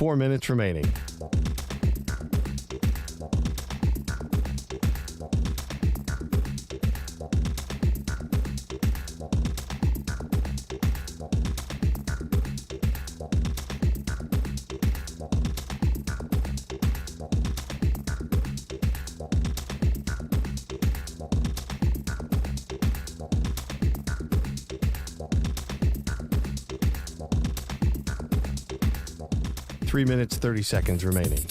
4 minutes remaining. Three minutes, 30 seconds remaining.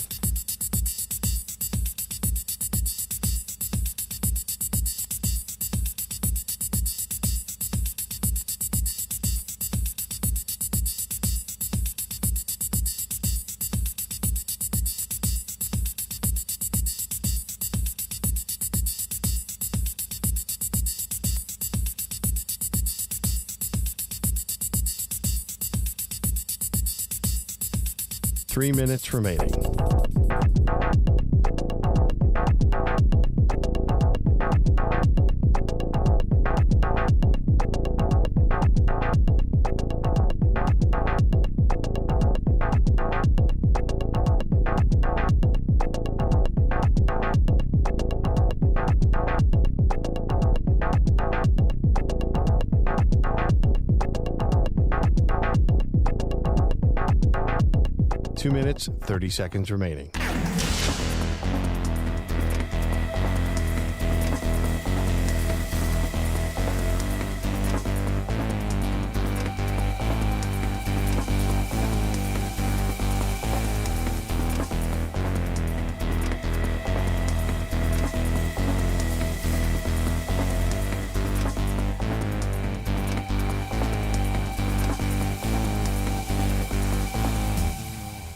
Three minutes remaining. Two minutes, 30 seconds remaining.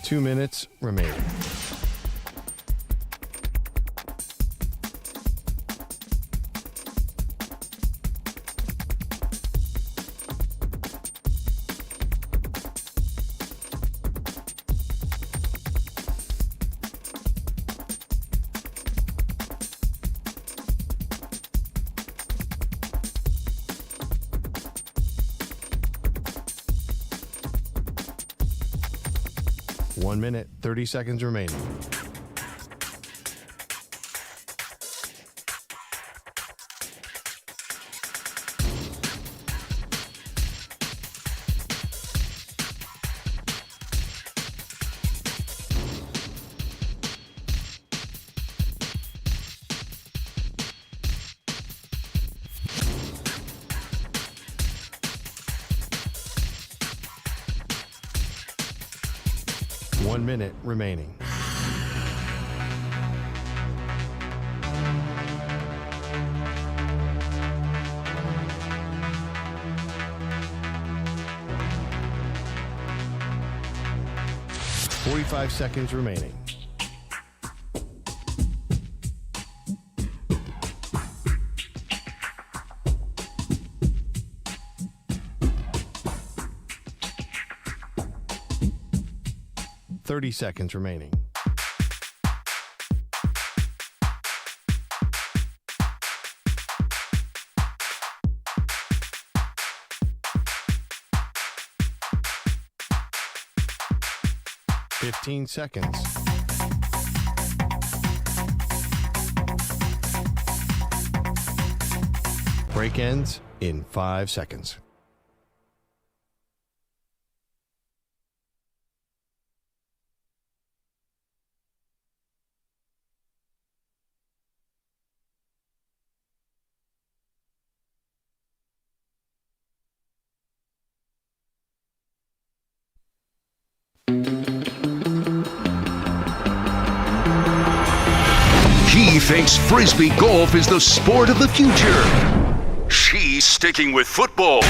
Two minutes remaining. One minute, 30 seconds remaining. One minute remaining. Forty-five seconds remaining. Thirty seconds remaining. Fifteen seconds. Break ends in 5 seconds. He thinks Frisbee golf is the sport of the future. She's sticking with football.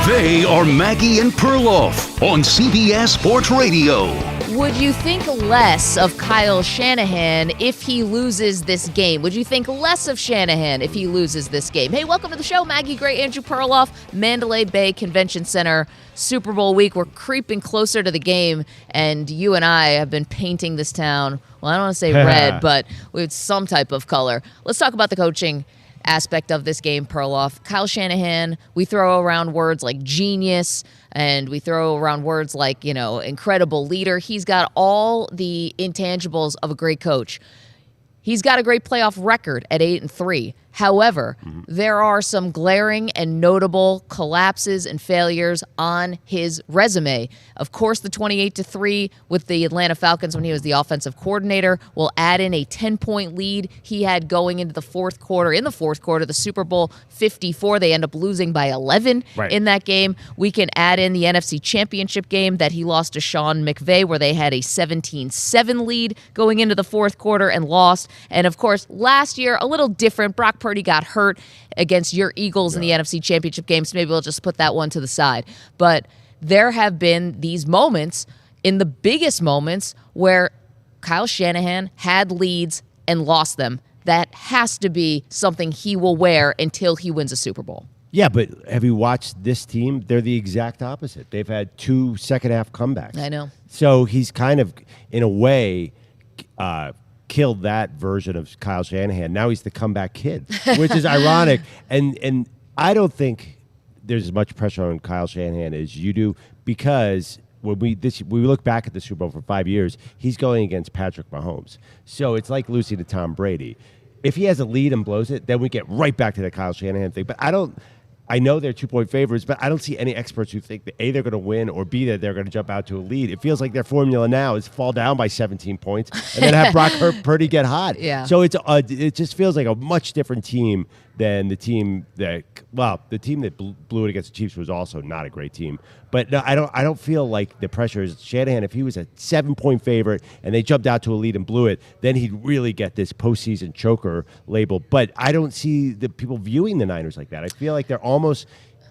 They are Maggie and Perloff on CBS Sports Radio. Would you think less of Kyle Shanahan if he loses this game? Would you think less of Shanahan if he loses this game? Hey, welcome to the show. Maggie Gray, Andrew Perloff, Mandalay Bay Convention Center, Super Bowl week. We're creeping closer to the game, and you and I have been painting this town. Well, I don't want to say red, but with some type of color. Let's talk about the coaching aspect of this game, Perloff. Kyle Shanahan, we throw around words like genius, and we throw around words like, incredible leader. He's got all the intangibles of a great coach. He's got a great playoff record at 8-3. However, there are some glaring and notable collapses and failures on his resume. Of course, the 28-3 with the Atlanta Falcons when he was the offensive coordinator will add in a 10-point lead he had going into the fourth quarter. In the fourth quarter, the Super Bowl 54, they end up losing by 11 in that game. We can add in the NFC Championship game that he lost to Sean McVay, where they had a 17-7 lead going into the fourth quarter and lost. And of course, last year, a little different. Brock Purdy got hurt against your Eagles in the NFC Championship game, so maybe we'll just put that one to the side. But there have been these moments, in the biggest moments, where Kyle Shanahan had leads and lost them. That has to be something he will wear until he wins a Super Bowl. Yeah, but have you watched this team? They're the exact opposite. They've had 2 second-half comebacks. I know. So he's kind of, in a way, killed that version of Kyle Shanahan. Now he's the comeback kid, which is ironic. And I don't think there's as much pressure on Kyle Shanahan as you do, because when we look back at the Super Bowl for 5 years, he's going against Patrick Mahomes. So it's like losing to Tom Brady. If he has a lead and blows it, then we get right back to the Kyle Shanahan thing. But I know they're 2-point favorites, but I don't see any experts who think that A, they're going to win, or B, that they're going to jump out to a lead. It feels like their formula now is fall down by 17 points and then have Brock Purdy get hot. Yeah. So it just feels like a much different team than the team that blew it against the Chiefs was also not a great team. But no, I don't feel like the pressure is Shanahan. If he was a 7-point favorite and they jumped out to a lead and blew it, then he'd really get this postseason choker label. But I don't see the people viewing the Niners like that. I feel like they're almost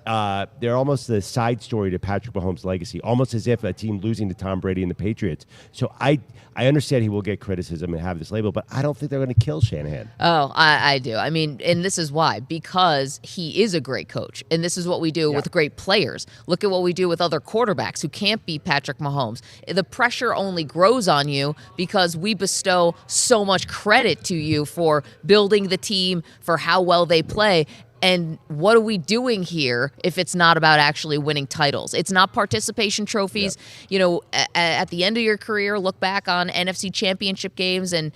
the side story to Patrick Mahomes' legacy, almost as if a team losing to Tom Brady and the Patriots. So I understand he will get criticism and have this label, but I don't think they're going to kill Shanahan. Oh, I do. I mean, and this is why. Because he is a great coach, and this is what we do with great players. Look at what we do with other quarterbacks who can't beat Patrick Mahomes. The pressure only grows on you because we bestow so much credit to you for building the team, for how well they play. And what are we doing here if it's not about actually winning titles? It's not participation trophies. At the end of your career, look back on NFC Championship games and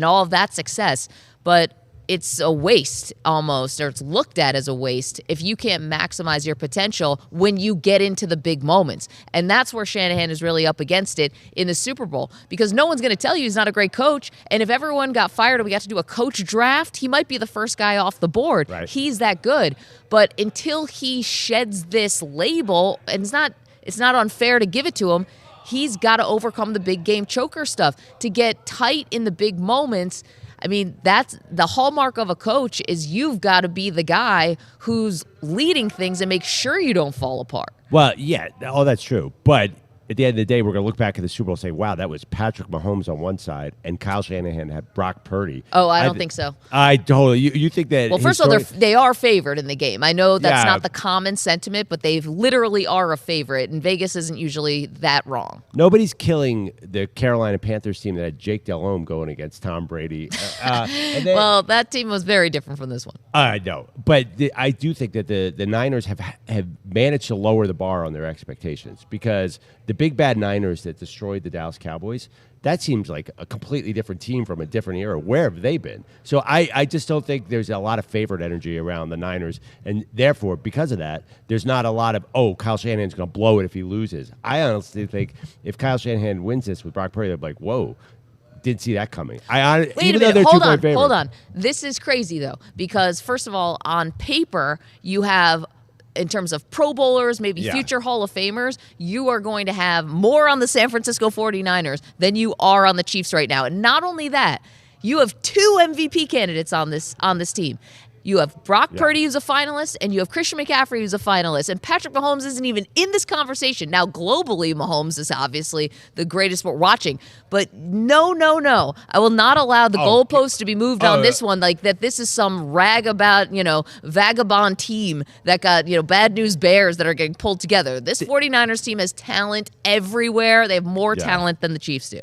all of that success. But it's a waste almost, or it's looked at as a waste if you can't maximize your potential when you get into the big moments. And that's where Shanahan is really up against it in the Super Bowl, because no one's going to tell you he's not a great coach. And if everyone got fired and we got to do a coach draft, he might be the first guy off the board. Right. He's that good. But until he sheds this label, and it's not unfair to give it to him, he's got to overcome the big game choker stuff to get tight in the big moments. I mean, that's the hallmark of a coach, is you've got to be the guy who's leading things and make sure you don't fall apart. Well, yeah, all that's true. But at the end of the day, we're going to look back at the Super Bowl and say, wow, that was Patrick Mahomes on one side and Kyle Shanahan had Brock Purdy. Oh, I don't think so. I totally. You think that? Well, first of all, they are favored in the game. I know that's not the common sentiment, but they literally are a favorite, and Vegas isn't usually that wrong. Nobody's killing the Carolina Panthers team that had Jake Delhomme going against Tom Brady. Well, that team was very different from this one. I know, but I do think that the Niners have managed to lower the bar on their expectations, because the big bad Niners that destroyed the Dallas Cowboys, that seems like a completely different team from a different era. Where have they been? So I just don't think there's a lot of favorite energy around the Niners, and therefore, because of that, there's not a lot of, Kyle Shanahan's going to blow it if he loses. I honestly think if Kyle Shanahan wins this with Brock Purdy, they're like, whoa, didn't see that coming. Wait a minute, hold on. This is crazy, though, because first of all, on paper, you have, in terms of Pro Bowlers, maybe future Hall of Famers, you are going to have more on the San Francisco 49ers than you are on the Chiefs right now. And not only that, you have 2 MVP candidates on this team. You have Brock Purdy, who's a finalist, and you have Christian McCaffrey, who's a finalist. And Patrick Mahomes isn't even in this conversation. Now, globally, Mahomes is obviously the greatest we're watching. But no. I will not allow the goalpost to be moved on this one, like that this is some vagabond team that got, bad news bears that are getting pulled together. This 49ers team has talent everywhere. They have more talent than the Chiefs do.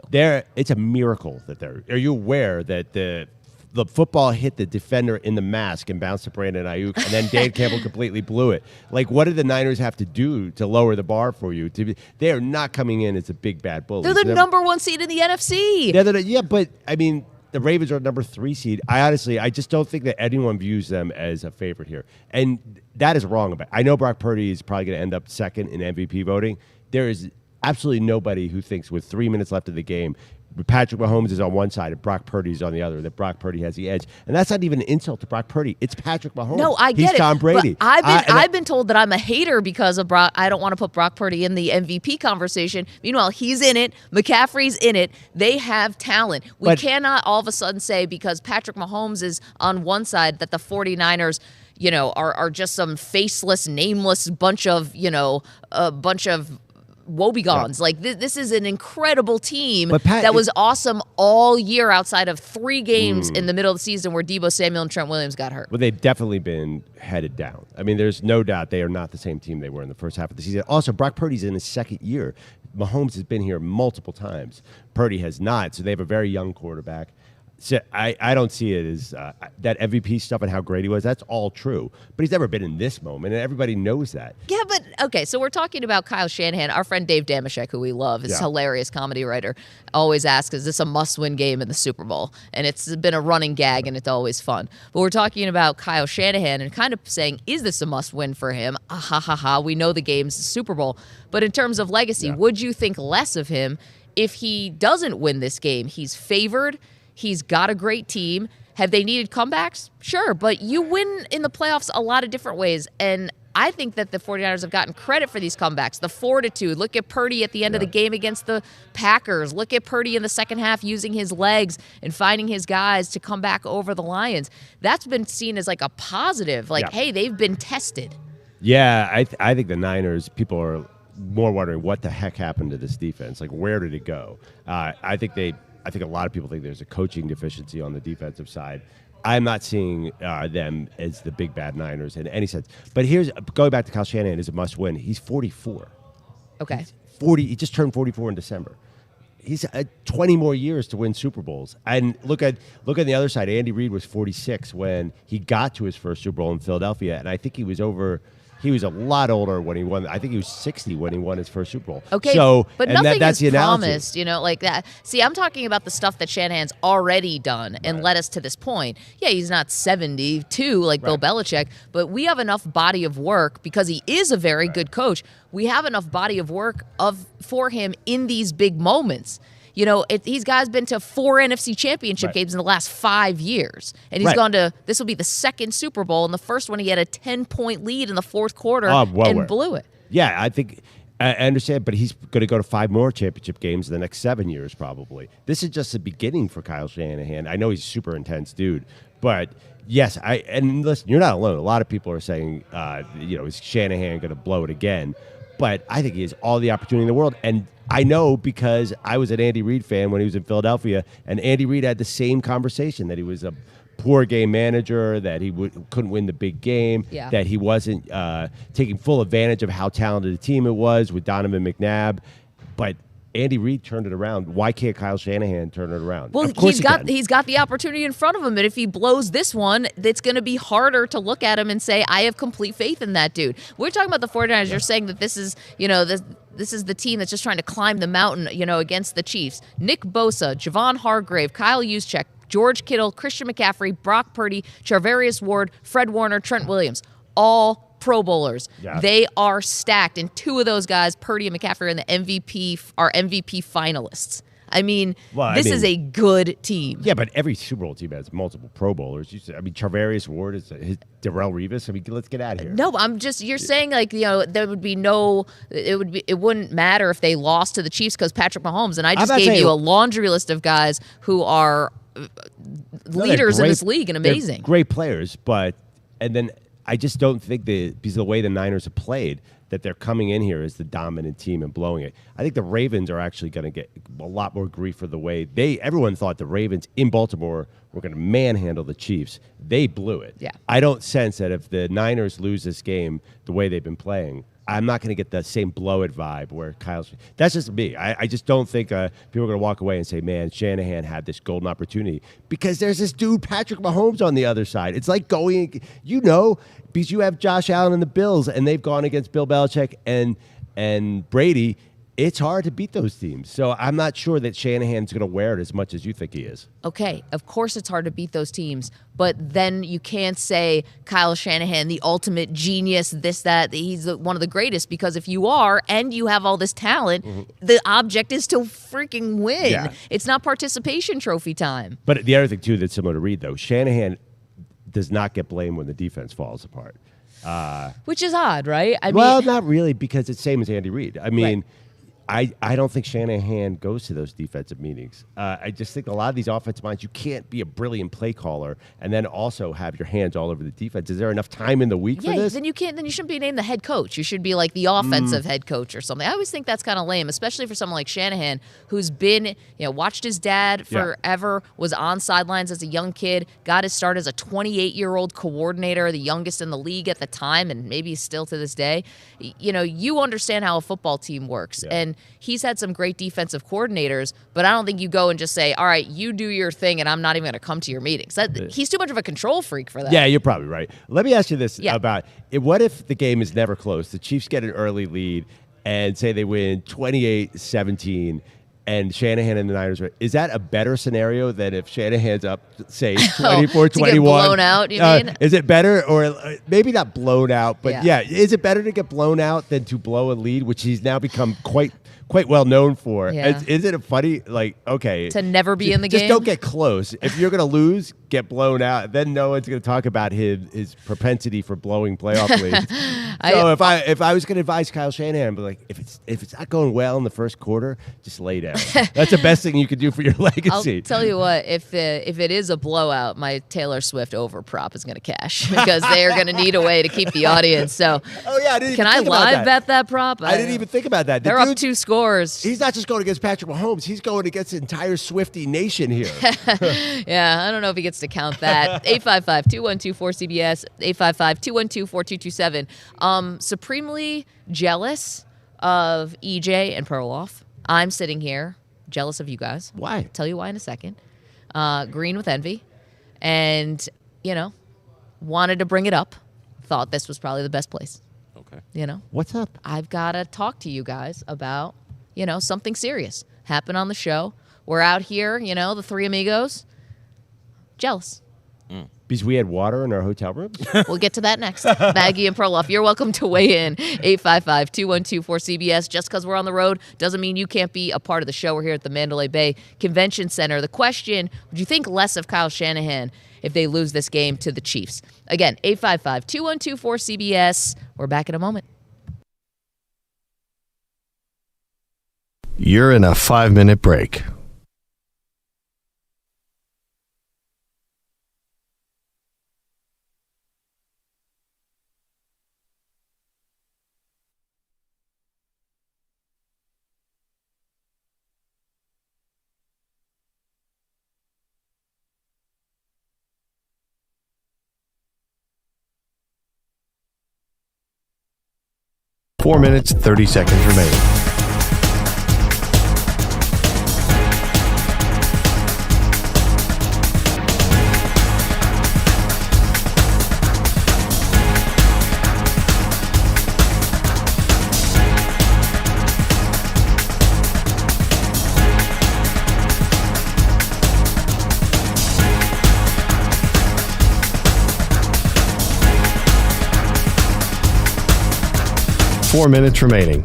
It's a miracle that they're. Are you aware that the the football hit the defender in the mask and bounced to Brandon Ayuk, and then Dan Campbell completely blew it. Like, what do the Niners have to do to lower the bar for you? They are not coming in as a big bad bully. They're the number 1 seed in the NFC. Yeah, but I mean, the Ravens are number 3 seed. I just don't think that anyone views them as a favorite here. And that is wrong. I know Brock Purdy is probably going to end up second in MVP voting. There is absolutely nobody who thinks with 3 minutes left of the game, Patrick Mahomes is on one side and Brock Purdy is on the other, that Brock Purdy has the edge. And that's not even an insult to Brock Purdy. It's Patrick Mahomes. No, I get it. He's Tom Brady. But I've been told that I'm a hater because of Brock. I don't want to put Brock Purdy in the MVP conversation. Meanwhile, he's in it. McCaffrey's in it. They have talent. We cannot all of a sudden say because Patrick Mahomes is on one side that the 49ers are just some faceless, nameless bunch of woebegons. Yeah. Like this is an incredible team that was awesome all year outside of 3 games in the middle of the season where Deebo Samuel and Trent Williams got hurt. Well, they've definitely been headed down. I mean, there's no doubt they are not the same team they were in the first half of the season. Also, Brock Purdy's in his second year. Mahomes has been here multiple times. Purdy has not, so they have a very young quarterback. So I don't see it as that MVP stuff and how great he was. That's all true. But he's never been in this moment, and everybody knows that. Yeah, but, okay, so we're talking about Kyle Shanahan. Our friend Dave Damashek, who we love, is a hilarious comedy writer, always asks, is this a must-win game in the Super Bowl? And it's been a running gag, and it's always fun. But we're talking about Kyle Shanahan and kind of saying, is this a must-win for him? We know the game's the Super Bowl. But in terms of legacy, would you think less of him if he doesn't win this game? He's favored. He's got a great team. Have they needed comebacks? Sure, but you win in the playoffs a lot of different ways, and I think that the 49ers have gotten credit for these comebacks. The fortitude. Look at Purdy at the end of the game against the Packers. Look at Purdy in the second half using his legs and finding his guys to come back over the Lions. That's been seen as like a positive. Like, hey, they've been tested. Yeah, I think the Niners, people are more wondering what the heck happened to this defense. Like, where did it go? I think a lot of people think there's a coaching deficiency on the defensive side. I'm not seeing them as the big bad Niners in any sense. But going back to Kyle Shanahan is a must win. He's 44. Okay. He's 40. He just turned 44 in December. He's 20 more years to win Super Bowls. And look at the other side. Andy Reid was 46 when he got to his first Super Bowl in Philadelphia, and I think he was a lot older when he won. I think he was 60 when he won his first Super Bowl. Okay, so, but nothing is promised, like that. See, I'm talking about the stuff that Shanahan's already done and led us to this point. Yeah, he's not 72 like Bill Belichick, but we have enough body of work because he is a very good coach. We have enough body of work for him in these big moments. These guys been to 4 NFC Championship games in the last 5 years. And he's gone to, this will be the second Super Bowl. And the first one, he had a 10-point lead in the fourth quarter and blew it. Yeah, I think, I understand, but he's going to go to 5 more championship games in the next 7 years probably. This is just the beginning for Kyle Shanahan. I know he's a super intense dude, but yes, and listen, you're not alone. A lot of people are saying, is Shanahan going to blow it again? But I think he has all the opportunity in the world. And I know because I was an Andy Reid fan when he was in Philadelphia, and Andy Reid had the same conversation, that he was a poor game manager, that he couldn't win the big game, that he wasn't taking full advantage of how talented a team it was with Donovan McNabb. But Andy Reid turned it around. Why can't Kyle Shanahan turn it around? Well, he's got the opportunity in front of him, and if he blows this one, it's going to be harder to look at him and say, I have complete faith in that dude. We're talking about the 49ers. You're saying that this is, this is the team that's just trying to climb the mountain, against the Chiefs. Nick Bosa, Javon Hargrave, Kyle Juszczyk, George Kittle, Christian McCaffrey, Brock Purdy, Charvarius Ward, Fred Warner, Trent Williams, all Pro Bowlers. Yeah. They are stacked, and 2 of those guys, Purdy and McCaffrey, are in the MVP finalists. I mean, this is a good team. Yeah, but every Super Bowl team has multiple Pro Bowlers. Charvarius Ward is Darrell Revis. Let's get out of here. No, you're saying there would be it wouldn't matter if they lost to the Chiefs because Patrick Mahomes, and I just gave you a laundry list of guys who are leaders in this league and amazing. They're great players, and then I just don't think because of the way the Niners have played, that they're coming in here as the dominant team and blowing it. I think the Ravens are actually going to get a lot more grief for the way everyone thought the Ravens in Baltimore were going to manhandle the Chiefs. They blew it. Yeah. I don't sense that if the Niners lose this game the way they've been playing, I'm not going to get the same blow-it vibe where Kyle's. That's just me. I just don't think people are going to walk away and say, man, Shanahan had this golden opportunity. Because there's this dude, Patrick Mahomes, on the other side. It's like going, because you have Josh Allen and the Bills, and they've gone against Bill Belichick and Brady. It's hard to beat those teams. So I'm not sure that Shanahan's going to wear it as much as you think he is. Okay, of course it's hard to beat those teams, but then you can't say Kyle Shanahan, the ultimate genius, this, that, he's one of the greatest, because if you are and you have all this talent, the object is to freaking win. Yeah. It's not participation trophy time. But the other thing, too, that's similar to Reid, though, Shanahan does not get blamed when the defense falls apart. Which is odd, right? Well, not really, because it's same as Andy Reid. I mean, Right. I don't think Shanahan goes to those defensive meetings. I just think a lot of these offensive minds, you can't be a brilliant play caller and then also have your hands all over the defense. Is there enough time in the week for this? Then you can't. Then you shouldn't be named the head coach. You should be like the offensive head coach or something. I always think that's kind of lame, especially for someone like Shanahan, who's been, watched his dad forever, was on sidelines as a young kid, got his start as a 28-year-old coordinator, the youngest in the league at the time, and maybe still to this day. You understand how a football team works, and he's had some great defensive coordinators, but I don't think you go and just say, all right, you do your thing, and I'm not even going to come to your meetings. He's too much of a control freak for that. Yeah, you're probably right. Let me ask you this about what if the game is never close? The Chiefs get an early lead and say they win 28-17, and Shanahan and the Niners win. Is that a better scenario than if Shanahan's up, say, 24-21? To get blown out, you mean? Is it better, or maybe not blown out, but is it better to get blown out than to blow a lead, which he's now become quite well known for? Yeah. Is it a funny, to never be in the game? Just don't get close. If you're going to lose, get blown out. Then no one's going to talk about his propensity for blowing playoff leads. So if I was going to advise Kyle Shanahan, I'd be like, if it's not going well in the first quarter, just lay down. That's the best thing you could do for your legacy. I'll tell you what, if it is a blowout, my Taylor Swift over prop is going to cash because they are going to need a way to keep the audience. So, can I live bet that prop? I didn't even think about that. They're up 2 scores. He's not just going against Patrick Mahomes. He's going against the entire Swiftie nation here. Yeah, I don't know if he gets to count that. 855-212-4CBS, 855-212-4227. Supremely jealous of EJ and Perloff. I'm sitting here jealous of you guys. Why? I'll tell you why in a second. Green with envy. And, wanted to bring it up. Thought this was probably the best place. Okay. What's up? I've got to talk to you guys about, something serious. Happened on the show. We're out here, the three amigos. Jealous. Because we had water in our hotel rooms? We'll get to that next. Maggie and Perloff, you're welcome to weigh in. 855-212-4CBS. Just because we're on the road doesn't mean you can't be a part of the show. We're here at the Mandalay Bay Convention Center. The question, would you think less of Kyle Shanahan if they lose this game to the Chiefs? Again, 855-212-4CBS. We're back in a moment. You're in a 5-minute break. Four minutes, 30 seconds remaining. Four minutes remaining.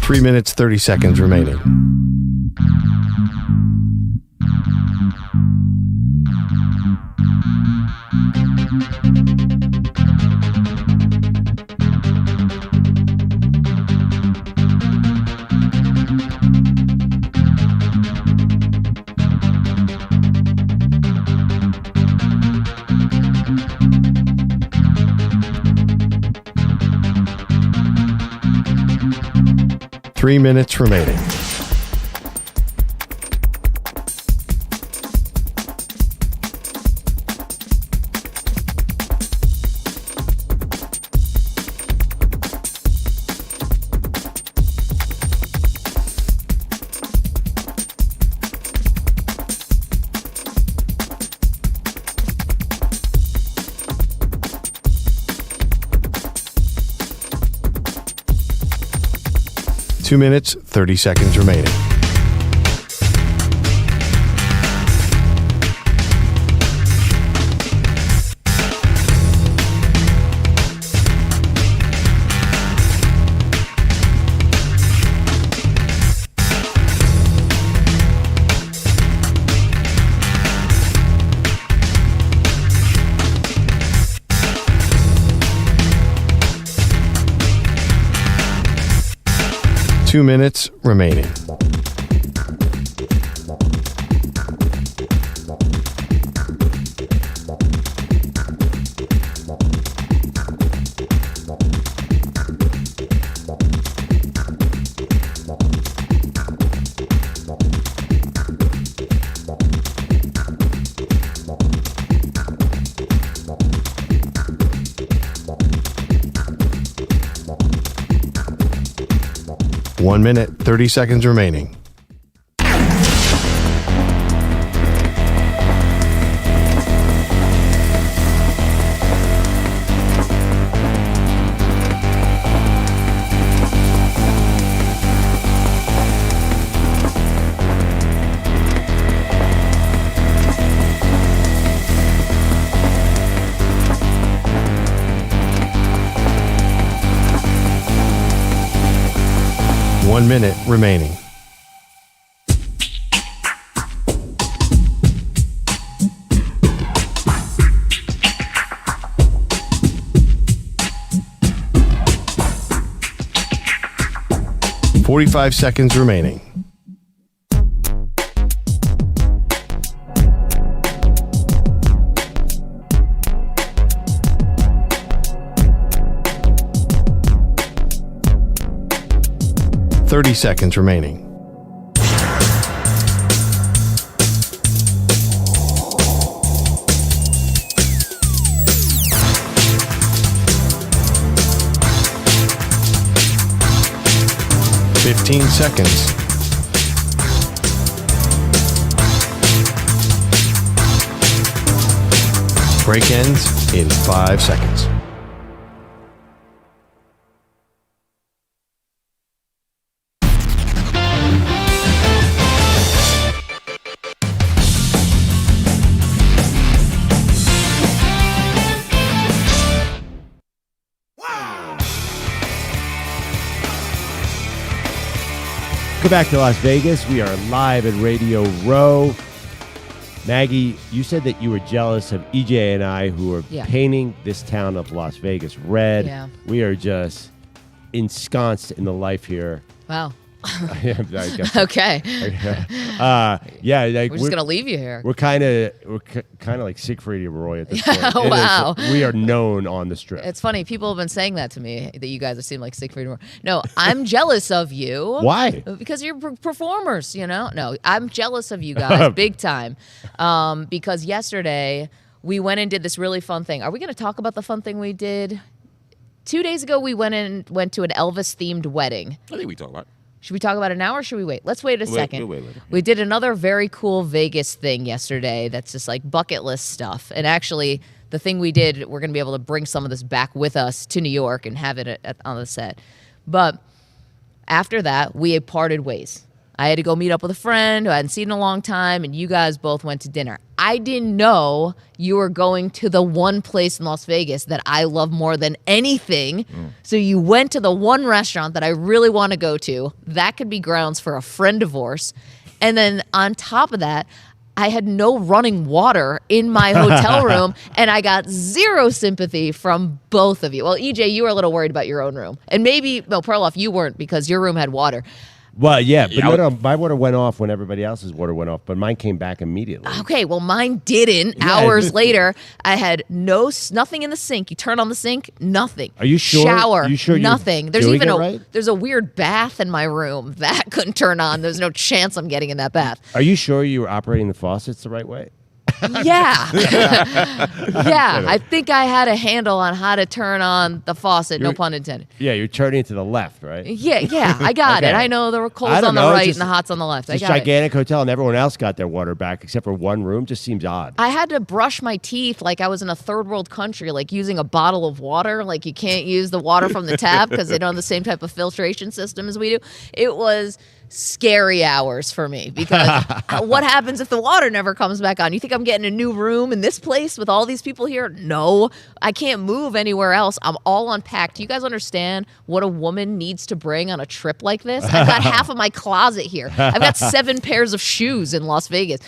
Three minutes, 30 seconds remaining. 3 minutes remaining. Two minutes, 30 seconds remaining. Two minutes remaining. One minute, 30 seconds remaining. One minute remaining. Forty-five seconds remaining. Thirty seconds remaining. Fifteen seconds. Break ends in 5 seconds. Welcome back to Las Vegas. We are live at Radio Row. Maggie, you said that you were jealous of EJ and I, who are painting this town of Las Vegas red. Yeah. We are just ensconced in the life here. Wow. I guess. Okay. Yeah, like We're just gonna leave you here. We're kind of like Siegfried and Roy at this point. Wow. We are known on the strip. It's funny. People have been saying that to me, that you guys seem like Siegfried and Roy. No, I'm jealous of you. Why? Because you're performers, you know? No, I'm jealous of you guys big time. Because yesterday we went and did this really fun thing. Are we going to talk about the fun thing we did? 2 days ago, we went to an Elvis-themed wedding. I think we talk about it. Should we talk about it now or should we wait? Let's wait a second. We'll wait later. We did another very cool Vegas thing yesterday that's just like bucket list stuff. And actually, the thing we did, we're going to be able to bring some of this back with us to New York and have it on the set. But after that, we had parted ways. I had to go meet up with a friend who I hadn't seen in a long time, and you guys both went to dinner. I didn't know you were going to the one place in Las Vegas that I love more than anything. So you went to the one restaurant that I really want to go to. That could be grounds for a friend divorce. And then on top of that, I had no running water in my hotel room, and I got zero sympathy from both of you. Well, EJ, you were a little worried about your own room. And maybe, no, Perloff, you weren't because your room had water. Well, yeah, but Yeah, no, my water went off when everybody else's water went off, but mine came back immediately. Okay, well, mine didn't. Yeah. Hours later, I had nothing in the sink. You turn on the sink, nothing. Are you sure? Shower, You sure you're nothing. There's doing even it right? there's a weird bath in my room that couldn't turn on. There's no chance I'm getting in that bath. Are you sure you were operating the faucets the right way? Yeah. Yeah, I think I had a handle on how to turn on the faucet, no pun intended. Yeah, you're turning it to the left, right? Yeah, I got it. Okay. I know the cold's I don't on the know, right just- and the hot's on the left. I This got it. gigantic hotel and everyone else got their water back except for one room. Just seems odd. I had to brush my teeth like I was in a third world country, like using a bottle of water. Like you can't use the water from the tap because they don't have the same type of filtration system as we do. It was scary hours for me because what happens if the water never comes back on? You think I'm getting a new room in this place with all these people here? No, I can't move anywhere else. I'm all unpacked. Do you guys understand what a woman needs to bring on a trip like this? I've got half of my closet here. I've got 7 pairs of shoes in Las Vegas.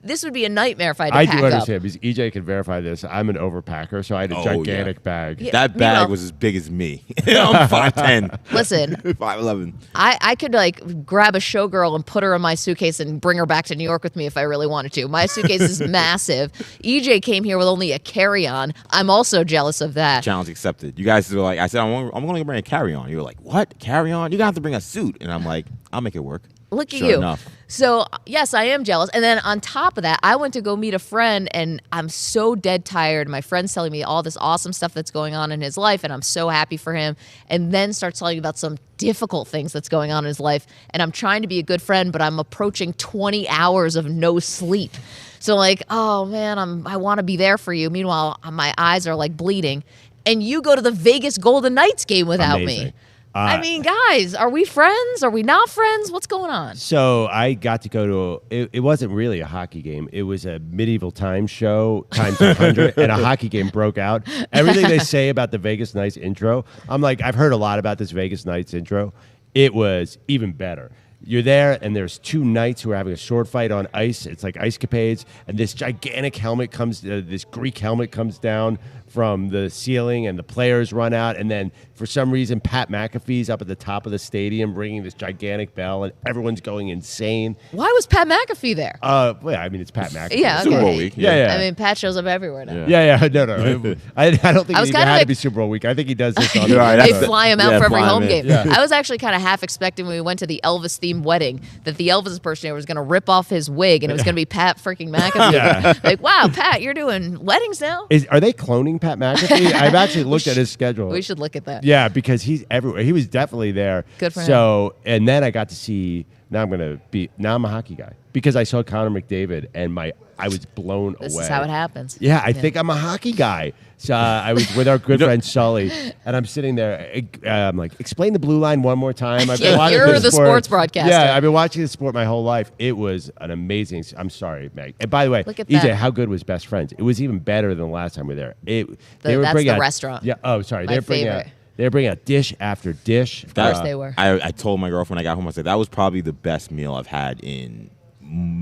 This would be a nightmare if I had to I pack do up. understand because EJ can verify this. I'm an overpacker, so I had a gigantic bag. Yeah. That Meanwhile- bag was as big as me. I'm 5'10". Listen, 5'11". I could like grab a showgirl and put her in my suitcase and bring her back to New York with me if I really wanted to. My suitcase is massive. EJ came here with only a carry-on. I'm also jealous of that. Challenge accepted. You guys were like, I said, I'm going to bring a carry-on. You were like, what? Carry-on? You're going to have to bring a suit. And I'm like, I'll make it work. Look at Sure you. enough. So, yes, I am jealous. And then on top of that, I went to go meet a friend, and I'm so dead tired. My friend's telling me all this awesome stuff that's going on in his life, and I'm so happy for him. And then starts telling me about some difficult things that's going on in his life. And I'm trying to be a good friend, but I'm approaching 20 hours of no sleep. So, like, oh, man, I want to be there for you. Meanwhile, my eyes are, like, bleeding. And you go to the Vegas Golden Knights game without Amazing. me. I mean, guys, are we friends? Are we not friends? What's going on? So I got to go to, it wasn't really a hockey game. It was a medieval times show, times 100, and a hockey game broke out. Everything they say about the Vegas Knights intro, I'm like, I've heard a lot about this Vegas Knights intro. It was even better. You're there, and there's 2 knights who are having a sword fight on ice. It's like ice capades, and this gigantic helmet comes, this Greek helmet comes down from the ceiling, and the players run out, and then for some reason, Pat McAfee's up at the top of the stadium ringing this gigantic bell, and everyone's going insane. Why was Pat McAfee there? Well, I mean, it's Pat McAfee. Yeah, Super Bowl okay. week. Yeah. I mean, Pat shows up everywhere now. Yeah. No. I don't think I it was even kinda had to like- be Super Bowl week. I think he does this on You're right, They that's it. fly him out Yeah, for every fly him home in. game. Yeah. I was actually kind of half expecting when we went to the Elvis-themed wedding that the Elvis impersonator was going to rip off his wig and it was going to be Pat freaking McAfee. Yeah. Like, wow, Pat, you're doing weddings now? Are they cloning Pat McAfee? I've actually looked at his schedule. We should look at that. Yeah, because he's everywhere. He was definitely there. Good for him. So, and then I got to see. Now I'm a hockey guy because I saw Connor McDavid and I was blown away. This is how it happens. Yeah, I think I'm a hockey guy. So I was with our good friend Sully, and I'm sitting there. I'm like, explain the blue line one more time. I've been Yeah, watching you're this the sport. sports broadcaster. Yeah, I've been watching this sport my whole life. It was an amazing. I'm sorry, Meg. And by the way, Look at EJ, that. how good was Best Friends? It was even better than the last time we were there. They were that's bringing the out- restaurant. Yeah. Oh, sorry. My They're bringing out. favorite. They're bringing out dish after dish. Of course they were. I told my girlfriend I got home, I said, that was probably the best meal I've had in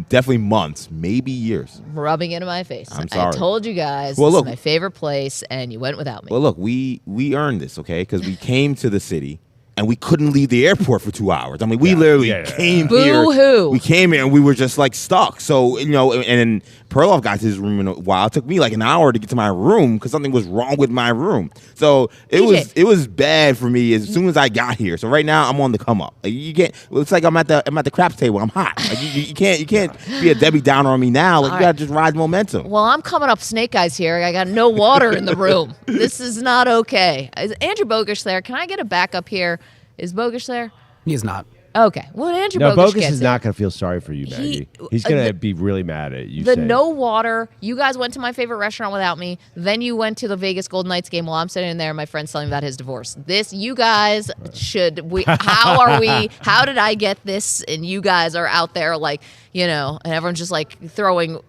definitely months, maybe years. Rubbing it in my face. I'm I sorry. told you guys Well, this look- is my favorite place, and you went without me. Well, look, we earned this, okay? Because we came to the city and we couldn't leave the airport for 2 hours. I mean, we literally came here. Boo-hoo. We came here and we were just like stuck. So, and then Perloff got to his room in a while. It took me like an hour to get to my room because something was wrong with my room. So it was bad for me as soon as I got here. So right now I'm on the come up. Like you can't. It's like I'm at the craps table. I'm hot. Like you can't be a Debbie Downer on me now. Like you gotta just ride momentum. Well, I'm coming up snake eyes here. I got no water in the room. This is not okay. Is Andrew Bogish there? Can I get a backup here? Is Bogish there? He's not. Okay. Well, Andrew No, Bogish Bogus gets is it. not going to feel sorry for you, Maggie. He's going to be really mad at you. The saying- no water. You guys went to my favorite restaurant without me. Then you went to the Vegas Golden Knights game while I'm sitting in there. And my friend's telling me about his divorce. You guys should. How are we? How did I get this? And you guys are out there like, and everyone's just like throwing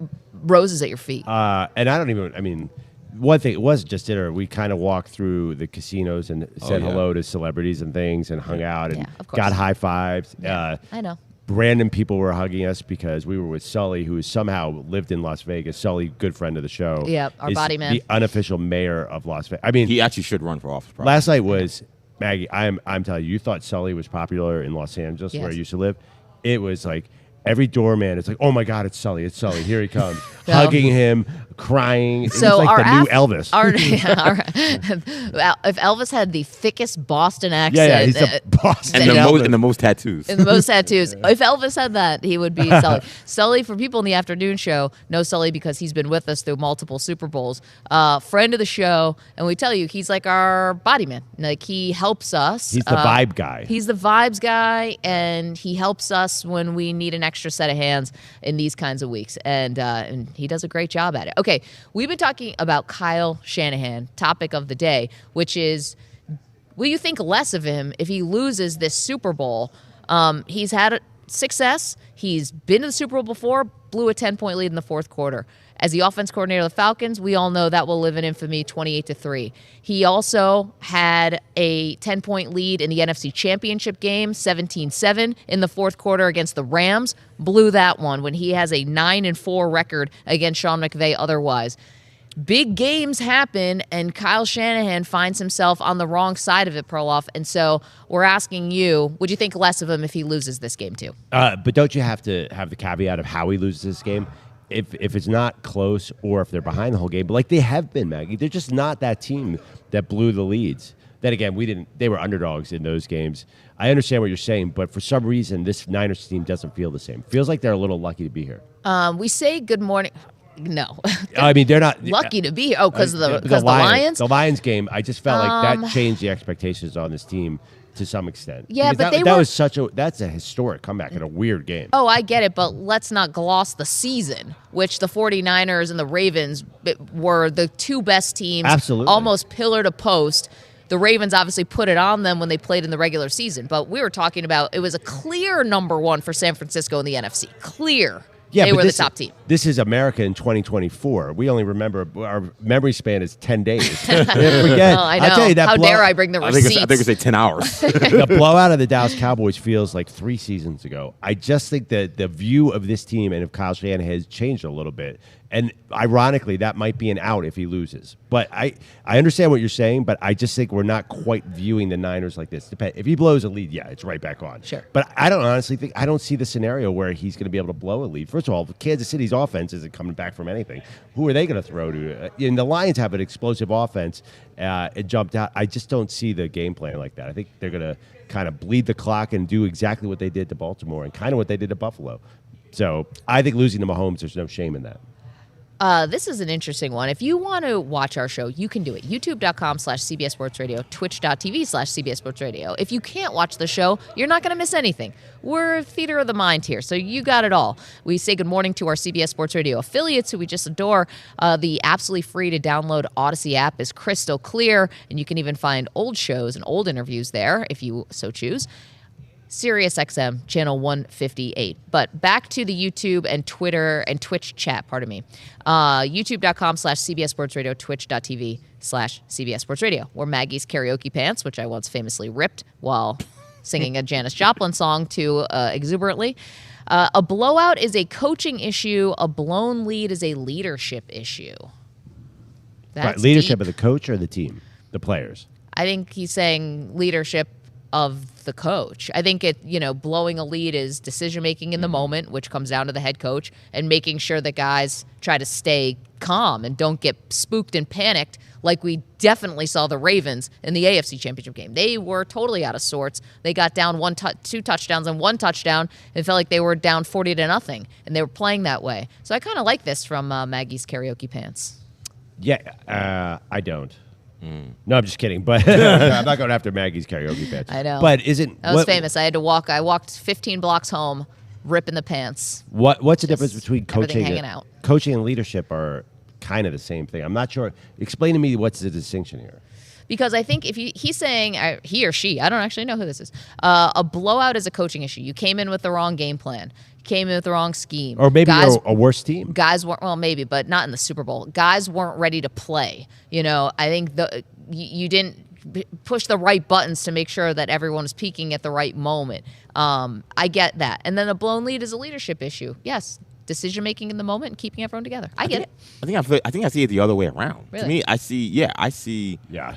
roses at your feet. And I don't even. I mean, one thing, it wasn't just dinner. We kind of walked through the casinos and said yeah. hello to celebrities and things and hung out and Yeah, of course. got high fives. I know. Random people were hugging us because we were with Sully, who somehow lived in Las Vegas. Sully, good friend of the show. Yep, our is body man. the unofficial mayor of Las Vegas. I mean, He actually should run for office. Probably. last night was Maggie, I'm telling you, you thought Sully was popular in Los Angeles, where I Yes. used to live. It was like every doorman. It's like, oh my God, it's Sully. It's Sully. Here he comes, No. hugging him, crying. So it's like the new Elvis. If Elvis had the thickest Boston accent, yeah, he's the Boston And Elvis. the most tattoos. and the most tattoos. If Elvis had that, he would be Sully. Sully, for people in the afternoon show, know Sully because he's been with us through multiple Super Bowls. Friend of the show, and we tell you, he's like our body man. Like, he helps us. He's the vibe guy. He's the vibes guy, and he helps us when we need an extra set of hands in these kinds of weeks. And he does a great job at it. Okay, we've been talking about Kyle Shanahan, topic of the day, which is, will you think less of him if he loses this Super Bowl? He's had success. He's been to the Super Bowl before, blew a 10-point lead in the fourth quarter. As the offense coordinator of the Falcons, we all know that will live in infamy 28-3. He also had a 10-point lead in the NFC Championship game, 17-7 in the fourth quarter against the Rams. Blew that one when he has a 9-4 record against Sean McVay otherwise. Big games happen, and Kyle Shanahan finds himself on the wrong side of it, Perloff. And so we're asking you, would you think less of him if he loses this game too? But don't you have to have the caveat of how he loses this game? If it's not close or if they're behind the whole game, but like they have been, Maggie, they're just not that team that blew the leads. Then again, they were underdogs in those games. I understand what you're saying, but for some reason, this Niners team doesn't feel the same. Feels like they're a little lucky to be here. We say good morning. No. I mean, they're not Lucky to be here. Oh, because the Lions. Lions? The Lions game, I just felt like that changed the expectations on this team to some extent. Yeah, Because but that's a historic comeback in a weird game. Oh, I get it, but let's not gloss the season, which the 49ers and the Ravens were the two best teams. Absolutely. Almost pillar to post. The Ravens obviously put it on them when they played in the regular season, but we were talking about it was a clear number one for San Francisco in the NFC. Clear. Yeah, they but were the top team. This is America in 2024. We only remember, our memory span is 10 days. Forget. I know. I'll tell you that How dare I bring the receipts? I think it's like 10 hours. The blowout of the Dallas Cowboys feels like 3 seasons ago. I just think that the view of this team and of Kyle Shanahan has changed a little bit. And ironically, that might be an out if he loses. But I understand what you're saying, but I just think we're not quite viewing the Niners like this. If he blows a lead, yeah, it's right back on. Sure. But I don't honestly think, I don't see the scenario where he's going to be able to blow a lead. First of all, Kansas City's offense isn't coming back from anything. Who are they going to throw to? And the Lions have an explosive offense. It jumped out. I just don't see the game plan like that. I think they're going to kind of bleed the clock and do exactly what they did to Baltimore and kind of what they did to Buffalo. So I think losing to Mahomes, there's no shame in that. This is an interesting one. If you want to watch our show, you can do it. YouTube.com/CBS Sports Radio, Twitch.tv/CBS Sports Radio. If you can't watch the show, you're not going to miss anything. We're theater of the mind here, so you got it all. We say good morning to our CBS Sports Radio affiliates who we just adore. The absolutely free to download Odyssey app is crystal clear, and you can even find old shows and old interviews there if you so choose. Sirius XM, channel 158. But back to the YouTube and Twitter and Twitch chat, pardon me. YouTube.com/CBS Sports Radio, Twitch.tv/CBS Sports Radio, where Maggie's karaoke pants, which I once famously ripped while singing a Janis Joplin song too exuberantly. A blowout is a coaching issue. A blown lead is a leadership issue. That's Right, leadership deep. of the coach or the team, the players? I think he's saying leadership of the coach. I think blowing a lead is decision-making in the moment, which comes down to the head coach, and making sure that guys try to stay calm and don't get spooked and panicked like we definitely saw the Ravens in the AFC Championship game. They were totally out of sorts. They got down 2 touchdowns and 1 touchdown. It felt like they were down 40-0, and they were playing that way. So I kind of like this from Maggie's karaoke pants. Yeah, I don't. No, I'm just kidding. But I'm not going after Maggie's karaoke pants. I know. But isn't That was famous. I walked 15 blocks home, ripping the pants. What's the difference between everything coaching hanging out. Coaching and leadership are kind of the same thing. I'm not sure. Explain to me what's the distinction here. Because I think if he's saying, he or she, I don't actually know who this is, a blowout is a coaching issue. You came in with the wrong game plan. You came in with the wrong scheme. Or maybe you're a worse team. Guys weren't, well, maybe, but not in the Super Bowl. Guys weren't ready to play. I think you didn't push the right buttons to make sure that everyone was peaking at the right moment. I get that. And then a blown lead is a leadership issue. Yes. Decision-making in the moment and keeping everyone together. I get it. I think I see it the other way around. Really? To me, I see. Yeah.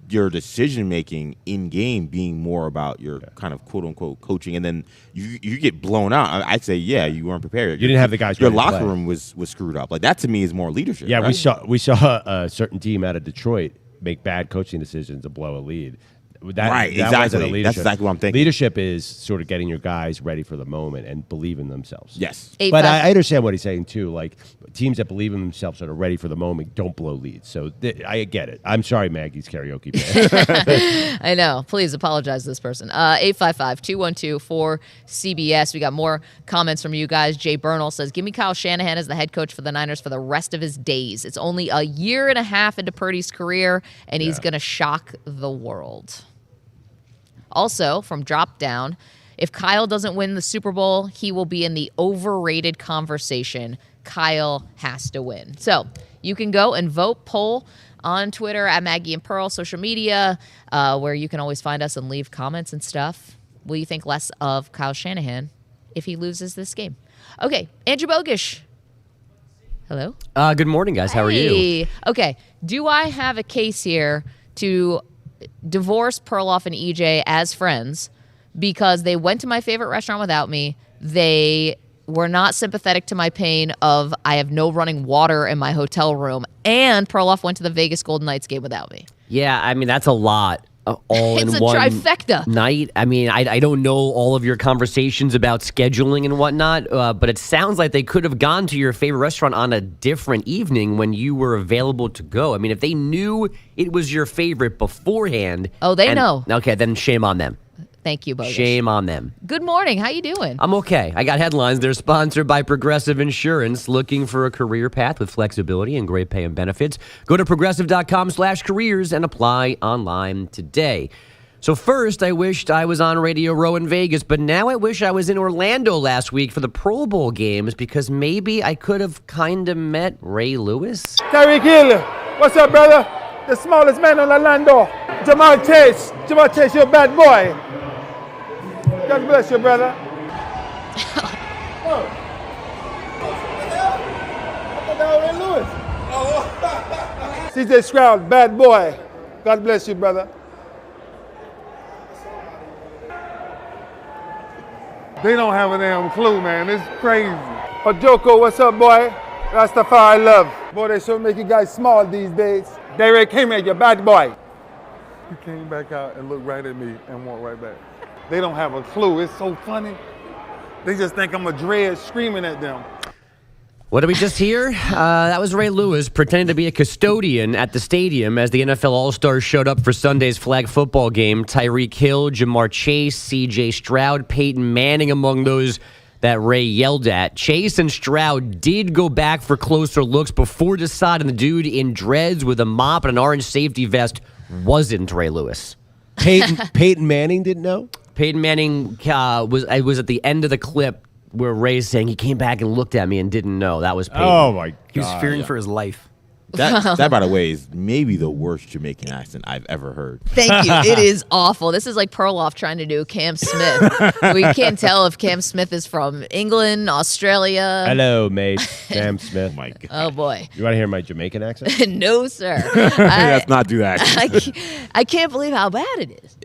your decision making in game being more about your kind of quote unquote coaching, and then you get blown out. I'd say you weren't prepared. You didn't have the guys. Your ready to locker play. room was screwed up. Like that to me is more leadership. Yeah, right? we saw a certain team out of Detroit make bad coaching decisions to blow a lead. That exactly. wasn't a leadership. That's exactly what I'm thinking. Leadership is sort of getting your guys ready for the moment and believe in themselves. Yes. But I understand what he's saying, too. Like, teams that believe in themselves that are ready for the moment don't blow leads. So I get it. I'm sorry, Maggie's karaoke band. I know. Please apologize to this person. 855-212-4CBS. We got more comments from you guys. Jay Bernal says, give me Kyle Shanahan as the head coach for the Niners for the rest of his days. It's only a year and a half into Purdy's career, and he's going to shock the world. Also, from Drop Down, if Kyle doesn't win the Super Bowl, he will be in the overrated conversation. Kyle has to win. So you can go and vote, poll on Twitter at Maggie and Pearl, social media, where you can always find us and leave comments and stuff. Will you think less of Kyle Shanahan if he loses this game? Okay, Andrew Bogish. Hello? Good morning, guys. How are you? Okay, do I have a case here to divorce Perloff and EJ as friends because they went to my favorite restaurant without me? They were not sympathetic to my pain of I have no running water in my hotel room, and Perloff went to the Vegas Golden Knights game without me. Yeah, I mean, that's a lot. All It's in a one trifecta. night. I mean, I don't know all of your conversations about scheduling and whatnot, but it sounds like they could have gone to your favorite restaurant on a different evening when you were available to go. I mean, if they knew it was your favorite beforehand. Oh, they know. Okay, then shame on them. Thank you, Bogish. Shame on them. Good morning. How you doing? I'm okay. I got headlines. They're sponsored by Progressive Insurance. Looking for a career path with flexibility and great pay and benefits? Go to progressive.com/careers and apply online today. So first, I wished I was on Radio Row in Vegas, but now I wish I was in Orlando last week for the Pro Bowl games because maybe I could have kind of met Ray Lewis. Tyreek Hill, what's up, brother? The smallest man on Orlando. Jamal Chase, you're a bad boy. God bless you, brother. CJ Stroud, bad boy. God bless you, brother. They don't have a damn clue, man. It's crazy. Ojoko, what's up, boy? Rastafari love. Boy, they sure make you guys small these days. Derek came at you, bad boy. He came back out and looked right at me and walked right back. They don't have a clue. It's so funny. They just think I'm a dread screaming at them. What did we just hear? That was Ray Lewis pretending to be a custodian at the stadium as the NFL All-Stars showed up for Sunday's flag football game. Tyreek Hill, Jamar Chase, C.J. Stroud, Peyton Manning among those that Ray yelled at. Chase and Stroud did go back for closer looks before deciding the dude in dreads with a mop and an orange safety vest wasn't Ray Lewis. Peyton Manning didn't know? Peyton Manning was at the end of the clip where Ray's saying he came back and looked at me and didn't know. That was Peyton. Oh, my God. He was fearing for his life. That, by the way, is maybe the worst Jamaican accent I've ever heard. Thank you. It is awful. This is like Perloff trying to do Cam Smith. We can't tell if Cam Smith is from England, Australia. Hello, mate. Sam Smith. Oh, my God. Oh, boy. You want to hear my Jamaican accent? No, sir. Let's not do that. I can't believe how bad it is.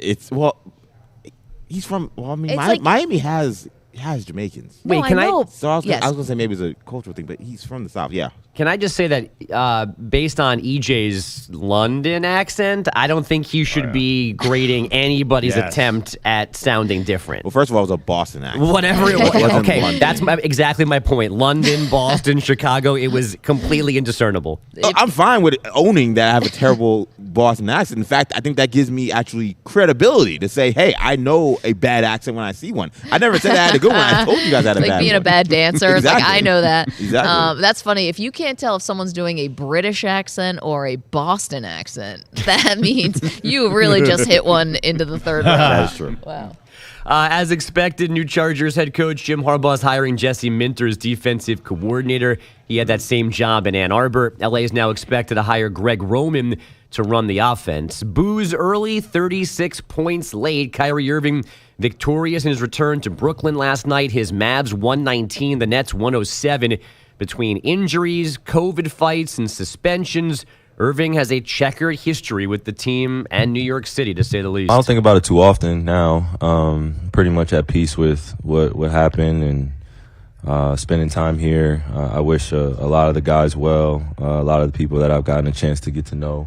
He's from, It's like- Miami has Jamaicans. Wait, No, can I- know. So I was Yes. going to say maybe it's a cultural thing, but he's from the South, yeah. Can I just say that based on EJ's London accent, I don't think you should be grading anybody's Yes. attempt at sounding different. Well, first of all, it was a Boston accent. Whatever it was. It wasn't Okay, London. that's exactly my point. London, Boston, Chicago, it was completely indiscernible. I'm fine with owning that I have a terrible Boston accent. In fact, I think that gives me actually credibility to say, hey, I know a bad accent when I see one. I never said I had a good one. I told you guys I had a Like bad being one. a bad dancer. It's like, Exactly. I know that. Exactly. That's funny. If you can't tell if someone's doing a British accent or a Boston accent, that means you really just hit one into the third round. That is true. Wow. As expected, new Chargers head coach Jim Harbaugh is hiring Jesse Minter as defensive coordinator. He had that same job in Ann Arbor. LA is now expected to hire Greg Roman to run the offense. Booze early, 36 points late. Kyrie Irving victorious in his return to Brooklyn last night. His Mavs 119, the Nets 107. Between injuries, COVID fights, and suspensions, Irving has a checkered history with the team and New York City, to say the least. I don't think about it too often now. Pretty much at peace with what happened and spending time here. I wish a lot of the guys well, a lot of the people that I've gotten a chance to get to know.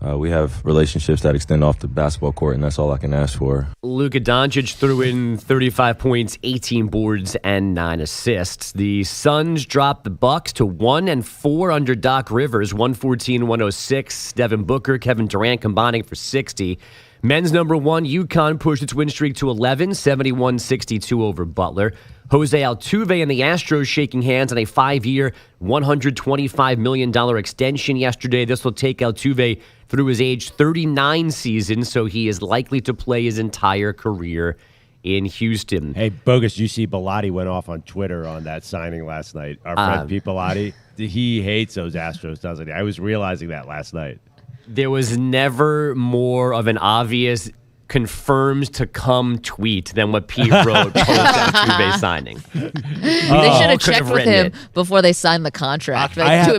We have relationships that extend off the basketball court, and that's all I can ask for. Luka Doncic threw in 35 points, 18 boards, and 9 assists. The Suns dropped the Bucks to 1-4 under Doc Rivers, 114-106. Devin Booker, Kevin Durant combining for 60. Men's number 1, UConn pushed its win streak to 11, 71-62 over Butler. Jose Altuve and the Astros shaking hands on a 5-year, $125 million extension yesterday. This will take Altuve through his age 39 season, so he is likely to play his entire career in Houston. Hey, Bogus, you see Bellotti went off on Twitter on that signing last night. Our friend Pete Bellotti, he hates those Astros, doesn't he? I was realizing that last night. There was never more of an obvious confirms to come tweet than what Pete wrote post Altuve signing. They should have checked with him before they signed the contract.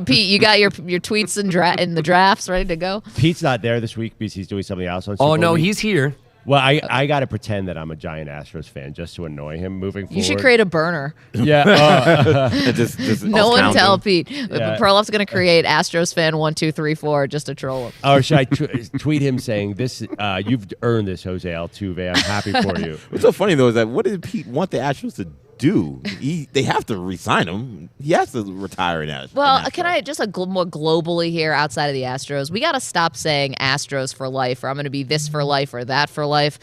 Pete, you got your tweets and the drafts ready to go? Pete's not there this week because he's doing something else on Super Bowl. He's here. Well, I got to pretend that I'm a giant Astros fan just to annoy him moving forward. You should create a burner. Yeah. No one tell Pete. Perloff's going to create Astros fan 1, 2, 3, 4 just to troll him. Or should I tweet him saying, "This, you've earned this, Jose Altuve. I'm happy for you." What's so funny, though, is that what did Pete want the Astros to do? They have to re-sign him. He has to retire in Astros. Well, can I just more globally here outside of the Astros? We got to stop saying Astros for life, or I'm going to be this for life or that for life.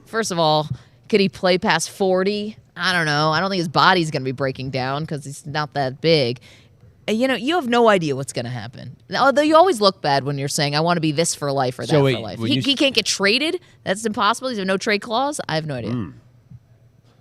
First of all, could he play past 40? I don't know. I don't think his body's going to be breaking down because he's not that big. You have no idea what's going to happen. Although you always look bad when you're saying, I want to be this for life or that for life. He can't get traded? That's impossible? He's no trade clause? I have no idea.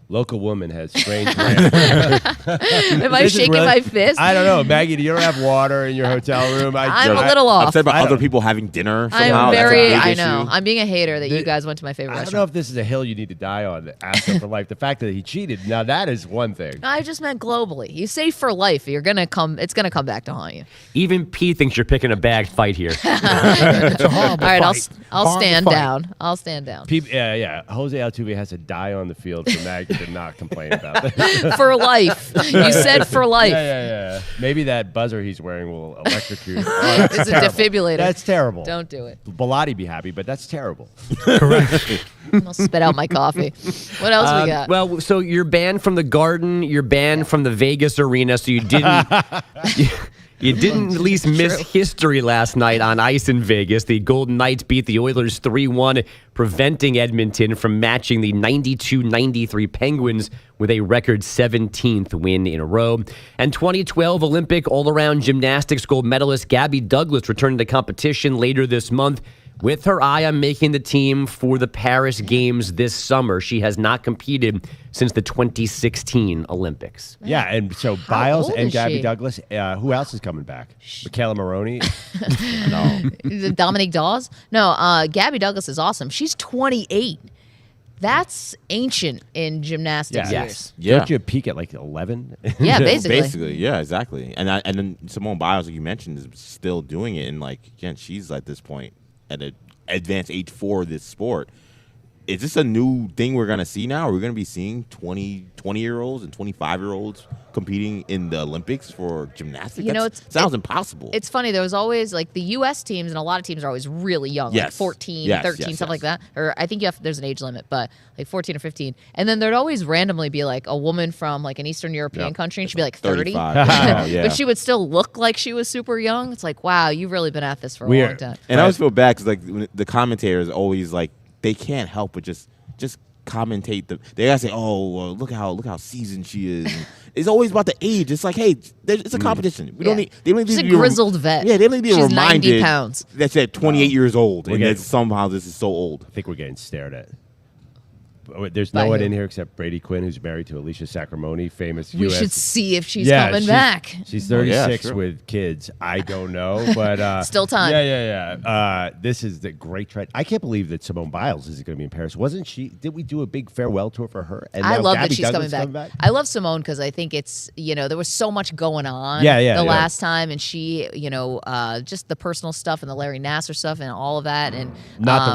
Local woman has strange rant. Am I shaking my fist? I don't know. Maggie, do you don't have water in your hotel room? I'm a little off. Upset about other people having dinner somehow. I know. I'm being a hater that you guys went to my favorite restaurant. I don't know if this is a hill you need to die on, Astro for life. The fact that he cheated, now that is one thing. I just meant globally. You say for life, it's going to come back to haunt you. Even Pete thinks you're picking a bad fight here. It's a horrible All right, fight. I'll stand down. I'll stand down. Yeah. Jose Altuve has to die on the field for Maggie to not complain about that. For life. You said for life. Yeah. Maybe that buzzer he's wearing will electrocute. It's a defibrillator. That's terrible. Don't do it. Bellotti be happy, but that's terrible. Correct. I'll spit out my coffee. What else we got? Well, so you're banned from the Garden. You're banned from the Vegas Arena, so you didn't... You didn't at least miss history last night on ice in Vegas. The Golden Knights beat the Oilers 3-1, preventing Edmonton from matching the 92-93 Penguins with a record 17th win in a row. And 2012 Olympic all-around gymnastics gold medalist Gabby Douglas returned to competition later this month with her eye on making the team for the Paris Games this summer. She has not competed since the 2016 Olympics. Yeah, and so Biles and Gabby Douglas. Who else is coming back? Michaela Maroney? No. Dominique Dawes? No, Gabby Douglas is awesome. She's 28. That's ancient in gymnastics. Yes. Yeah. Don't you peak at like 11? Yeah, basically. Basically, yeah, exactly. And then Simone Biles, like you mentioned, is still doing it. And, again, she's at this point at an advanced age for this sport. Is this a new thing we're going to see now? Are we going to be seeing 20-year-olds and 25-year-olds competing in the Olympics for gymnastics? It sounds impossible. It's funny. There was always, the U.S. teams, and a lot of teams are always really young, like 14, 13, something like that. Or I think there's an age limit, but 14 or 15. And then there'd always randomly be, a woman from, an Eastern European country, and she'd be, 30. But she would still look like she was super young. It's wow, you've really been at this for a long time. And I always feel bad because, the commentators always, they can't help but just commentate they gotta say, look how seasoned she is. And it's always about the age. It's hey, it's a competition. We don't need. They don't need She's to a be grizzled vet. Yeah, they don't need to be She's reminded 90 pounds. That's at 28 years old, and that somehow this is so old. I think we're getting stared at. There's By no one who? in here except Brady Quinn, who's married to Alicia Sacramone, famous We U.S. should see if she's coming back. She's 36 sure. with kids. I don't know, but Still time. Yeah. This is the great trend. I can't believe that Simone Biles is going to be in Paris. Wasn't she? Did we do a big farewell tour for her? And I now love Gabby that she's Douglas coming back. I love Simone because I think it's, there was so much going on last time, and she, just the personal stuff and the Larry Nassar stuff and all of that, and Not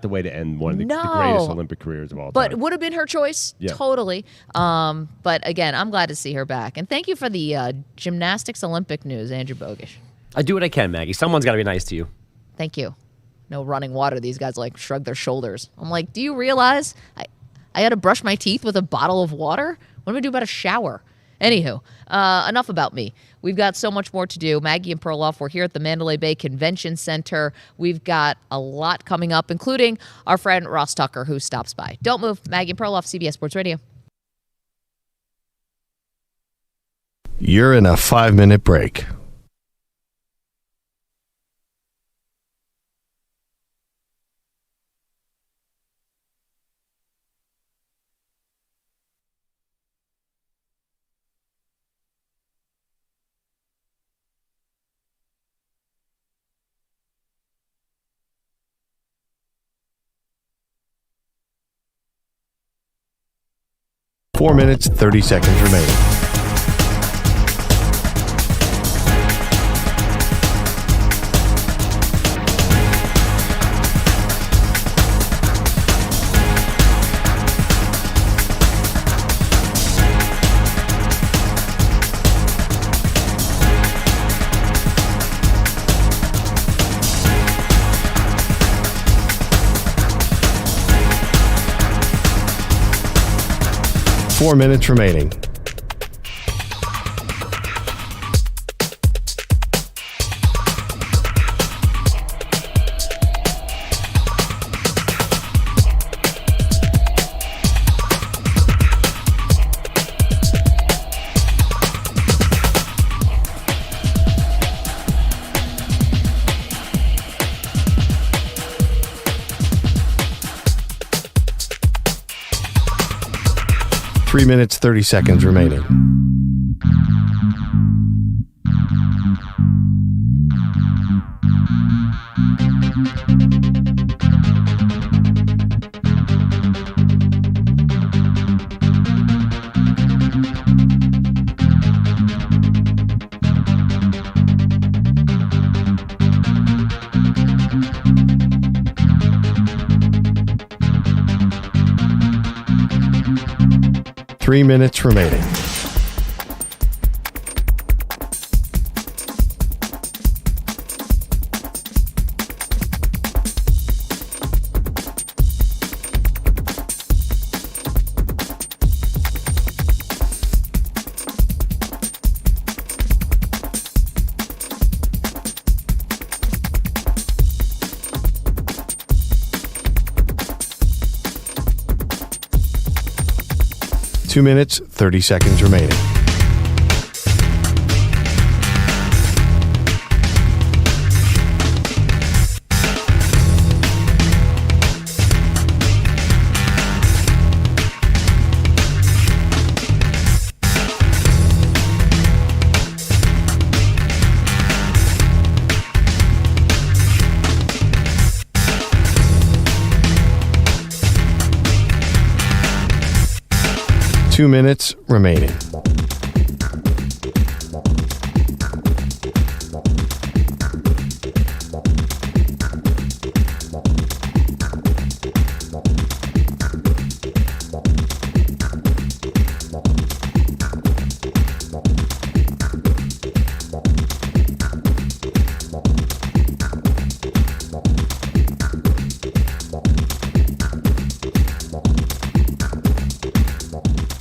the way to end one of the greatest Olympic careers of all time. but it would have been her choice, Yeah. totally. But again, I'm glad to see her back, and thank you for the gymnastics Olympic news, Andrew Bogish. I do what I can, Maggie. Someone's got to be nice to you. Thank you. No running water. These guys shrug their shoulders. I'm like, do you realize I had to brush my teeth with a bottle of water? What do I do about a shower? Anywho, enough about me. We've got so much more to do. Maggie and Perloff, we're here at the Mandalay Bay Convention Center. We've got a lot coming up, including our friend Ross Tucker, who stops by. Don't move. Maggie and Perloff, CBS Sports Radio. You're in a 5-minute break. Four minutes, 30 seconds remaining. Four minutes remaining. Three minutes, 30 seconds remaining. Three minutes remaining. Two minutes, 30 seconds remaining. Two minutes remaining.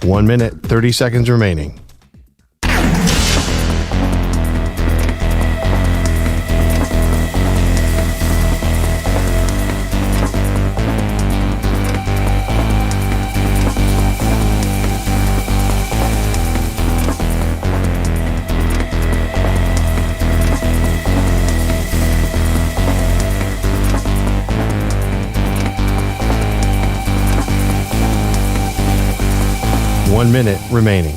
One minute, 30 seconds remaining. 1 minute remaining.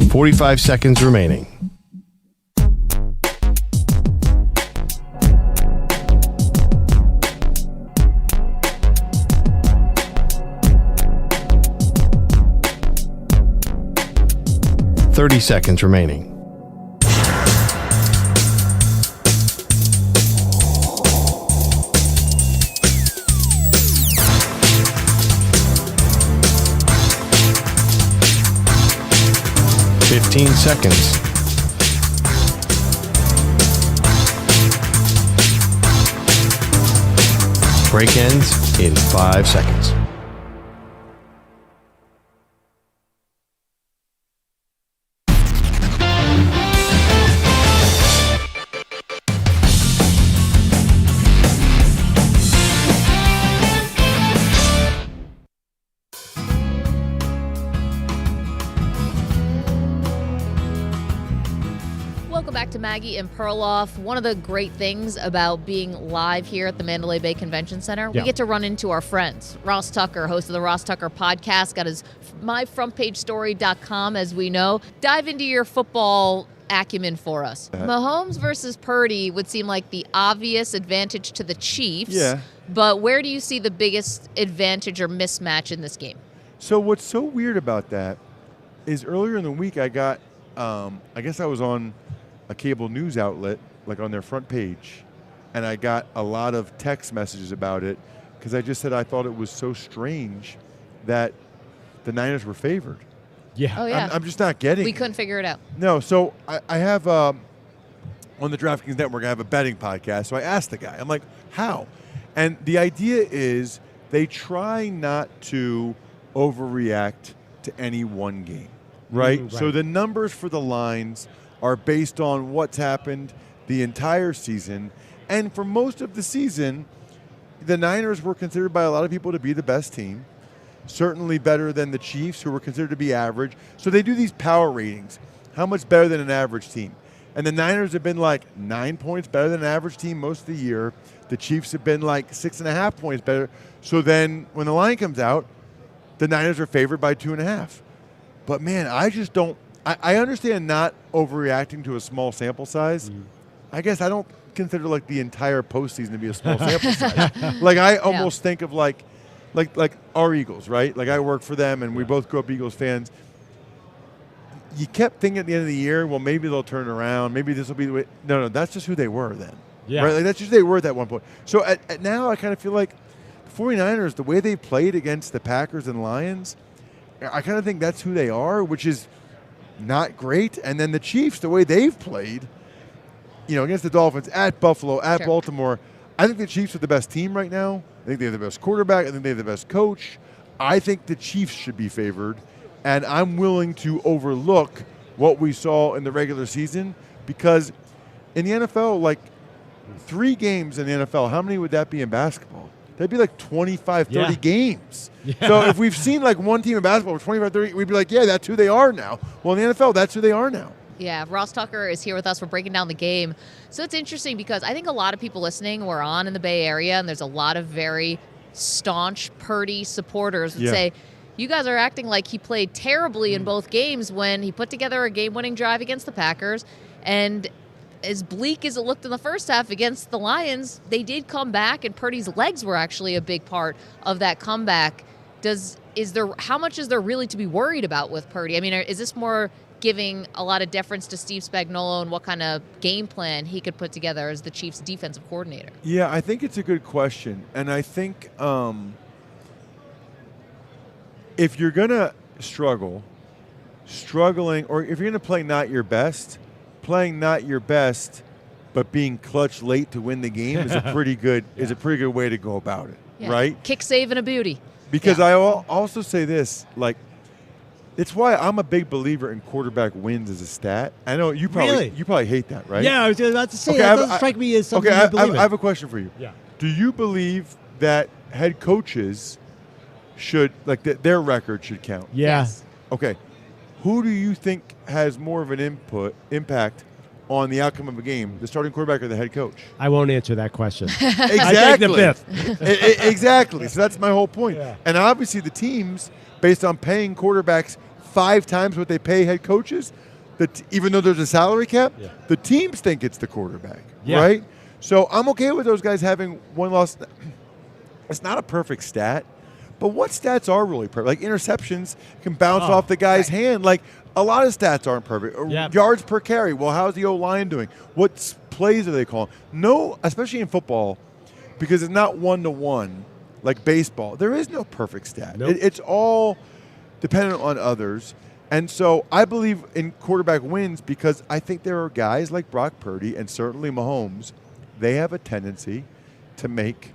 "45 seconds remaining. "30 seconds remaining. "15 seconds. Break ends in 5 seconds. Welcome back to Maggie and Perloff. One of the great things about being live here at the Mandalay Bay Convention Center, we get to run into our friends. Ross Tucker, host of the Ross Tucker podcast, got his myfrontpagestory.com, as we know. Dive into your football acumen for us. Mahomes versus Purdy would seem like the obvious advantage to the Chiefs. Yeah. But where do you see the biggest advantage or mismatch in this game? So what's so weird about that is earlier in the week I got, I guess I was on a cable news outlet, like on their front page, and I got a lot of text messages about it because I just said I thought it was so strange that the Niners were favored. Yeah. Oh, yeah. I'm just not getting We it. couldn't figure it out. No, so I have on the DraftKings Network, I have a betting podcast. So I asked the guy, I'm like, how? And the idea is they try not to overreact to any one game, right? Right. So the numbers for the lines are based on what's happened the entire season. And for most of the season, the Niners were considered by a lot of people to be the best team. Certainly better than the Chiefs, who were considered to be average. So they do these power ratings. How much better than an average team? And the Niners have been like 9 points better than an average team most of the year. The Chiefs have been like 6.5 points better. So then when the line comes out, the Niners are favored by 2.5. But man, I just don't. I understand not overreacting to a small sample size. I guess I don't consider like the entire postseason to be a small sample size. Like I almost think of like our Eagles, right? Like I work for them, and we both grew up Eagles fans. You kept thinking at the end of the year, well, maybe they'll turn around. Maybe this will be the way. No, that's just who they were then. Yeah. Right? Like that's just who they were at that one point. So at now, I kind of feel like the 49ers, the way they played against the Packers and Lions, I kind of think that's who they are, which is not great. And then the Chiefs, the way they've played, against the Dolphins, at Buffalo, at Baltimore, I think the Chiefs are the best team right now. I think they have the best quarterback. I think they have the best coach. I think the Chiefs should be favored. And I'm willing to overlook what we saw in the regular season because in the NFL, like 3 games in the NFL, how many would that be in basketball? That'd be like 25, 30 games. Yeah. So if we've seen like one team in basketball for 25, 30, we'd be like, yeah, that's who they are now. Well, in the NFL, that's who they are now. Yeah, Ross Tucker is here with us. We're breaking down the game. So it's interesting because I think a lot of people listening were on in the Bay Area, and there's a lot of very staunch Purdy supporters would say, you guys are acting like he played terribly in both games when he put together a game-winning drive against the Packers. And as bleak as it looked in the first half against the Lions, they did come back, and Purdy's legs were actually a big part of that comeback. How much is there really to be worried about with Purdy? I mean, is this more giving a lot of deference to Steve Spagnuolo and what kind of game plan he could put together as the Chiefs' defensive coordinator? Yeah, I think it's a good question. And I think if you're going to struggling, or if you're going to play not your best, playing not your best but being clutch late to win the game is a pretty good way to go about it, right? Kick, save, and a beauty. Because I also say this, like, it's why I'm a big believer in quarterback wins as a stat. I know you probably hate that, right? Yeah, I was about to say that doesn't strike me as something you believe in. I have a question for you. Yeah. Do you believe that head coaches should, like, their record should count? Yeah. Yes. Okay. who do you think has more of an impact on the outcome of a game, the starting quarterback or the head coach? I won't answer that question. Exactly. I take the fifth. Exactly. So that's my whole point. Yeah. And obviously the teams, based on paying quarterbacks 5 times what they pay head coaches, even though there's a salary cap, the teams think it's the quarterback, right? So I'm okay with those guys having one loss. It's not a perfect stat, but what stats are really perfect? Like interceptions can bounce off the guy's hand. Like a lot of stats aren't perfect. Yards per carry. Well, how's the O-line doing? What plays are they calling? No, especially in football, because it's not one-to-one like baseball. There is no perfect stat. Nope. It's all dependent on others. And so I believe in quarterback wins because I think there are guys like Brock Purdy and certainly Mahomes. They have a tendency to make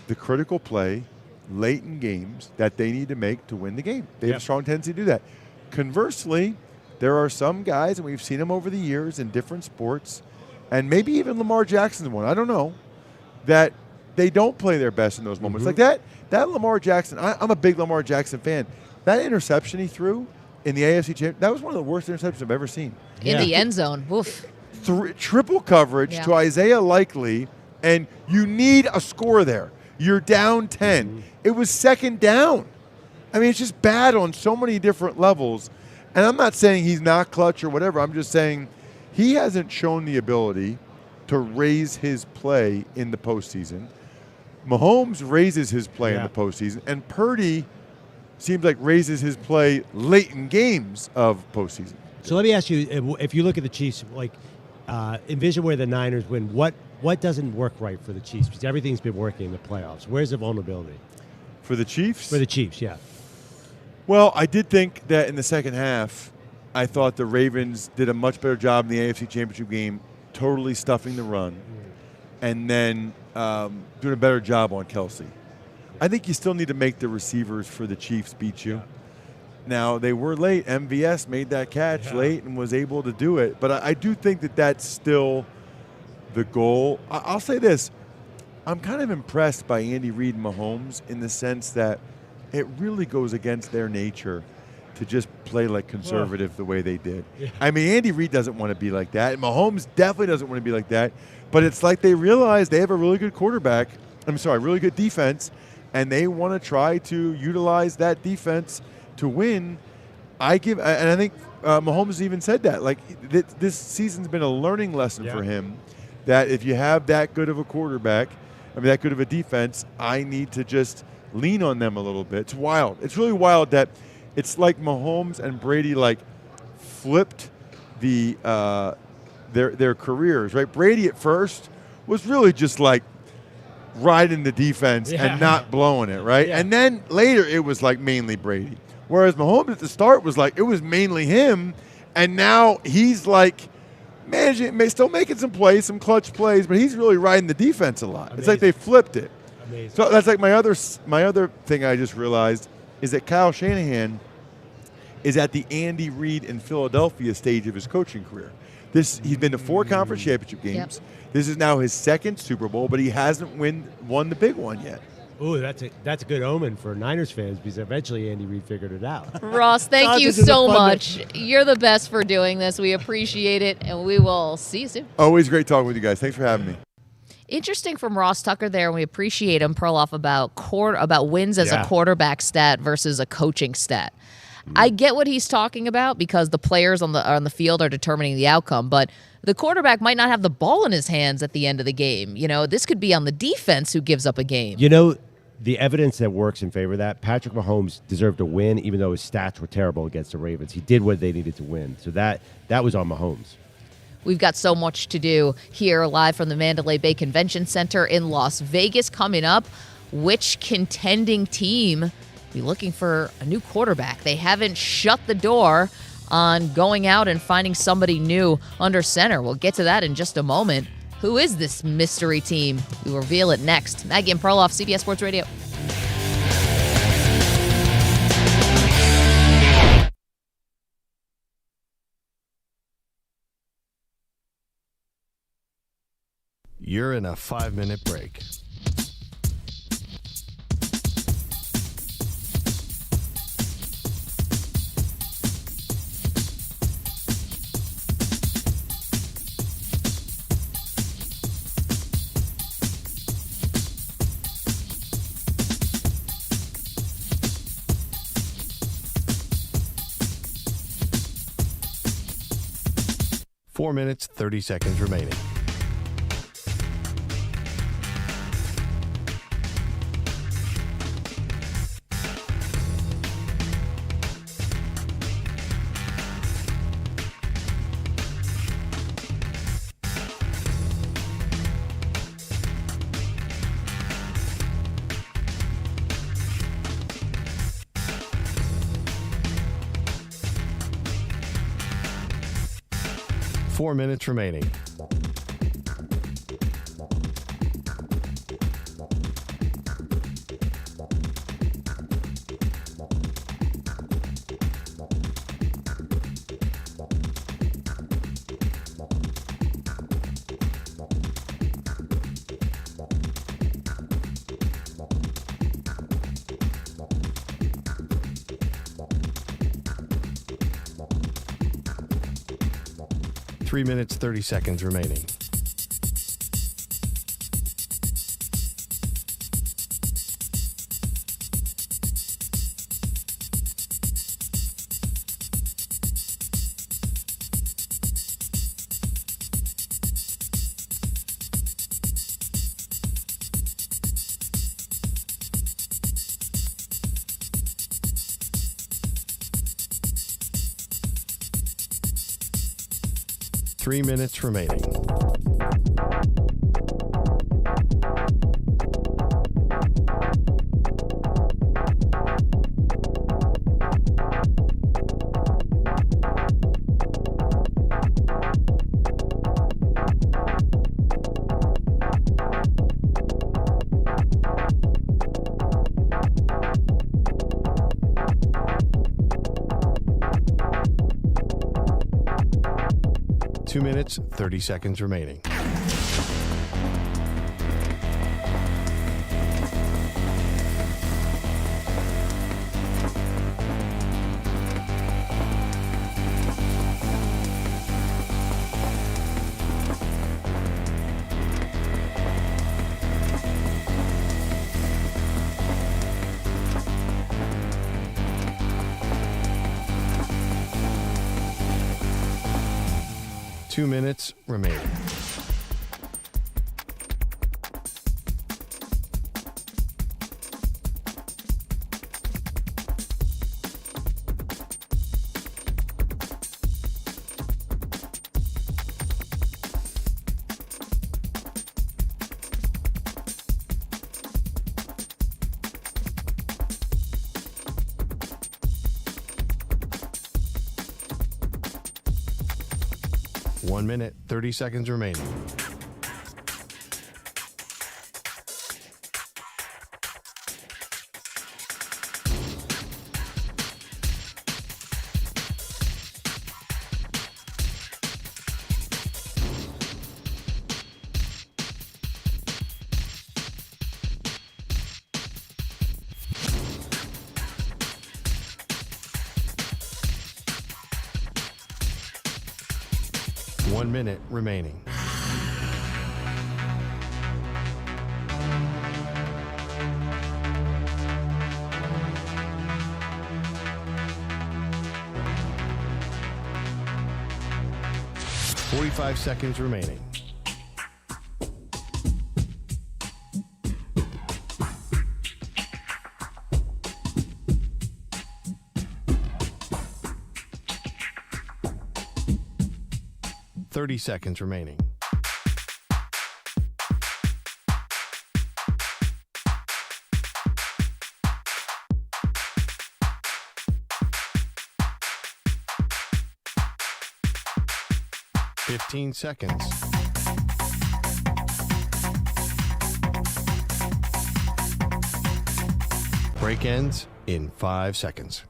the critical play late in games that they need to make to win the game. They have a strong tendency to do that. Conversely, there are some guys, and we've seen them over the years in different sports, and maybe even Lamar Jackson's one, I don't know, that they don't play their best in those moments. Like that Lamar Jackson, I'm a big Lamar Jackson fan. That interception he threw in the AFC Championship, that was one of the worst interceptions I've ever seen. In the end zone. Woof. Triple coverage to Isaiah Likely, and you need a score there. You're down 10. It was second down. I mean, it's just bad on so many different levels. And I'm not saying he's not clutch or whatever. I'm just saying he hasn't shown the ability to raise his play in the postseason. Mahomes raises his play in the postseason, and Purdy seems like raises his play late in games of postseason. So let me ask you, if you look at the Chiefs, like envision where the Niners win, what doesn't work right for the Chiefs? Because everything's been working in the playoffs. Where's the vulnerability? For the Chiefs? For the Chiefs, yeah. Well, I did think that in the second half, I thought the Ravens did a much better job in the AFC Championship game, totally stuffing the run, and then doing a better job on Kelsey. I think you still need to make the receivers for the Chiefs beat you. Now, they were late. MVS made that catch late and was able to do it. But I do think that that's still the goal. I'll say this. I'm kind of impressed by Andy Reid and Mahomes in the sense that it really goes against their nature to just play like conservative the way they did. Yeah. I mean, Andy Reid doesn't want to be like that. And Mahomes definitely doesn't want to be like that. But it's like they realize they have a really good quarterback. Really good defense. And they want to try to utilize that defense to win. I think Mahomes even said that. Like this season's been a learning lesson for him. That if you have that good of a quarterback, that good of a defense, I need to just lean on them a little bit. It's wild. It's really wild that it's like Mahomes and Brady flipped their careers. Right? Brady at first was really just like riding the defense and not blowing it, right? Yeah. And then later it was like mainly Brady. Whereas Mahomes at the start was like, it was mainly him, and now he's like managing, still making some plays, some clutch plays, but he's really riding the defense a lot. Amazing. It's like they flipped it. Amazing. So that's like my other thing I just realized is that Kyle Shanahan is at the Andy Reid in Philadelphia stage of his coaching career. He's been to 4 conference championship games. Yep. This is now his 2nd Super Bowl, but he hasn't won the big one yet. Ooh, that's a good omen for Niners fans because eventually Andy Reid figured it out. Ross, thank you so much. You're the best for doing this. We appreciate it, and we will see you soon. Always great talking with you guys. Thanks for having me. Interesting from Ross Tucker there, and we appreciate him, Perloff, about wins as a quarterback stat versus a coaching stat. I get what he's talking about because the players on the field are determining the outcome, but the quarterback might not have the ball in his hands at the end of the game. This could be on the defense who gives up a game. The evidence that works in favor of that, Patrick Mahomes deserved a win even though his stats were terrible against the Ravens. He did what they needed to win. So that was on Mahomes. We've got so much to do here live from the Mandalay Bay Convention Center in Las Vegas coming up. Which contending team be looking for a new quarterback? They haven't shut the door on going out and finding somebody new under center. We'll get to that in just a moment. Who is this mystery team? We'll reveal it next. Maggie and Perloff, CBS Sports Radio. You're in a 5-minute break. 4 minutes, 30 seconds remaining. Four minutes remaining. Three minutes, 30 seconds remaining. Three minutes remaining. Two minutes, 30 seconds remaining. Two minutes remaining. One minute, 30 seconds remaining. One minute remaining. Forty-five seconds remaining. Thirty seconds remaining. Fifteen seconds. Break ends in 5 seconds.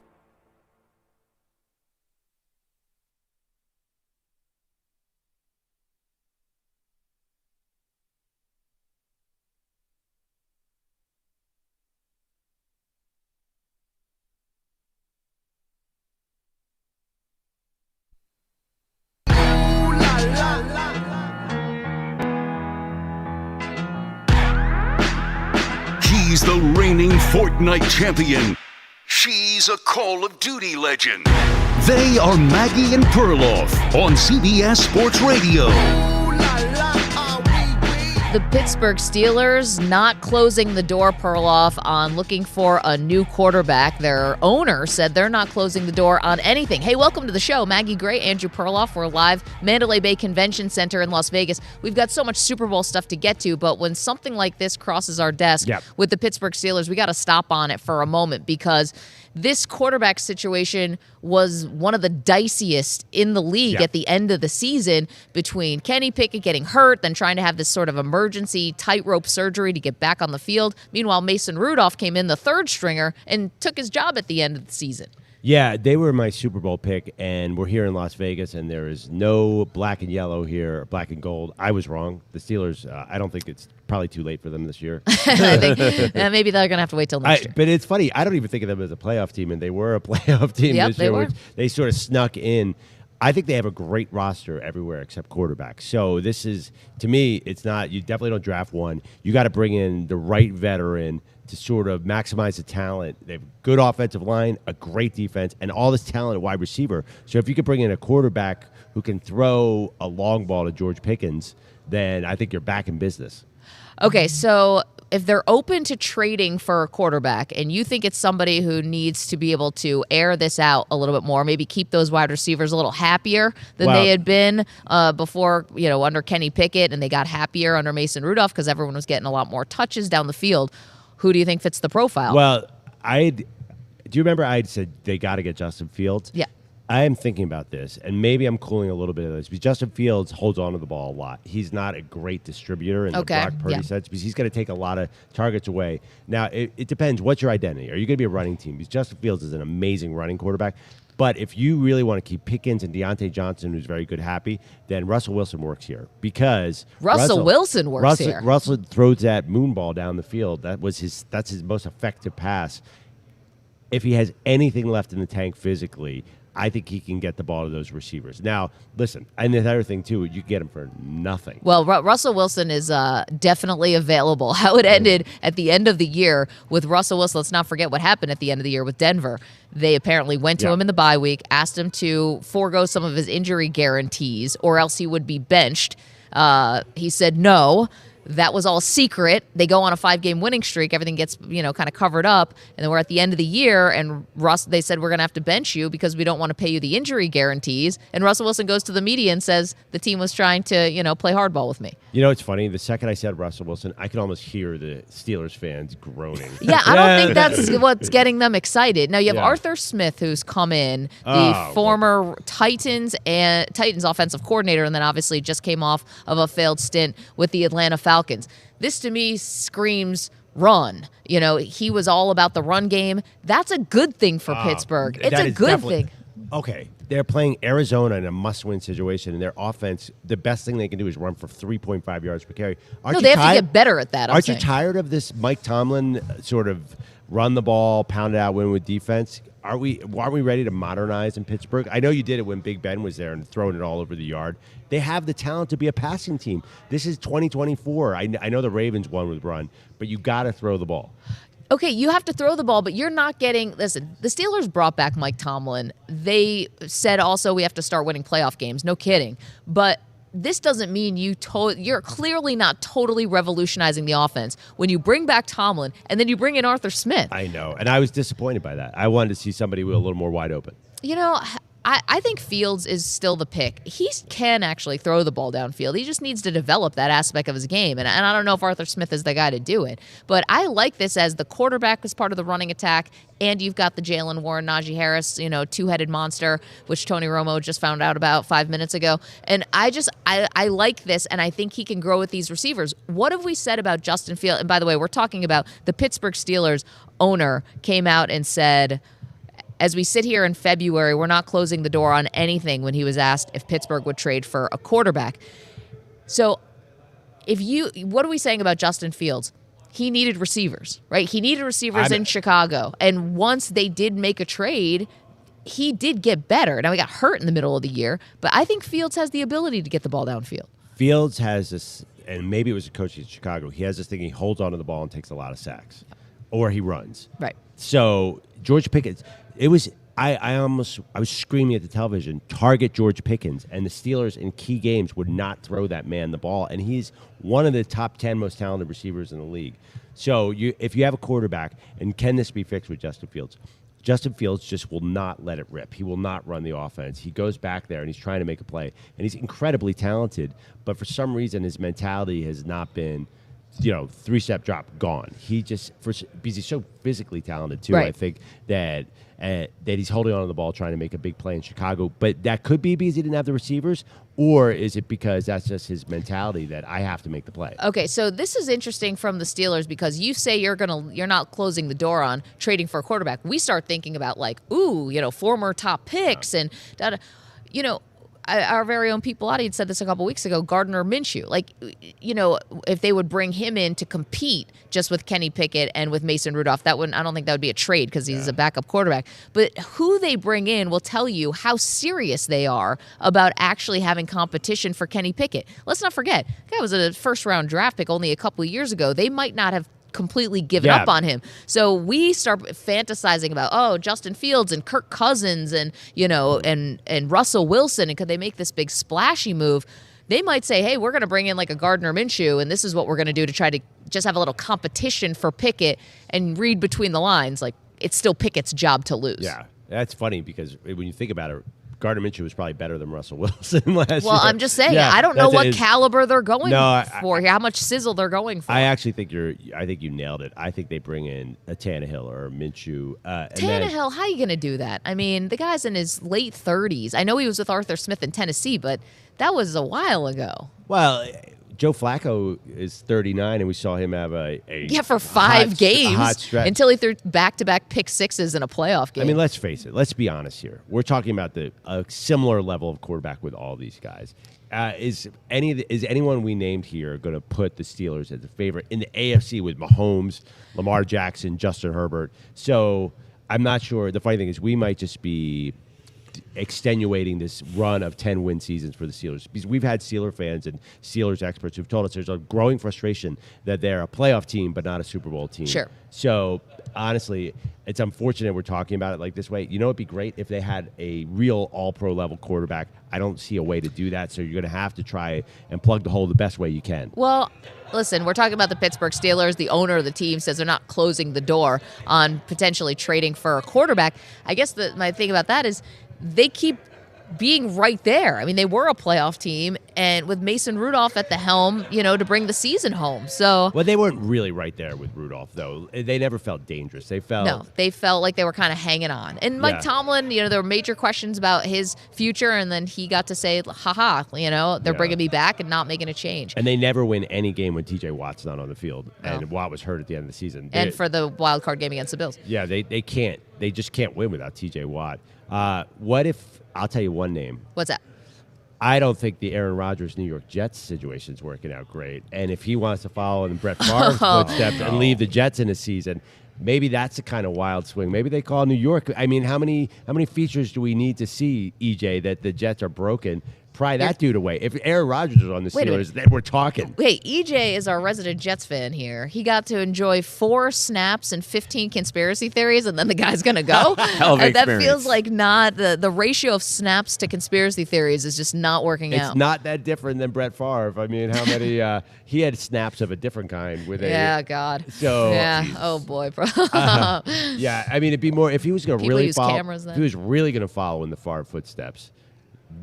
He's the reigning Fortnite champion. She's a Call of Duty legend. They are Maggie and Perloff on CBS Sports Radio. The Pittsburgh Steelers not closing the door, Perloff, on looking for a new quarterback. Their owner said they're not closing the door on anything. Hey, welcome to the show. Maggie Gray, Andrew Perloff. We're live, Mandalay Bay Convention Center in Las Vegas. We've got so much Super Bowl stuff to get to, but when something like this crosses our desk with the Pittsburgh Steelers, we got to stop on it for a moment because this quarterback situation was one of the diciest in the league at the end of the season between Kenny Pickett getting hurt, then trying to have this sort of emergency tightrope surgery to get back on the field. Meanwhile, Mason Rudolph came in the third stringer and took his job at the end of the season. Yeah, they were my Super Bowl pick, and we're here in Las Vegas, and there is no black and yellow here, black and gold. I was wrong. The Steelers, I don't think it's probably too late for them this year. I think maybe they're going to have to wait till next year. But it's funny. I don't even think of them as a playoff team, and they were a playoff team this year. Were. They sort of snuck in. I think they have a great roster everywhere except quarterback. So this is, to me, it's not, you definitely don't draft one. You got to bring in the right veteran to sort of maximize the talent. They have a good offensive line, a great defense, and all this talent at wide receiver. So if you could bring in a quarterback who can throw a long ball to George Pickens, then I think you're back in business. Okay, so if they're open to trading for a quarterback and you think it's somebody who needs to be able to air this out a little bit more, maybe keep those wide receivers a little happier than they had been before, under Kenny Pickett, and they got happier under Mason Rudolph because everyone was getting a lot more touches down the field. Who do you think fits the profile? Well, do you remember I had said they got to get Justin Fields? Yeah. I am thinking about this, and maybe I'm cooling a little bit of this, because Justin Fields holds on to the ball a lot. He's not a great distributor in the Brock Purdy sense, because he's going to take a lot of targets away. Now, it depends. What's your identity? Are you going to be a running team? Because Justin Fields is an amazing running quarterback. But if you really want to keep Pickens and Deontay Johnson, who's very good, happy, then Russell Wilson works here. Because Russell Wilson works here. Russell throws that moon ball down the field. That's his most effective pass. If he has anything left in the tank physically, I think he can get the ball to those receivers. Now, listen, and the other thing, too, you get him for nothing. Well, Russell Wilson is definitely available. How it ended at the end of the year with Russell Wilson, let's not forget what happened at the end of the year with Denver. They apparently went to him in the bye week, asked him to forego some of his injury guarantees, or else he would be benched. He said no. That was all secret. They go on a 5-game winning streak. Everything gets, kind of covered up. And then we're at the end of the year, and they said, we're going to have to bench you because we don't want to pay you the injury guarantees. And Russell Wilson goes to the media and says the team was trying to, play hardball with me. It's funny. The second I said Russell Wilson, I could almost hear the Steelers fans groaning. Yeah, I don't think that's what's getting them excited. Now, you have Arthur Smith, who's come in, the former Titans offensive coordinator, and then obviously just came off of a failed stint with the Atlanta Falcons. This to me screams run. He was all about the run game. That's a good thing for Pittsburgh. It's a good thing. Okay, they're playing Arizona in a must-win situation, and their offense, the best thing they can do is run for 3.5 yards per carry. They have to get better at that. Aren't you tired of this Mike Tomlin sort of run the ball, pound it out, win with defense? Aren't we ready to modernize in Pittsburgh? I know you did it when Big Ben was there and throwing it all over the yard. They have the talent to be a passing team. This is 2024. I know the Ravens won with run, but you got to throw the ball. Okay, you have to throw the ball, but you're not getting... Listen, the Steelers brought back Mike Tomlin. They said also we have to start winning playoff games. No kidding. But this doesn't mean you're clearly not totally revolutionizing the offense when you bring back Tomlin and then you bring in Arthur Smith. I know, and I was disappointed by that. I wanted to see somebody with a little more wide open. I think Fields is still the pick. He can actually throw the ball downfield. He just needs to develop that aspect of his game. And I don't know if Arthur Smith is the guy to do it. But I like this as the quarterback is part of the running attack, and you've got the Jalen Warren, Najee Harris, two-headed monster, which Tony Romo just found out about 5 minutes ago. And I like this, and I think he can grow with these receivers. What have we said about Justin Fields? And by the way, we're talking about the Pittsburgh Steelers owner came out and said, as we sit here in February, we're not closing the door on anything when he was asked if Pittsburgh would trade for a quarterback. So what are we saying about Justin Fields? He needed receivers, right? He needed receivers in Chicago. And once they did make a trade, he did get better. Now, he got hurt in the middle of the year, but I think Fields has the ability to get the ball downfield. Fields has this, and maybe it was a coach in Chicago, he has this thing, he holds onto the ball and takes a lot of sacks. Or he runs. Right. So George Pickett, it was I was screaming at the television, target George Pickens, and the Steelers in key games would not throw that man the ball, and he's one of the top 10 most talented receivers in the league. So if you have a quarterback, and can this be fixed with Justin Fields? Justin Fields just will not let it rip. He will not run the offense. He goes back there and he's trying to make a play, and he's incredibly talented, but for some reason his mentality has not been, three-step drop, gone. He just, because he's so physically talented too, right. I think that he's holding on to the ball trying to make a big play in Chicago. But that could be because he didn't have the receivers, or is it because that's just his mentality that I have to make the play? Okay, so this is interesting from the Steelers because you say you're not closing the door on trading for a quarterback. We start thinking about former top picks and our very own Pete Bellotti had said this a couple weeks ago, Gardner Minshew. If they would bring him in to compete just with Kenny Pickett and with Mason Rudolph, I don't think that would be a trade because he's a backup quarterback. But who they bring in will tell you how serious they are about actually having competition for Kenny Pickett. Let's not forget, that was a first-round draft pick only a couple of years ago. They might not have completely given up on him. So we start fantasizing about, Justin Fields and Kirk Cousins and Russell Wilson, and could they make this big splashy move? They might say, hey, we're going to bring in like a Gardner Minshew, and this is what we're going to do to try to just have a little competition for Pickett, and read between the lines, like it's still Pickett's job to lose. Yeah, that's funny because when you think about it, Gardner Minshew was probably better than Russell Wilson last year. Well, I'm just saying, I don't know what caliber they're going for here, how much sizzle they're going for. I actually think you nailed it. I think they bring in a Tannehill or a Minshew. Tannehill, how are you going to do that? I mean, the guy's in his late 30s. I know he was with Arthur Smith in Tennessee, but that was a while ago. Well, Joe Flacco is 39, and we saw him have for 5 games a hot stretch until he threw back-to-back pick sixes in a playoff game. I mean, let's face it. Let's be honest here. We're talking about a similar level of quarterback with all these guys. Is anyone we named here going to put the Steelers as a favorite in the AFC with Mahomes, Lamar Jackson, Justin Herbert? So I'm not sure. The funny thing is we might just be extenuating this run of 10-win seasons for the Steelers, because we've had Steeler fans and Steelers experts who've told us there's a growing frustration that they're a playoff team but not a Super Bowl team. Sure. So honestly, it's unfortunate we're talking about it like this way. It'd be great if they had a real all-pro level quarterback. I don't see a way to do that, so you're going to have to try and plug the hole the best way you can. Well, listen, we're talking about the Pittsburgh Steelers. The owner of the team says they're not closing the door on potentially trading for a quarterback. I guess my thing about that is they keep being right there. I mean, they were a playoff team, and with Mason Rudolph at the helm, to bring the season home. So, well, they weren't really right there with Rudolph, though. They never felt dangerous. They felt like they were kind of hanging on. And Mike Tomlin, there were major questions about his future, and then he got to say, they're bringing me back and not making a change. And they never win any game when T.J. Watt's not on the field, and Watt was hurt at the end of the season. And for the wild card game against the Bills. Yeah, they can't. They just can't win without T.J. Watt. What if, I'll tell you one name. What's that? I don't think the Aaron Rodgers New York Jets situation is working out great. And if he wants to follow in Brett Favre's footsteps and leave the Jets in a season, maybe that's a kind of wild swing. Maybe they call New York. I mean, how many features do we need to see, EJ, that the Jets are broken? Pry that dude away. If Aaron Rodgers was on the Steelers, then we're talking. Wait, EJ is our resident Jets fan here. He got to enjoy 4 snaps and 15 conspiracy theories, and then the guy's going to go? Hell of an that experience. feels like not the ratio of snaps to conspiracy theories is just not working out. It's not that different than Brett Favre. I mean, how many he had snaps of a different kind with God. So oh boy, bro. Yeah, I mean, it'd be more if he was going to really follow. Cameras then. If he was really going to follow in the Favre footsteps.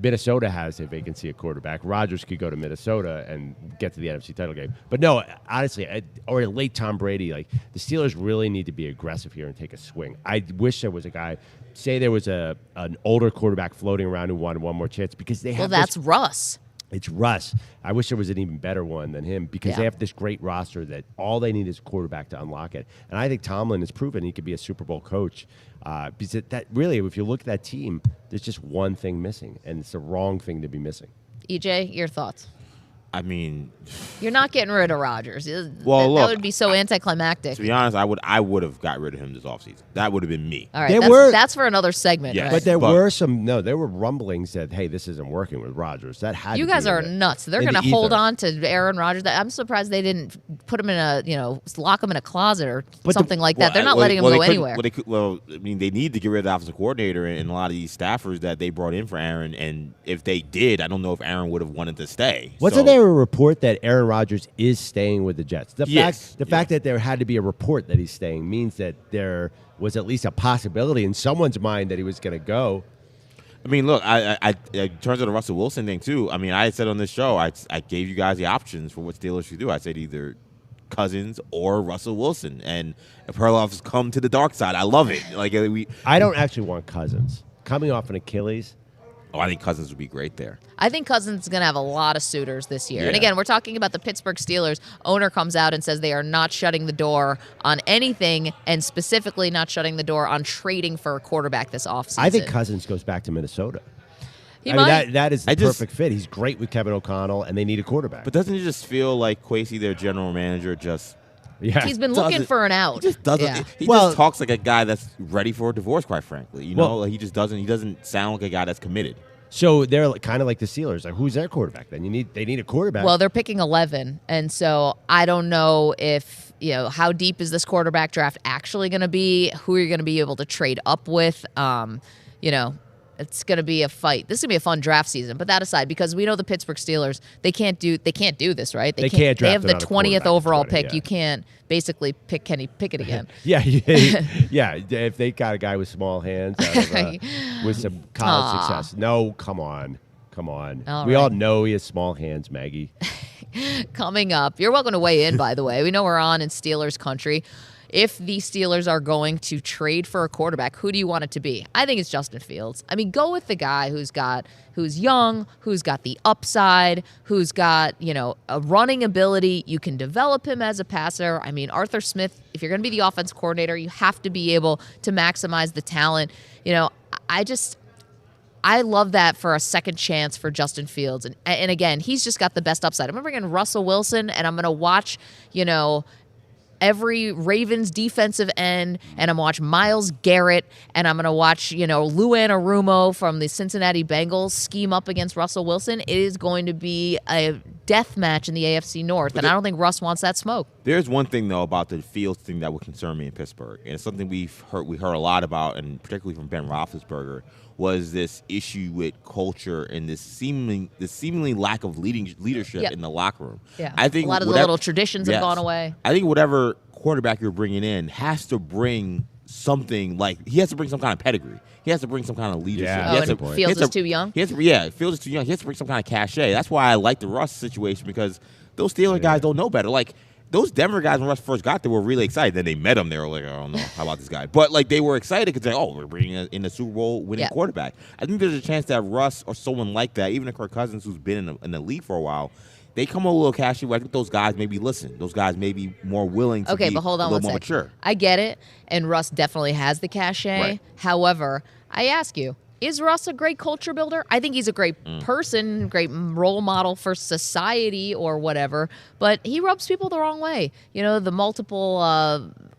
Minnesota has a vacancy at quarterback. Rodgers could go to Minnesota and get to the NFC title game. But no, honestly, or a late Tom Brady, like the Steelers really need to be aggressive here and take a swing. I wish there was a guy, say there was an older quarterback floating around who wanted one more chance, because they have that's Russ. It's Russ. I wish there was an even better one than him, because they have this great roster that all they need is a quarterback to unlock it. And I think Tomlin has proven he could be a Super Bowl coach. Because that really, if you look at that team, there's just one thing missing, and it's the wrong thing to be missing. EJ, your thoughts? I mean, You're not getting rid of Rodgers. Well, that look, would be so anticlimactic. to be honest, I would have got rid of him this offseason. That would have been me. All right, that's for another segment. Yes. Right? But there were rumblings that, hey, this isn't working with Rodgers. That had You to guys be are in the- nuts. They're in going the to hold ether. on to Aaron Rodgers. I'm surprised they didn't put him in lock him in a closet or But something like that. They're not letting him go anywhere. I mean, they need to get rid of the offensive coordinator and a lot of these staffers that they brought in for Aaron. And if they did, I don't know if Aaron would have wanted to stay. Wasn't there a report that Aaron Rodgers is staying with the Jets? The Yes. fact that there had to be a report that he's staying means that there was at least a possibility in someone's mind that he was going to go. I mean, look, I in terms of the Russell Wilson thing, too, I mean, I said on this show, I gave you guys the options for what Steelers should do. I said either Cousins or Russell Wilson. And Perloff has come to the dark side. I love it. I don't actually want Cousins. Coming off an Achilles. Oh, I think Cousins would be great there. I think Cousins is going to have a lot of suitors this year. And Yeah. again, we're talking about the Pittsburgh Steelers. Owner comes out and says they are not shutting the door on anything, and specifically not shutting the door on trading for a quarterback this offseason. I think Cousins goes back to Minnesota. He I mean, might. that is the perfect fit. He's great with Kevin O'Connell, and they need a quarterback. But doesn't it just feel like Kwesi, their general manager, just He's been looking for an out. He just doesn't. Yeah. He just talks like a guy that's ready for a divorce. Quite frankly, he just doesn't. He doesn't sound like a guy that's committed. So they're kind of like the Steelers. Like, who's their quarterback? Then they need a quarterback. Well, they're picking 11, and so I don't know if how deep is this quarterback draft actually going to be? Who are you going to be able to trade up with? It's going to be a fight. This is going to be a fun draft season. But that aside, because we know the Pittsburgh Steelers, they can't do this, right? They can't draft They have the without a 20th quarterback overall at 20, pick. yeah. You can't basically pick Kenny Pickett again. yeah. If they got a guy with small hands with some college success, no, come on. We all know he has small hands, Maggie. Coming up, you're welcome to weigh in, by the way. We know we're on in Steelers country. If the Steelers are going to trade for a quarterback, who do you want it to be? I think it's Justin Fields. I mean, go with the guy who's young, who's got the upside, who's got, a running ability. You can develop him as a passer. I mean, Arthur Smith, if you're going to be the offense coordinator, you have to be able to maximize the talent. I love that for a second chance for Justin Fields. And again, he's just got the best upside. I'm going to bring in Russell Wilson, and I'm going to watch, every Ravens defensive end, and I'm going to watch Myles Garrett, and I'm going to watch, Lou Anarumo from the Cincinnati Bengals scheme up against Russell Wilson. It is going to be a death match in the AFC North, and I don't think Russ wants that smoke. There's one thing, though, about the Fields thing that would concern me in Pittsburgh, and it's something we heard a lot about, and particularly from Ben Roethlisberger, was this issue with culture and this seemingly lack of leadership in the locker room. Yeah, I think a lot of the little traditions have gone away. I think whatever quarterback you're bringing in has to bring something, like he has to bring some kind of pedigree. He has to bring some kind of leadership. Yeah, Fields is too young? Fields is too young. He has to bring some kind of cachet. That's why I like the Russ situation, because those Steelers guys don't know better. Like, those Denver guys, when Russ first got there, were really excited. Then they met him. They were like, I don't know, how about this guy? But, they were excited because we're bringing in a Super Bowl winning quarterback. I think there's a chance that Russ or someone like that, even a Kirk Cousins who's been in the league for a while, they come a little cashy. I think those guys maybe listen. Those guys may be more willing to be but hold on a little more one second. mature. I get it, and Russ definitely has the cachet. Right. However, I ask you, is Russ a great culture builder? I think he's a great person, great role model for society or whatever, but he rubs people the wrong way. The multiple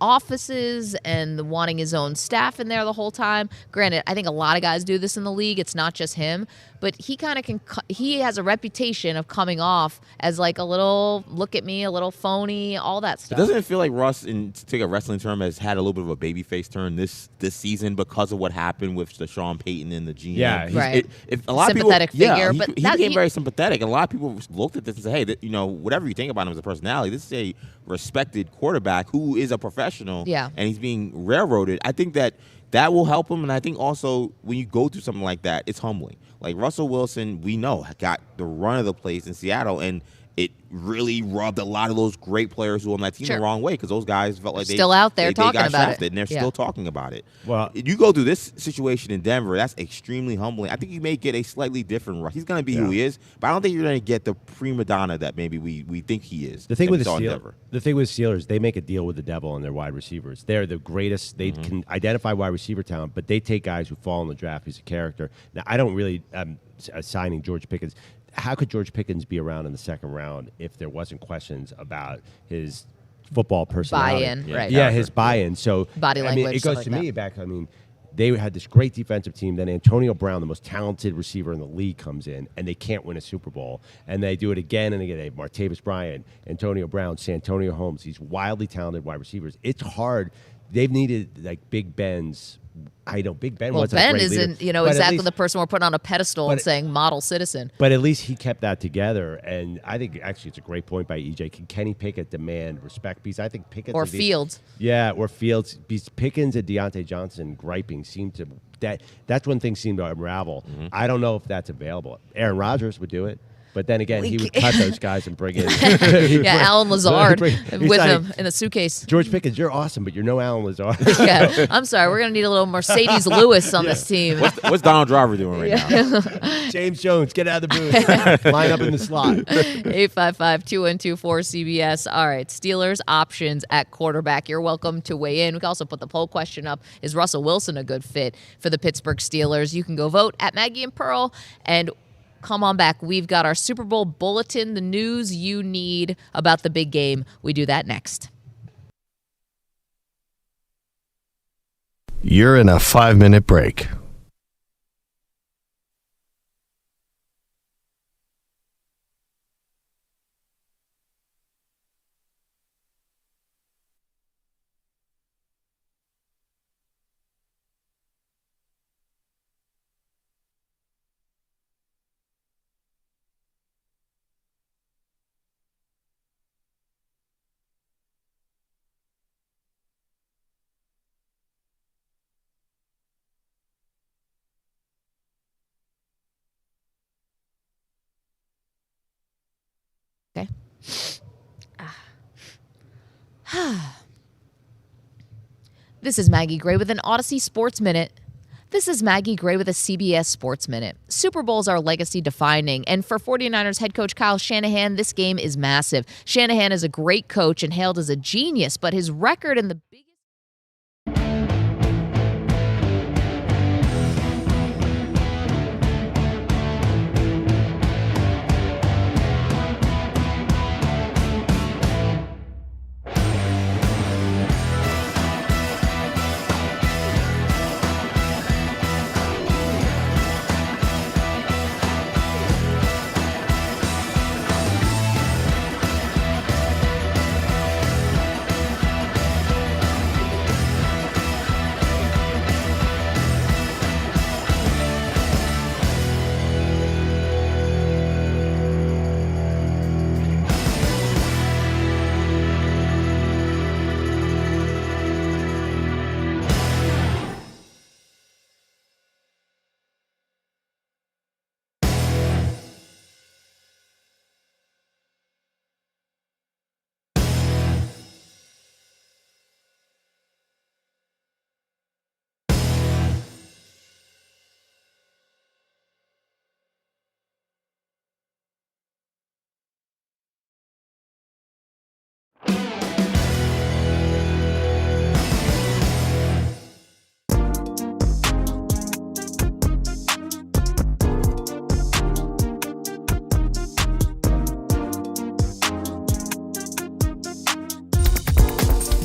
offices and the wanting his own staff in there the whole time. Granted, I think a lot of guys do this in the league. It's not just him, but he kind of he has a reputation of coming off as like a little look at me, a little phony, all that stuff. But doesn't it feel like Russ, to take a wrestling term, has had a little bit of a babyface turn this season because of what happened with the Sean Payton and the GM? Yeah, right. A lot sympathetic of people, figure, he but became very sympathetic, and a lot of people looked at this and said, "Hey, whatever you think about him as a personality, this is a respected quarterback who is a professional, and he's being railroaded." I think that will help him, and I think also when you go through something like that, it's humbling. Like Russell Wilson, we know, got the run of the place in Seattle, and it really rubbed a lot of those great players who were on that team the wrong way, because those guys felt like still out there talking got about shafted, it, and they're still talking about it. Well, you go through this situation in Denver, that's extremely humbling. I think you may get a slightly different Russ. He's going to be who he is, but I don't think you're going to get the prima donna that maybe we think he is. The thing with Steelers, they make a deal with the devil on their wide receivers. They're the greatest. They can identify wide receiver talent, but they take guys who fall in the draft. He's a character. Now, I don't really signing George Pickens. how could George Pickens be around in the second round if there wasn't questions about his football personality? Buy-in, right. Yeah, his buy-in. So Body language, I mean, it stuff goes like to me that. back. I mean, they had this great defensive team. Then Antonio Brown, the most talented receiver in the league, comes in, and they can't win a Super Bowl. And they do it again and again. They have Martavis Bryant, Antonio Brown, Santonio Holmes. These wildly talented wide receivers. It's hard. They've needed like Big Ben's. I know Big Ben wasn't a Ben great isn't, leader, but at exactly least- the person we're putting on a pedestal and saying model citizen. But at least he kept that together, and I think actually it's a great point by EJ. Can Kenny Pickett demand respect? Because I think Pickens Or and Fields. or Fields. Because Pickens and Deontay Johnson griping seemed to that's when things seemed to unravel. I don't know if that's available. Aaron Rodgers would do it. But then again, he would cut those guys and bring in. Alan Lazard He's with like, him in a suitcase. George Pickens, you're awesome, but you're no Alan Lazard. Yeah, I'm sorry. We're going to need a little Mercedes Lewis on this team. What's Donald Driver doing right now? James Jones, get out of the booth. Line up in the slot. 855-212-4CBS. All right, Steelers options at quarterback. You're welcome to weigh in. We can also put the poll question up. Is Russell Wilson a good fit for the Pittsburgh Steelers? You can go vote at Maggie and Pearl. And come on back. We've got our Super Bowl bulletin, the news you need about the big game. We do that next. You're in a 5-minute break. Okay. This is Maggie Gray with an Odyssey Sports Minute. This is Maggie Gray with a CBS Sports Minute. Super Bowls are legacy defining, and for 49ers head coach Kyle Shanahan, this game is massive. Shanahan is a great coach and hailed as a genius, but his record in the biggest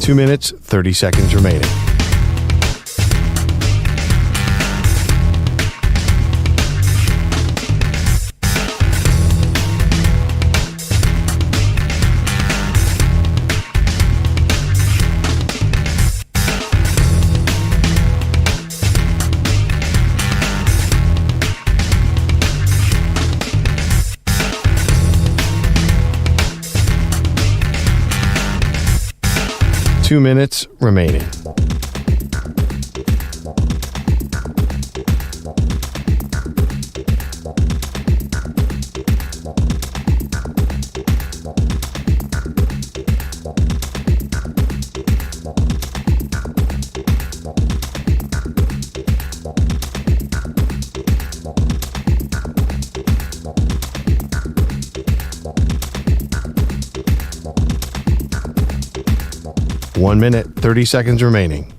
Two minutes, 30 seconds remaining. Two minutes remaining. One minute, 30 seconds remaining.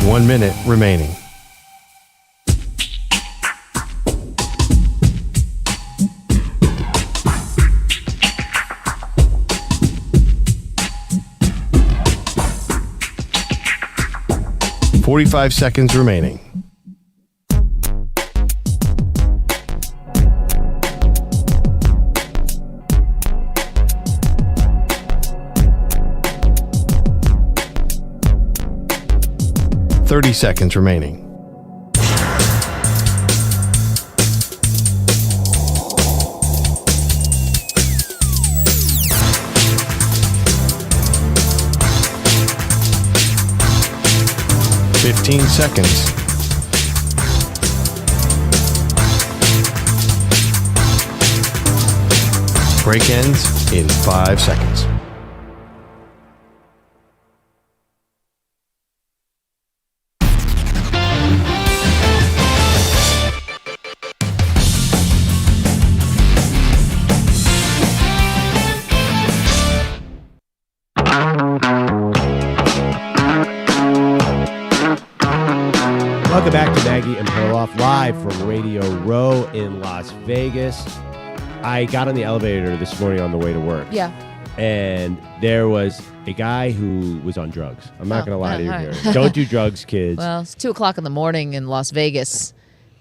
1 minute remaining. $45 seconds remaining. $30 seconds remaining. $15 seconds. Break ends in 5 seconds. Welcome back to Maggie and Perloff, live from Radio Row in Las Vegas. I got on the elevator this morning on the way to work. Yeah. And there was a guy who was on drugs. I'm not going to lie to you all right. here. Don't do drugs, kids. Well, it's 2 o'clock in the morning in Las Vegas.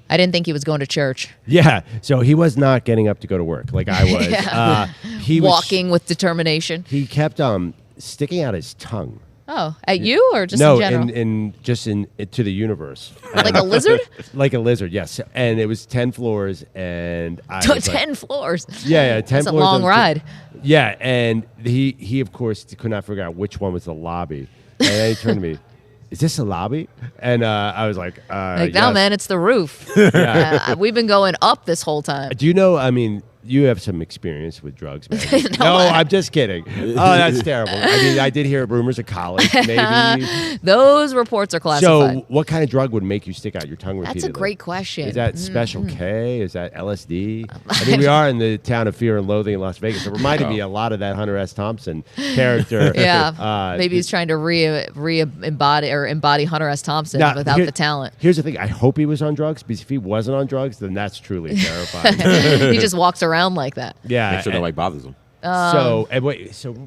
I didn't think he was going to church. Yeah. So he was not getting up to go to work like I was. Yeah. He Walking with determination. He kept sticking out his tongue. Oh, at you or just no, in general? to the universe. Like a lizard? Like a lizard, yes. And it was 10 floors, and I was 10 floors. Yeah, 10 That's floors. a long ride. Yeah, and he of course could not figure out which one was the lobby. And then he turned to me, "Is this a lobby?" And I was like, no, yes. man, it's the roof. Yeah. We've been going up this whole time. Do you know, I mean, you have some experience with drugs, man. No, I'm just kidding. Oh, that's terrible. I mean, I did hear rumors of college, maybe. Those reports are classified. So what kind of drug would make you stick out your tongue repeatedly? That's a great question. Is that Special K? Is that LSD? I mean, we are in the town of fear and loathing in Las Vegas. It reminded me a lot of that Hunter S. Thompson character. Yeah. Maybe he's trying to embody Hunter S. Thompson without the talent. Here's the thing. I hope he was on drugs, because if he wasn't on drugs, then that's truly terrifying. He just walks around like that. Yeah. Make sure nobody bothers him.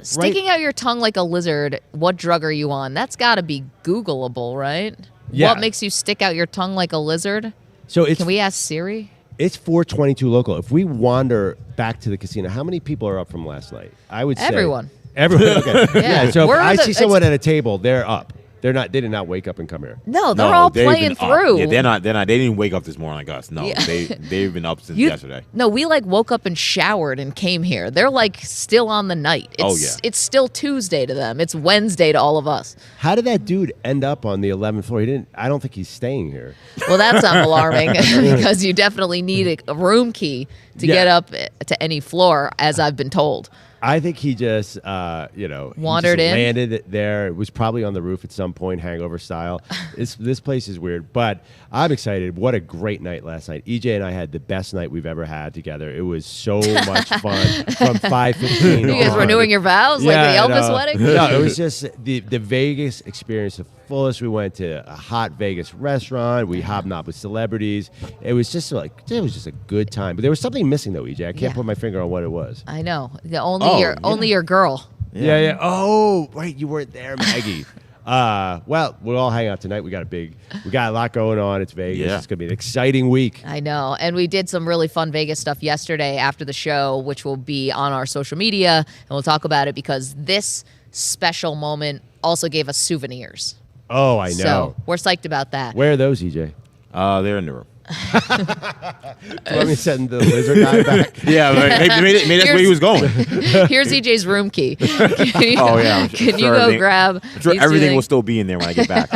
Sticking out your tongue like a lizard, what drug are you on? That's got to be Googleable, right? Yeah. What makes you stick out your tongue like a lizard? So Can we ask Siri? It's 4:22 local. If we wander back to the casino, how many people are up from last night? I would say everyone. Everyone. Okay. Yeah. So if We're I the- see someone at a table, they're up. They're not. They did not wake up and come here. No, they're all they've playing been through. Up. Yeah, they're not. They didn't wake up this morning like us. No, Yeah. they've been up since yesterday. No, we woke up and showered and came here. They're still on the night. It's still Tuesday to them. It's Wednesday to all of us. How did that dude end up on the 11th floor? He didn't. I don't think he's staying here. Well, that's alarming because you definitely need a room key to get up to any floor, as I've been told. I think he just, Wandered he in? just landed there. It was probably on the roof at some point, hangover style. This place is weird, but I'm excited. What a great night last night. EJ and I had the best night we've ever had together. It was so much fun from 5:15. You guys renewing your vows like the Elvis wedding? No, it was just the Vegas experience, the fullest. We went to a hot Vegas restaurant. We hobnobbed with celebrities. It was just a good time. But there was something missing though, EJ. I can't put my finger on what it was. I know. Only your girl. Yeah. Oh, right. You weren't there, Maggie. Well, we'll all hang out tonight. We got a lot going on. It's Vegas. Yeah. It's going to be an exciting week. I know. And we did some really fun Vegas stuff yesterday after the show, which will be on our social media. And we'll talk about it because this special moment also gave us souvenirs. Oh, I know. So we're psyched about that. Where are those, EJ? They're in the room. Let me send the lizard guy back. Yeah, maybe that's where he was going. Here's EJ's room key. Can you sure go grab? I'm sure everything will still be in there when I get back.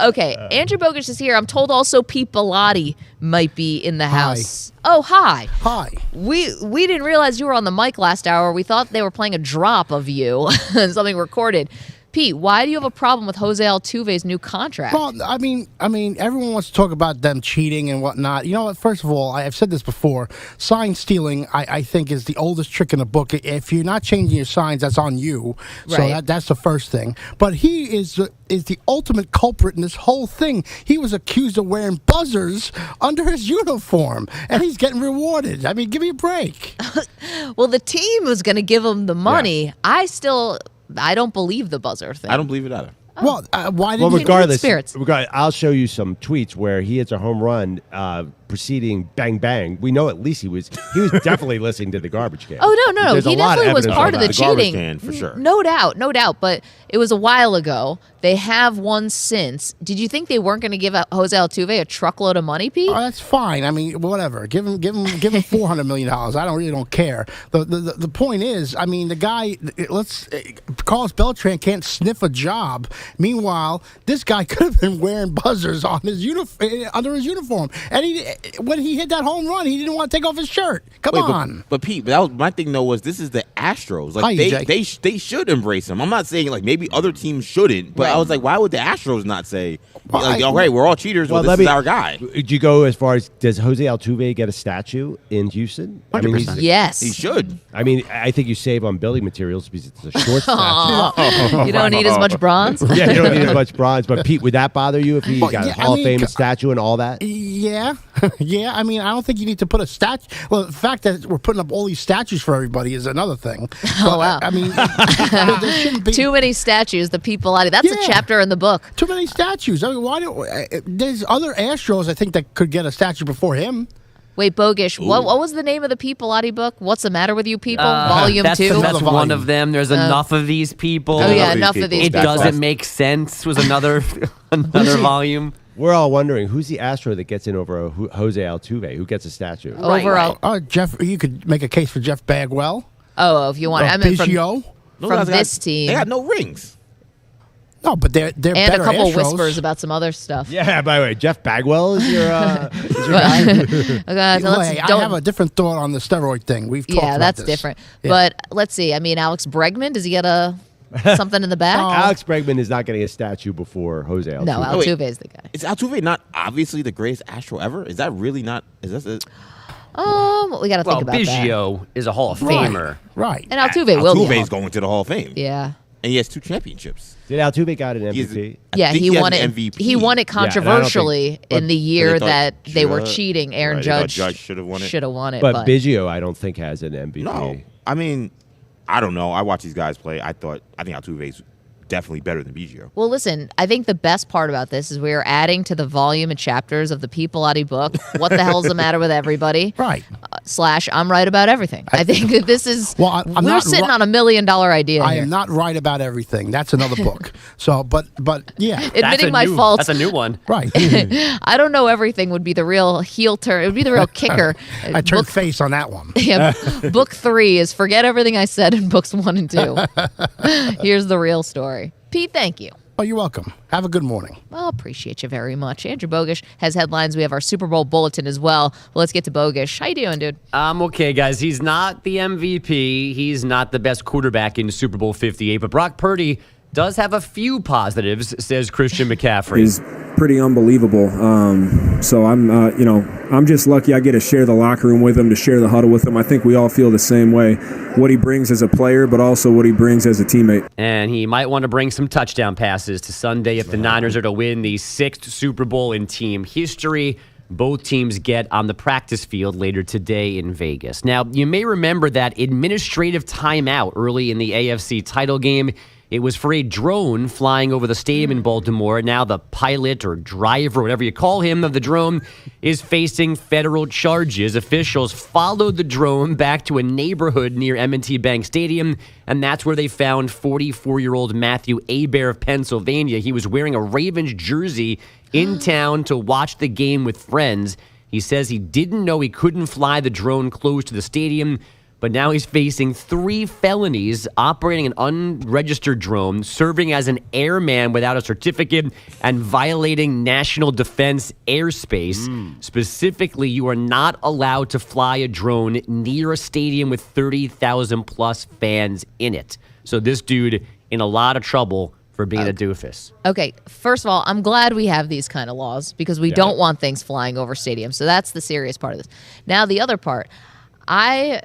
Okay. Andrew Bogus is here. I'm told also Pete Bellotti might be in the house. Oh, hi. Hi. We didn't realize you were on the mic last hour. We thought they were playing a drop of you, something recorded. Pete, why do you have a problem with Jose Altuve's new contract? Well, I mean, everyone wants to talk about them cheating and whatnot. You know what? First of all, I've said this before. Sign stealing, I think, is the oldest trick in the book. If you're not changing your signs, that's on you. So Right. that's the first thing. But he is the ultimate culprit in this whole thing. He was accused of wearing buzzers under his uniform, and he's getting rewarded. I mean, give me a break. Well, the team was going to give him the money. I don't believe the buzzer thing. I don't believe it either. Well, why did Well, he? regardless, spirits. I'll show you some tweets where he hits a home run preceding bang bang. We know at least he was definitely listening to the garbage can. Oh, no. There's He a lot definitely was evidence part of that. the The garbage cheating. can, for sure. No doubt. But it was a while ago. They have one since. Did you think they weren't going to give Jose Altuve a truckload of money, Pete? Oh, that's fine. I mean, whatever. Give him $400 million. I don't care. The point is, I mean, the guy. Carlos Beltran can't sniff a job. Meanwhile, this guy could have been wearing buzzers on his under his uniform, and when he hit that home run, he didn't want to take off his shirt. Come on. But Pete, that was my thing though. Was this is the Astros? Like Hi, they should embrace him. I'm not saying like maybe other teams shouldn't, but I was like, why would the Astros not say, like, okay, we're all cheaters, well, this is our guy? Did you go as far as, does Jose Altuve get a statue in Houston? 100%. Yes. He should. I mean, I think you save on building materials because it's a short statue. You don't need as much bronze? Yeah, you don't need as much bronze. But Pete, would that bother you if he Well, got yeah, a Hall I mean, of Fame statue and all that? Yeah, yeah. I mean, I don't think you need to put a statue. Well, the fact that we're putting up all these statues for everybody is another thing. Oh, wow. I mean, there shouldn't be Too many statues, the people out of That's a Yeah. chapter in the book. too many statues. I mean, why do there's other Astros I think that could get a statue before him. Wait, Bogish, what was the name of the People-Ati book? What's the Matter with you people? Volume That's 2? That's one of them. There's enough of these people. Oh, yeah, enough enough of of these these It people. doesn't make sense was another volume. We're all wondering, who's the Astro that gets in over a Jose Altuve? Who gets a statue? Overall. Oh, Jeff, you could make a case for Jeff Bagwell. Oh, if you want. I mean, Biggio. from this team. They got no rings. No, but they're And better a couple Astros. whispers about some other stuff. Yeah, by the way, Jeff Bagwell is your guy? Okay, so Well, let's hey, I don't. have a different thought on the steroid thing. We've talked Yeah, about that's this. different. Yeah. But let's see. I mean, Alex Bregman, does he get something in the back? Alex Bregman is not getting a statue before Jose Altuve. No, wait. Altuve is the guy. Is Altuve not obviously the greatest Astro ever? Is that really not? Is this it? We got to Well, think about that. Biggio is a Hall of Famer. Right. And Altuve will be. Altuve's going to the Hall of Fame. Yeah. And he has 2 championships. Did Altuve got an He's- MVP? Yeah, think he he won has it. an MVP. He won it Yeah, and I don't controversially think- in the year they thought that they were Judge- cheating. Aaron right, they thought Judge Judge should have won it. Should have won it, But Biggio, I don't think, has an MVP. No, I mean, I don't know. I watch these guys play. I think Altuve's definitely better than Biggio. Well, listen, I think the best part about this is we're adding to the volume and chapters of the People-Ati book. What the hell's the matter with everybody? Right. / I'm right about everything. I think that this is. Well, I'm we're not sitting ri- on $1 million idea I here. am not right about everything. That's another book. So, but yeah. Admitting my faults. That's a new one. Right. I don't know everything would be the real heel turn. It would be the real kicker. I turned face on that one. Yeah, book 3 is forget everything I said in books 1 and 2. Here's the real story. Pete, thank you. Oh, you're welcome. Have a good morning. Well, appreciate you very much. Andrew Bogish has headlines. We have our Super Bowl bulletin as well. Well, let's get to Bogish. How you doing, dude? I'm okay, guys. He's not the MVP. He's not the best quarterback in Super Bowl 58, but Brock Purdy does have a few positives, says Christian McCaffrey. Is pretty unbelievable. So I'm just lucky I get to share the locker room with him, to share the huddle with him. I think we all feel the same way. What he brings as a player, but also what he brings as a teammate. And he might want to bring some touchdown passes to Sunday if the Niners are to win the 6th Super Bowl in team history. Both teams get on the practice field later today in Vegas. Now, you may remember that administrative timeout early in the AFC title game. It was for a drone flying over the stadium in Baltimore. Now the pilot or driver, whatever you call him, of the drone is facing federal charges. Officials followed the drone back to a neighborhood near M&T Bank Stadium, and that's where they found 44-year-old Matthew Hebert of Pennsylvania. He was wearing a Ravens jersey in town to watch the game with friends. He says he didn't know he couldn't fly the drone close to the stadium, but now he's facing 3 felonies: operating an unregistered drone, serving as an airman without a certificate, and violating national defense airspace. Specifically, you are not allowed to fly a drone near a stadium with 30,000 plus fans in it. So this dude in a lot of trouble for being a doofus. Okay, first of all, I'm glad we have these kind of laws because we don't want things flying over stadiums. So that's the serious part of this. Now, the other part, I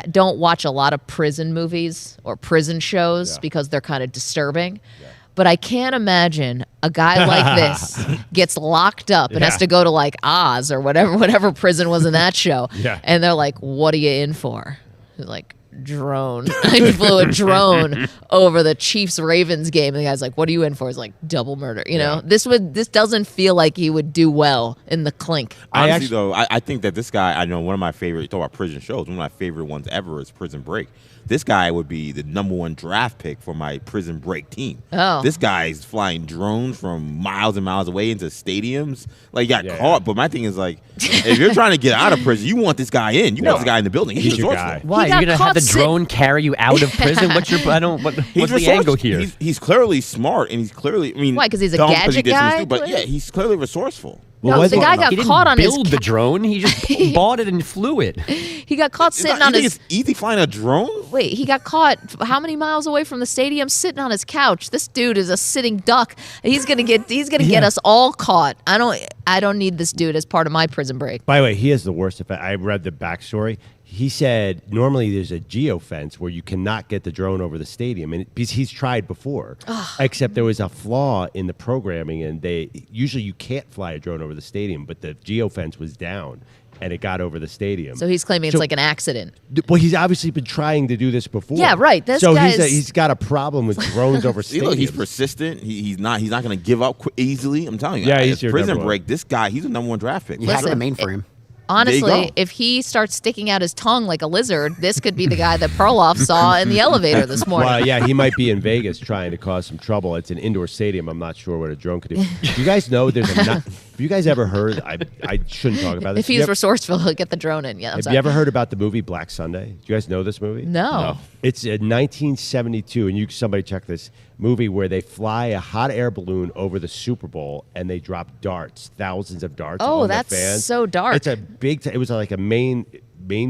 don't watch a lot of prison movies or prison shows because they're kind of disturbing. Yeah. But I can't imagine a guy like this gets locked up and has to go to like Oz or whatever prison was in that show. And they're like, what are you in for? He's like, drone. I flew a drone over the Chiefs-Ravens game. And the guy's like, what are you in for? He's like, double murder. You know, this doesn't feel like he would do well in the clink. Honestly, I think that this guy, I know one of my favorite, you talk about prison shows, one of my favorite ones ever is Prison Break. This guy would be the #1 draft pick for my Prison Break team. Oh. This guy's flying drones from miles and miles away into stadiums. Like, he got caught. But my thing is, like, if you're trying to get out of prison, you want this guy in. You want this guy in the building. He's your guy. Why? You're going to have the drone carry you out of prison? What's the angle here? He's clearly smart, and he's clearly, why, because he's a gadget guy? But, yeah, he's clearly resourceful. No, the guy got caught on his build the drone. He just bought it and flew it. He got caught sitting on his. It's easy flying a drone. Wait, he got caught how many miles away from the stadium, sitting on his couch? This dude is a sitting duck. He's gonna get us all caught. I don't need this dude as part of my Prison Break. By the way, he has the worst effect. I read the backstory. He said normally there's a geofence where you cannot get the drone over the stadium, and because he's tried before, except there was a flaw in the programming, and usually you can't fly a drone over the stadium, but the geofence was down, and it got over the stadium. So he's claiming it's like an accident. Well, he's obviously been trying to do this before. Yeah, right. He's got a problem with drones over stadiums. Look, he's persistent. He's not going to give up easily. I'm telling you. Yeah, he's your Prison Break. This guy, he's a #1 draft pick. Yeah, the mainframe. Honestly, if he starts sticking out his tongue like a lizard, this could be the guy that Perloff saw in the elevator this morning. Well, yeah, he might be in Vegas trying to cause some trouble. It's an indoor stadium. I'm not sure what a drone could do. Do you guys know there's a... Have you guys ever heard... I shouldn't talk about this. If he's resourceful, he'll get the drone in. Yeah, have you ever heard about the movie Black Sunday? Do you guys know this movie? No. It's a 1972, and somebody check this movie where they fly a hot air balloon over the Super Bowl and they drop darts, thousands of darts. Oh, on that's the fans. so dark. It's a big. It was like a main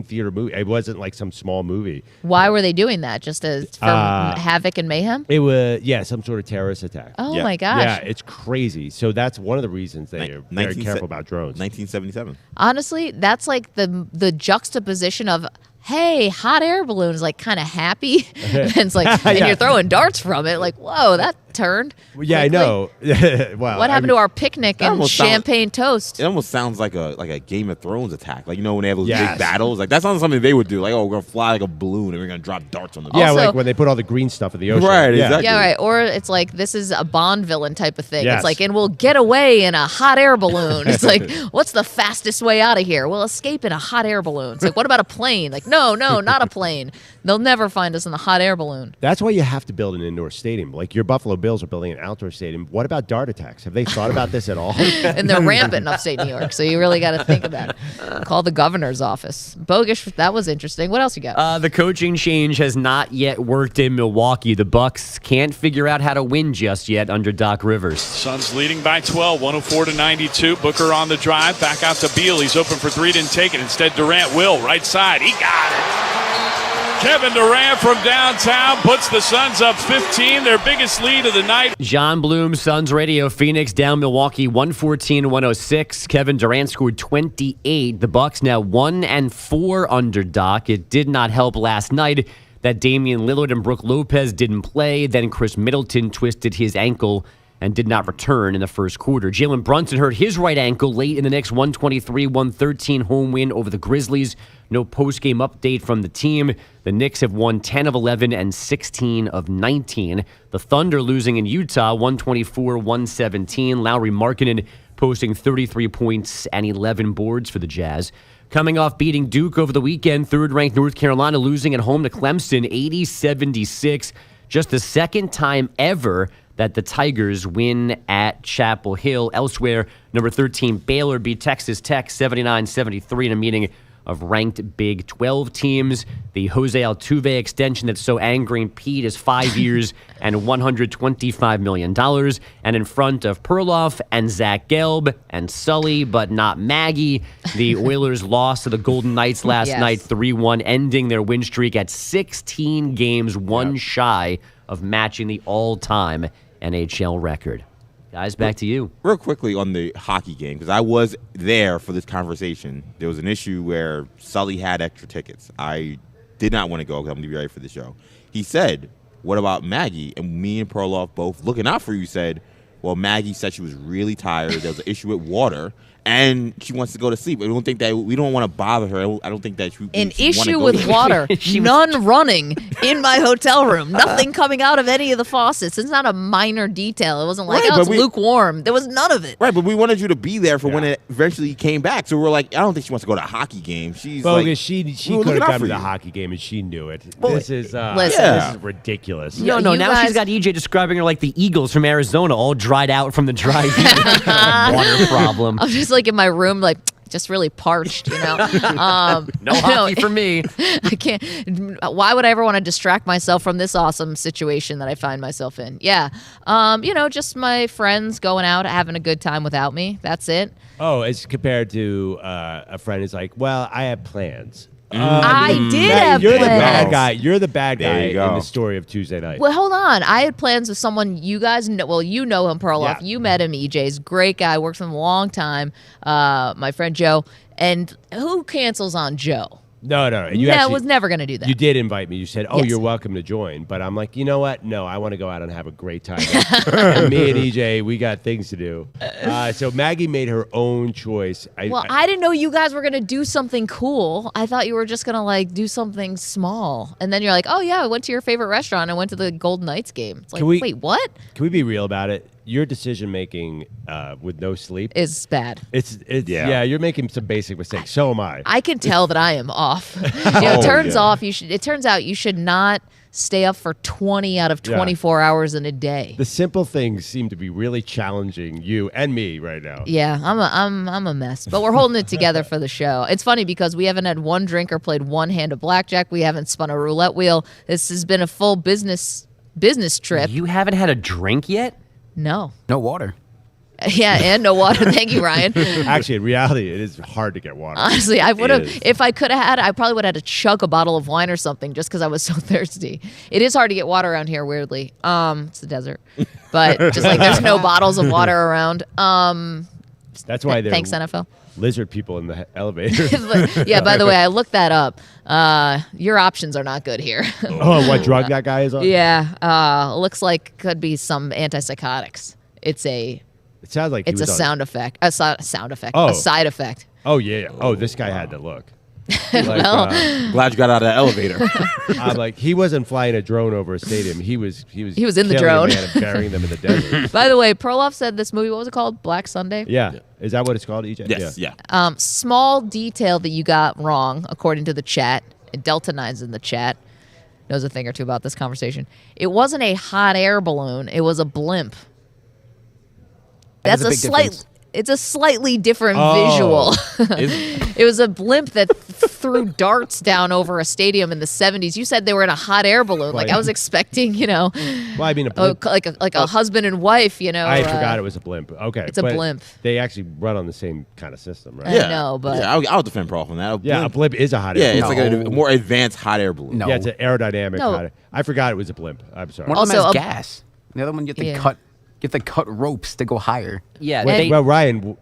theater movie. It wasn't like some small movie. Why were they doing that? Just for havoc and mayhem? It was some sort of terrorist attack. Oh my gosh! Yeah, it's crazy. So that's one of the reasons they are very careful about drones. 1977. Honestly, that's like the juxtaposition of, hey, hot air balloon is like kind of happy. And it's like, and you're throwing darts from it. Like, whoa, that turned. Yeah, quickly. I know. Wow. What happened to our picnic and champagne toast? It almost sounds like a Game of Thrones attack. Like, when they have those big battles. Like, that's not something they would do. Like, we're going to fly like a balloon and we're going to drop darts on the balloon. Yeah, like when they put all the green stuff in the ocean. Right, exactly. Yeah, right. Or it's like, this is a Bond villain type of thing. Yes. It's like, and we'll get away in a hot air balloon. It's like, what's the fastest way out of here? We'll escape in a hot air balloon. It's like, what about a plane? Like, no, not a plane. They'll never find us in the hot air balloon. That's why you have to build an indoor stadium. Like your Buffalo Bills are building an outdoor stadium. What about dart attacks? Have they thought about this at all? And they're rampant in upstate New York, so you really got to think about it. Call the governor's office. Bogish, that was interesting. What else you got? The coaching change has not yet worked in Milwaukee. The Bucks can't figure out how to win just yet under Doc Rivers. Suns leading by 12, 104-92. Booker on the drive, back out to Beal. He's open for three, didn't take it. Instead, Durant will, right side. He got it. Kevin Durant from downtown puts the Suns up 15, their biggest lead of the night. John Bloom, Suns Radio, Phoenix down Milwaukee 114-106. Kevin Durant scored 28. The Bucks now 1-4 under Doc. It did not help last night that Damian Lillard and Brook Lopez didn't play. Then Chris Middleton twisted his ankle and did not return in the first quarter. Jalen Brunson hurt his right ankle late in the Knicks' 123-113 home win over the Grizzlies. No post-game update from the team. The Knicks have won 10 of 11 and 16 of 19. The Thunder losing in Utah 124-117. Lauri Markkanen posting 33 points and 11 boards for the Jazz. Coming off beating Duke over the weekend, third-ranked North Carolina losing at home to Clemson 80-76. Just the second time ever that the Tigers win at Chapel Hill. Elsewhere, number 13 Baylor beat Texas Tech 79-73 in a meeting of ranked Big 12 teams. The Jose Altuve extension that's so angering Pete is 5 years and $125 million. And in front of Perloff and Zach Gelb and Sully, but not Maggie, the Oilers lost to the Golden Knights last night 3-1, ending their win streak at 16 games, one shy of matching the all-time NHL record. Guys, back to you. Real quickly on the hockey game, because I was there for this conversation. There was an issue where Sully had extra tickets. I did not want to go because I'm going to be ready for the show. He said, what about Maggie? And me and Perloff both looking out for you said, well, Maggie said she was really tired. There was an issue with water. And she wants to go to sleep. We don't want to bother her. I don't think that she an issue with water. None running in my hotel room. Nothing coming out of any of the faucets. It's not a minor detail. It wasn't like, it's lukewarm. There was none of it. Right, but we wanted you to be there for when it eventually came back. So we're like, I don't think she wants to go to a hockey game. She's bogus. Like, she could have come to the hockey game and she knew it. This is ridiculous. No, now she's got EJ describing her like the Eagles from Arizona, all dried out from the dry heat. Water problem. I'm just like in my room, like just really parched, you know. No hockey for me. I can't. Why would I ever want to distract myself from this awesome situation that I find myself in? Yeah. Just my friends going out, having a good time without me. That's it. Oh, as compared to a friend who's like, well, I have plans. I did have You're plans. the bad guy. You're the bad guy in go. the story of Tuesday night. Well, hold on. I had plans with someone you guys know. Well, you know him, Perloff. Yeah. You met him, EJ's great guy. Works with him a long time. My friend Joe. And who cancels on Joe? No. And you I actually, was never going to do that. You did invite me. You said, Yes. you're welcome to join. But I'm like, you know what? No, I want to go out and have a great time. And me and EJ, we got things to do. So Maggie made her own choice. I didn't know you guys were going to do something cool. I thought you were just going to like do something small. And then you're like, oh, yeah, I went to your favorite restaurant. I went to the Golden Knights game. It's like, wait, what? Can we be real about it? Your decision making with no sleep is bad. It's you're making some basic mistakes. So am I. I can tell that I am off. It turns out you should not stay up for 20 out of 24 hours in a day. The simple things seem to be really challenging you and me right now. Yeah, I'm a mess, but we're holding it together for the show. It's funny because we haven't had one drink or played one hand of blackjack. We haven't spun a roulette wheel. This has been a full business trip. You haven't had a drink yet? No. No water. Yeah, and no water. Thank you, Ryan. Actually, in reality, it is hard to get water. Honestly, I would have, if I could have had, I probably would have had to chug a bottle of wine or something just because I was so thirsty. It is hard to get water around here, weirdly. It's the desert. But just like there's no bottles of water around. That's why they're thanks, NFL. Lizard people in the elevator. Yeah, by the way, I looked that up. Your options are not good here. Oh, what drug that guy is on? Yeah, looks like could be some antipsychotics. It sounds like it's a sound effect. A side effect. Oh yeah. Oh, this guy had to look. Glad you got out of that elevator. I'm like, he wasn't flying a drone over a stadium. He was in the killing drone a man and burying them in the desert. By the way, Perloff said this movie, what was it called? Black Sunday? Yeah. Is that what it's called, EJ? Yes. Yeah. Small detail that you got wrong, according to the chat. Delta 9's in the chat. Knows a thing or two about this conversation. It wasn't a hot air balloon. It was a blimp. That's it's a slightly different visual. It was a blimp that threw darts down over a stadium in the 70s. You said they were in a hot air balloon. Like I was expecting, Well, I mean, a blimp. like a husband and wife, I forgot it was a blimp. Okay. It's a blimp. They actually run on the same kind of system, right? I know, but I'll defend Perloff on that. A blimp is a hot air balloon. Yeah, it's like a more advanced hot air balloon. No. Yeah, it's an aerodynamic hot air. I forgot it was a blimp. I'm sorry. One of them has gas. The other one you have to cut ropes to go higher. Yeah. Well, Ryan,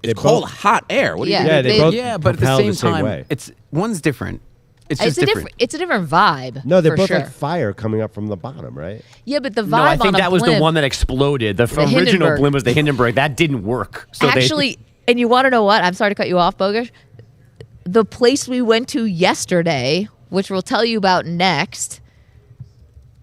it's called hot air. What do you Yeah, they both but at the propel same time, way. one's different. It's it's just different. It's a different vibe. No, they're for both sure. like fire coming up from the bottom, right? Yeah, but the vibe No, I think on a that was the blimp- one that exploded. The original Hindenburg. blimp was the Hindenburg. That didn't work. So Actually, and you want to know what? I'm sorry to cut you off, Bogish. The place we went to yesterday, which we'll tell you about next,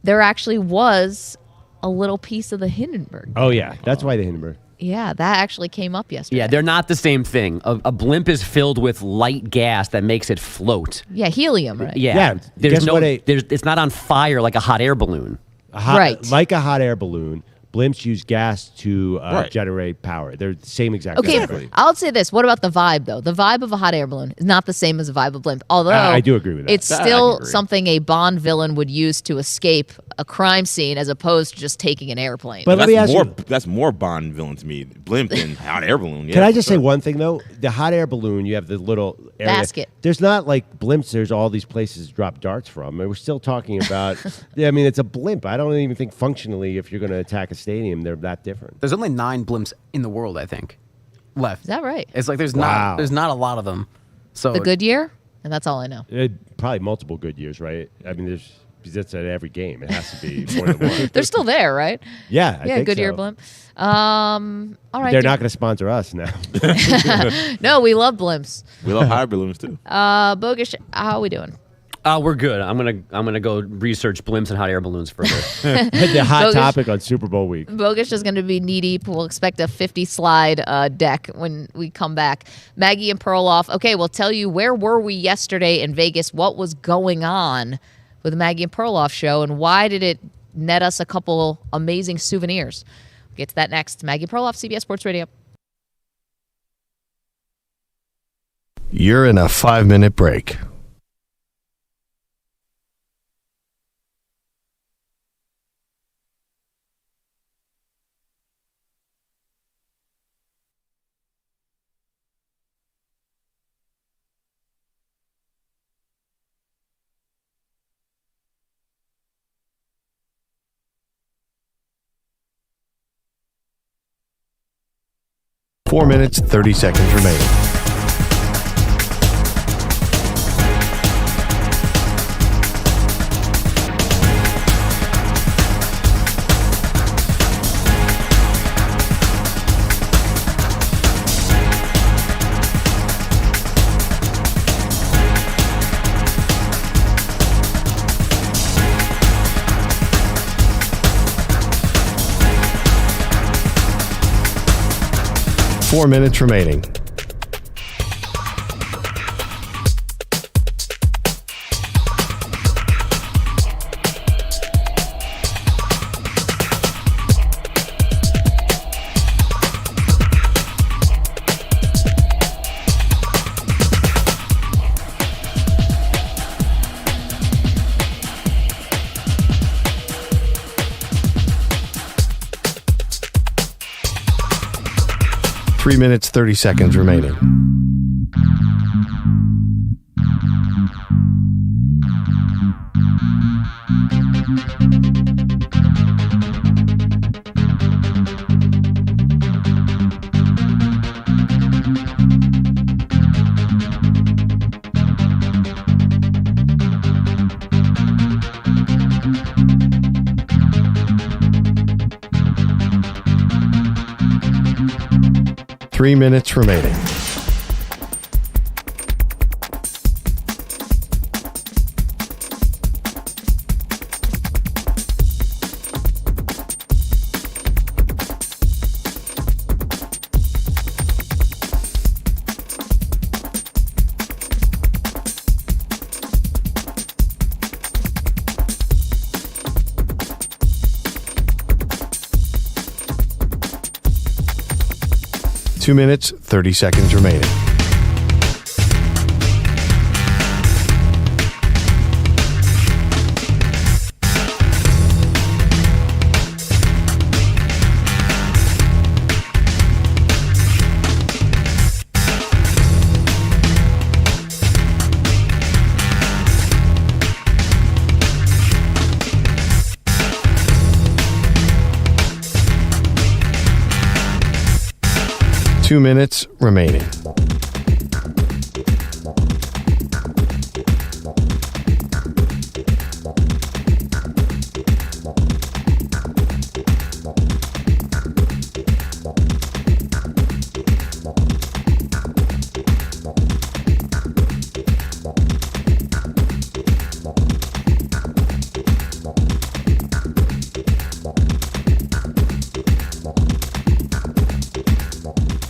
there actually was a little piece of the Hindenburg. Oh, yeah. That's why the Hindenburg. Yeah, that actually came up yesterday. Yeah, they're not the same thing. A blimp is filled with light gas that makes it float. Yeah, helium, right? Yeah. Guess what it's not on fire like a hot air balloon. Right. Like a hot air balloon, blimps use gas to generate power. They're the same exact. Okay, Exactly. I'll say this. What about the vibe, though? The vibe of a hot air balloon is not the same as a vibe of blimp. Although I do agree with that. It's still something a Bond villain would use to escape a crime scene as opposed to just taking an airplane. But let me ask you, that's more Bond villain to me. Blimp than hot air balloon. Yeah, can I just say one thing though? The hot air balloon, you have the little area. Basket. There's not like blimps. There's all these places to drop darts from. And we're still talking about. Yeah, I mean, it's a blimp. I don't even think functionally, if you're going to attack a stadium, they're that different. There's only 9 blimps in the world, I think, left. Is that right? It's like there's not a lot of them. So the Goodyear, and that's all I know. Probably multiple good years, right? I mean, that's at every game. It has to be more than one. They're still there, right? Yeah, I think Goodyear so. blimp. All right. They're not going to sponsor us now. No, we love blimps. We love hot air balloons too. Bogish, how are we doing? We're good. I'm gonna go research blimps and hot air balloons further. The hot topic on Super Bowl week. Bogish is going to be knee deep. We'll expect a 50-slide deck when we come back. Maggie and Perloff. Okay, we'll tell you where were we yesterday in Vegas, what was going on with the Maggie and Perloff show, and why did it net us a couple amazing souvenirs. We'll get to that next. Maggie and Perloff, CBS Sports Radio. You're in a 5-minute break. Four minutes, 30 seconds remaining. Four minutes remaining. Three minutes, 30 seconds remaining. Three minutes remaining. Two minutes, 30 seconds remaining. Two minutes remaining.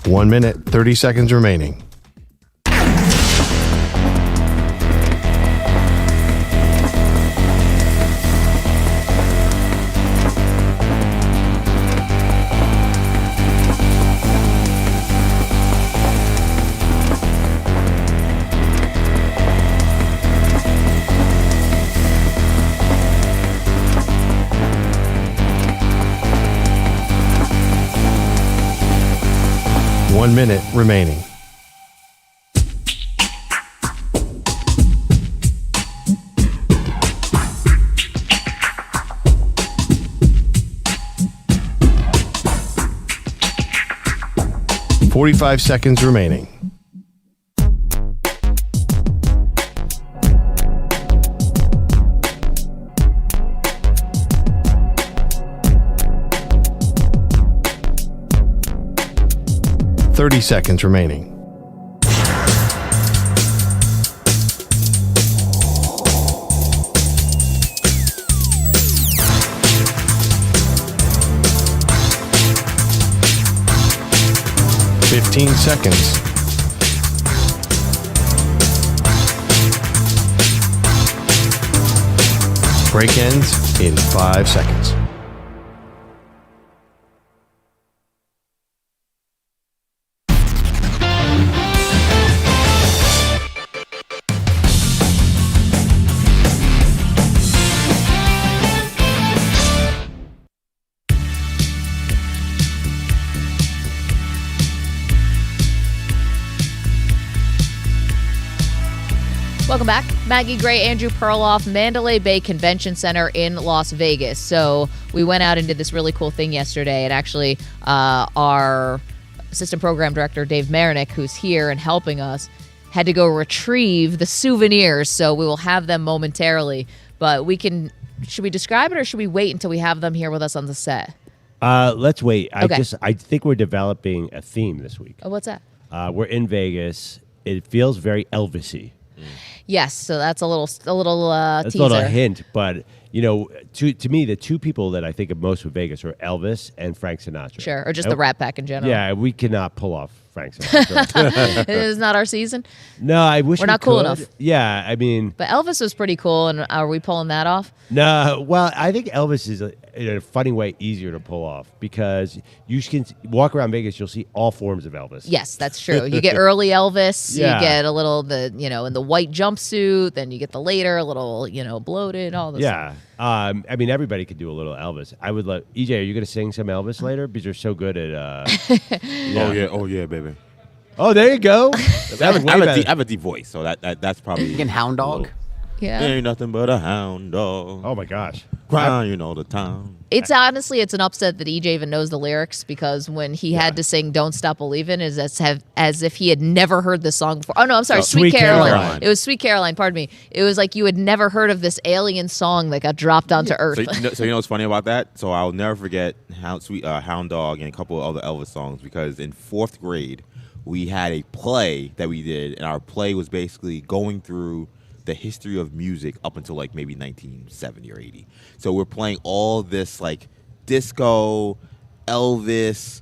One minute, 30 seconds remaining. 1 minute remaining. $45 seconds remaining. $30 seconds remaining. $15 seconds. Break ends in 5 seconds. Welcome back. Maggie Gray, Andrew Perloff, Mandalay Bay Convention Center in Las Vegas. So we went out and did this really cool thing yesterday, and actually our assistant program director, Dave Marinick, who's here and helping us, had to go retrieve the souvenirs. So we will have them momentarily. But should we describe it or should we wait until we have them here with us on the set? Let's wait. Okay. I think we're developing a theme this week. Oh, what's that? We're in Vegas. It feels very Elvis-y. Yes, so that's a little That's teaser. a little hint, but to me, the two people that I think of most with Vegas are Elvis and Frank Sinatra. Sure, or just the Rat Pack in general. Yeah, we cannot pull off Frank Sinatra. It is not our season. No, I wish we're not cool enough. Yeah, I mean, but Elvis was pretty cool, and are we pulling that off? No, well, I think Elvis is in a funny way easier to pull off because you can walk around Vegas, you'll see all forms of Elvis. Yes, that's true. You get early Elvis, Yeah. you get a little in the white jumpsuit, then you get the later a little bloated, all this. Yeah. I mean, everybody could do a little Elvis. I would love. EJ, are you going to sing some Elvis later? Because you're so good at. Oh yeah, baby. Oh, there you go. I have a deep voice, so that's probably. You can hound dog. Yeah. Ain't nothing but a hound dog. Oh my gosh. Crying all the time. It's honestly, it's an upset that EJ even knows the lyrics, because when he had to sing "Don't Stop Believin'," is as if he had never heard this song before. Oh no, I'm sorry, Sweet Caroline. It was Sweet Caroline. Pardon me. It was like you had never heard of this alien song that got dropped onto Earth. So you know what's funny about that? So I'll never forget Hound Dog and a couple of other Elvis songs, because in 4th grade we had a play that we did, and our play was basically going through the history of music up until like maybe 1970 or 80. So we're playing all this like disco, Elvis,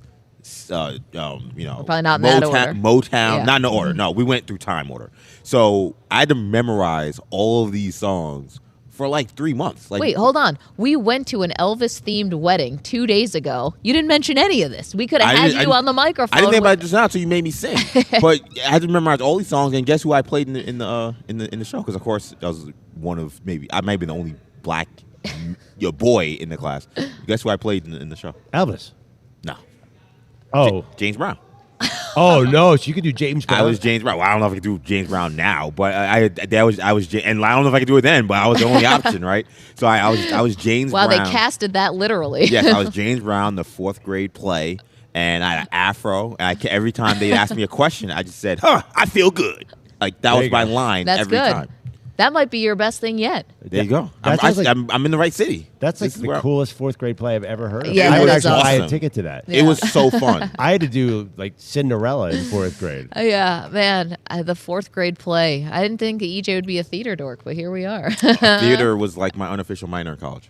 We're probably not in that order. Motown, Yeah. not in the order. No, we went through time order. So I had to memorize all of these songs for like 3 months. Like, Wait, hold on. We went to an Elvis-themed wedding 2 days ago. You didn't mention any of this. We could have had you on the microphone. I didn't think about it just now, so you made me sing. But I had to memorize all these songs, and guess who I played in the show? Because of course I was one of I might be the only black boy in the class. Guess who I played in the show? Elvis. No. Oh, James Brown. Oh no! So you could do James Brown. I was James Brown. Well, I don't know if I could do James Brown now, but I was, and I don't know if I could do it then, but I was the only option, right? So I was James Wow, Brown. they casted that literally. Yes, I was James Brown, the 4th grade play, and I had an afro. And every time they'd ask me a question, I just said, "Huh, I feel good." Like that was my line. That's every good. time. That might be your best thing yet. There you go. That sounds like- I'm in the right city. That's like This is the where- coolest 4th grade play I've ever heard of. Yeah, I it would was actually buy a awesome. ticket to that. It was so fun. I had to do like Cinderella in 4th grade. Yeah, man, the 4th grade play. I didn't think EJ would be a theater dork, but here we are. Theater was like my unofficial minor in college.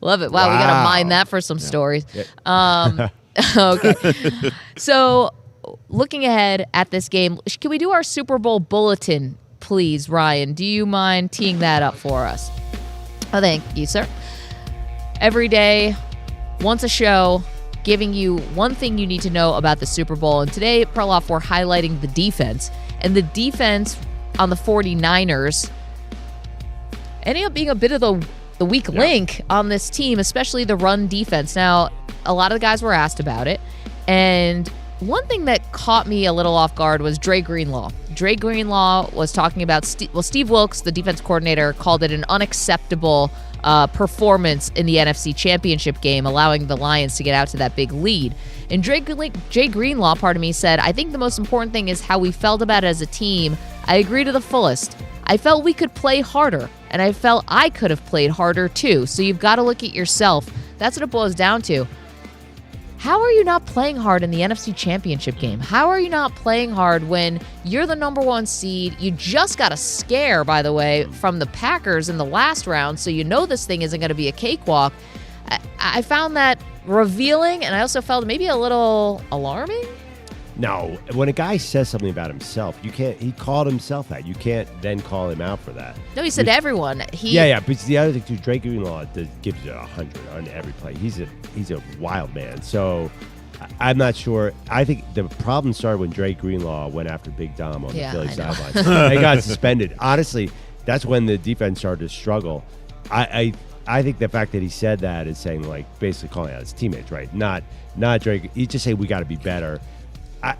Love it. Wow, we got to mine that for some stories. Okay. So, looking ahead at this game, can we do our Super Bowl bulletin, please, Ryan? Do you mind teeing that up for us? Oh, thank you, sir. Every day, once a show, giving you one thing you need to know about the Super Bowl. And today, Perloff, we're highlighting the defense. And the defense on the 49ers ending up being a bit of the weak link on this team, especially the run defense. Now, a lot of the guys were asked about it, and One thing that caught me a little off guard was Dre Greenlaw. Dre Greenlaw was talking about, Steve Wilkes, the defense coordinator, called it an unacceptable performance in the NFC Championship game, allowing the Lions to get out to that big lead. And Dre Greenlaw, said, I think the most important thing is how we felt about it as a team. I agree to the fullest. I felt we could play harder, and I felt I could have played harder too. So you've got to look at yourself. That's what it boils down to. How are you not playing hard in the NFC Championship game? How are you not playing hard when you're the number 1 seed? You just got a scare, by the way, from the Packers in the last round, so you know this thing isn't going to be a cakewalk. I found that revealing, and I also felt maybe a little alarming. No, when a guy says something about himself, you can't. He called himself that. You can't then call him out for that. No, he said everyone. Yeah. But the other thing too, Drake Greenlaw gives you 100 on every play. He's a wild man. So I'm not sure. I think the problem started when Drake Greenlaw went after Big Dom on the Philly sidelines. They got suspended. Honestly, that's when the defense started to struggle. I think the fact that he said that is saying, like, basically calling out his teammates, right? Not Drake. He just say we got to be better.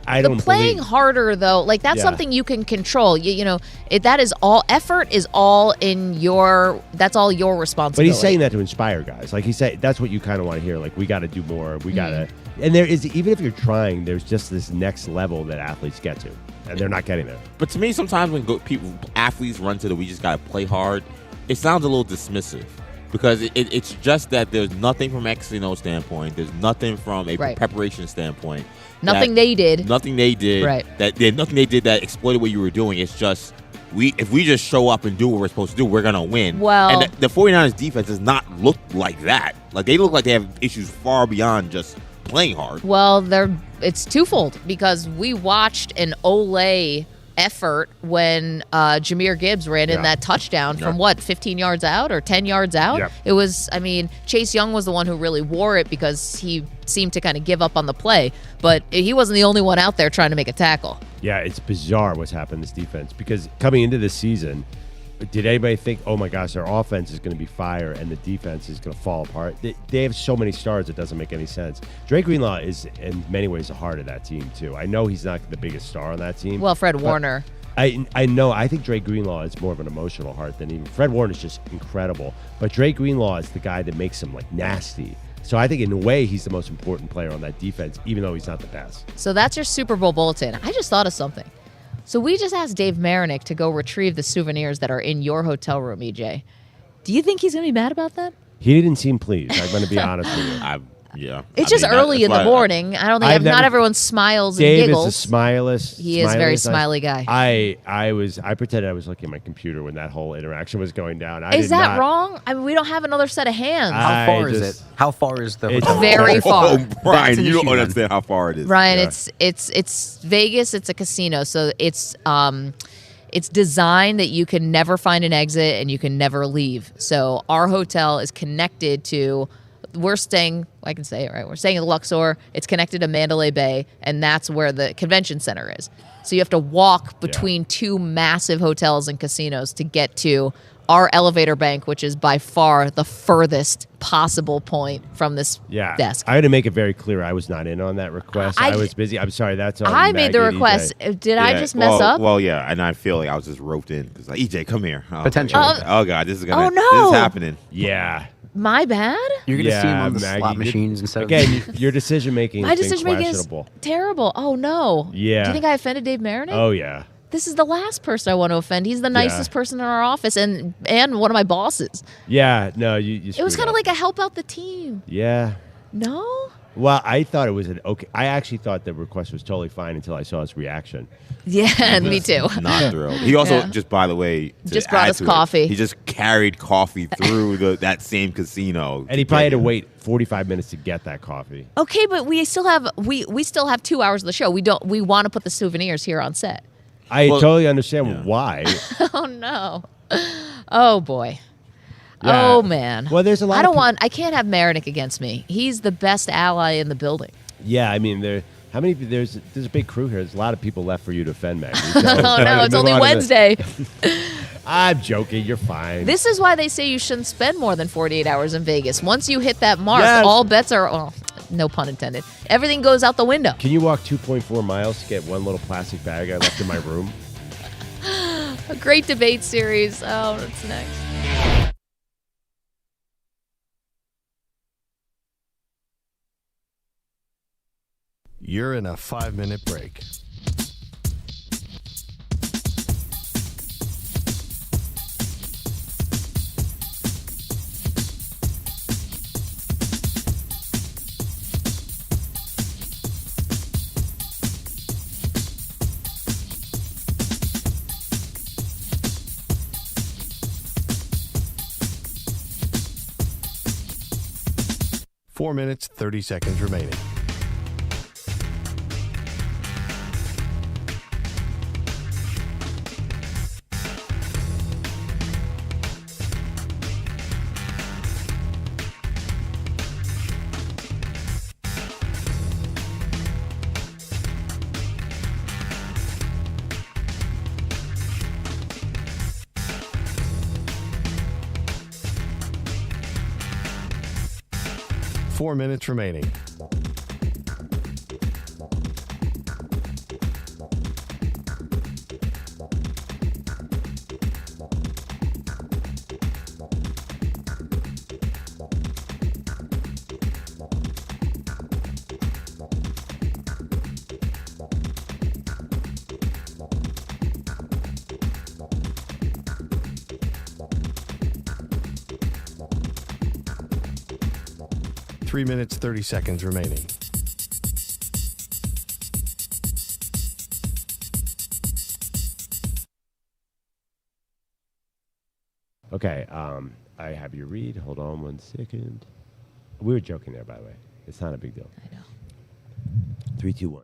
I don't playing harder though, like that's something you can control. That is all effort is all in your. That's all your responsibility. But he's saying that to inspire guys. Like he said, that's what you kind of want to hear. Like we got to do more. We got to. And there is, even if you're trying, there's just this next level that athletes get to, and they're not getting there. But to me, sometimes when athletes run to we just got to play hard, it sounds a little dismissive. Because it's just that there's nothing from a casino standpoint. There's nothing from a preparation standpoint. Nothing they did. Nothing they did. Right. Nothing they did that exploited what you were doing. It's just if we just show up and do what we're supposed to do, we're going to win. Well, and the 49ers defense does not look like that. Like they look like they have issues far beyond just playing hard. Well, it's twofold because we watched an Olay effort when Jahmyr Gibbs ran in that touchdown from 15 yards out or 10 yards out. Yep. It was, Chase Young was the one who really wore it because he seemed to kind of give up on the play, but he wasn't the only one out there trying to make a tackle. Yeah, it's bizarre what's happened to this defense because coming into this season, did anybody think, oh my gosh, their offense is going to be fire and the defense is going to fall apart? They have so many stars, it doesn't make any sense. Drake Greenlaw is in many ways the heart of that team too. I know he's not the biggest star on that team. Well, Fred Warner. I know. I think Drake Greenlaw is more of an emotional heart than even Fred Warner is just incredible. But Drake Greenlaw is the guy that makes him like nasty. So I think in a way he's the most important player on that defense, even though he's not the best. So that's your Super Bowl bulletin. I just thought of something. So we just asked Dave Marinick to go retrieve the souvenirs that are in your hotel room, EJ. Do you think he's going to be mad about that? He didn't seem pleased. I'm going to be honest with you. It's just early in the morning. I don't think not everyone smiles and Dave giggles. Dave is a smileless. He is a very smiley guy. I pretended I was looking at my computer when that whole interaction was going down. Is that wrong? We don't have another set of hands. How far is it? How far is the hotel? Very far. Brian, you don't understand how far it is. Ryan, it's Vegas. It's a casino, so it's designed that you can never find an exit and you can never leave. So our hotel is connected to. We're staying, I can say it right, we're staying at Luxor. It's connected to Mandalay Bay, and that's where the convention center is. So you have to walk between two massive hotels and casinos to get to our elevator bank, which is by far the furthest possible point from this desk. I had to make it very clear I was not in on that request. I was busy. I'm sorry. That's on I made the request. Did I just mess up? Well, yeah, and I feel like I was just roped in because EJ, come here. Potentially. Oh God, this is no. This is happening. Yeah. My bad? You're going to see him on the slot machines instead of... Again, your decision-making My has been decision-making is terrible. Oh, no. Yeah. Do you think I offended Dave Marinick? Oh, yeah. This is the last person I want to offend. He's the nicest person in our office and one of my bosses. Yeah, no, you It was kind of like a help out the team. Yeah. No? Well, I thought it was okay. I actually thought the request was totally fine until I saw his reaction. Yeah, me too. Not thrilled. He also, just by the way, just brought us coffee. He just carried coffee through that same casino, and he probably had to wait 45 minutes to get that coffee. Okay, but we still have 2 hours of the show. We want to put the souvenirs here on set. I totally understand why. Oh no. Oh boy. Yeah. Oh man. Well, there's a lot. I can't have Marinick against me. He's the best ally in the building. Yeah, I mean there's a big crew here. There's a lot of people left for you to offend, Maggie. So oh no, it's only Wednesday. I'm joking. You're fine. This is why they say you shouldn't spend more than 48 hours in Vegas. Once you hit that mark, all bets are no pun intended. Everything goes out the window. Can you walk 2.4 miles to get one little plastic bag I left in my room? A great debate series. Oh, what's next? You're in a 5-minute break. Four minutes, 30 seconds remaining. Four minutes remaining. Three minutes, 30 seconds remaining. Okay, I have you read. Hold on 1 second. We were joking there, by the way. It's not a big deal. I know. 3, 2, 1.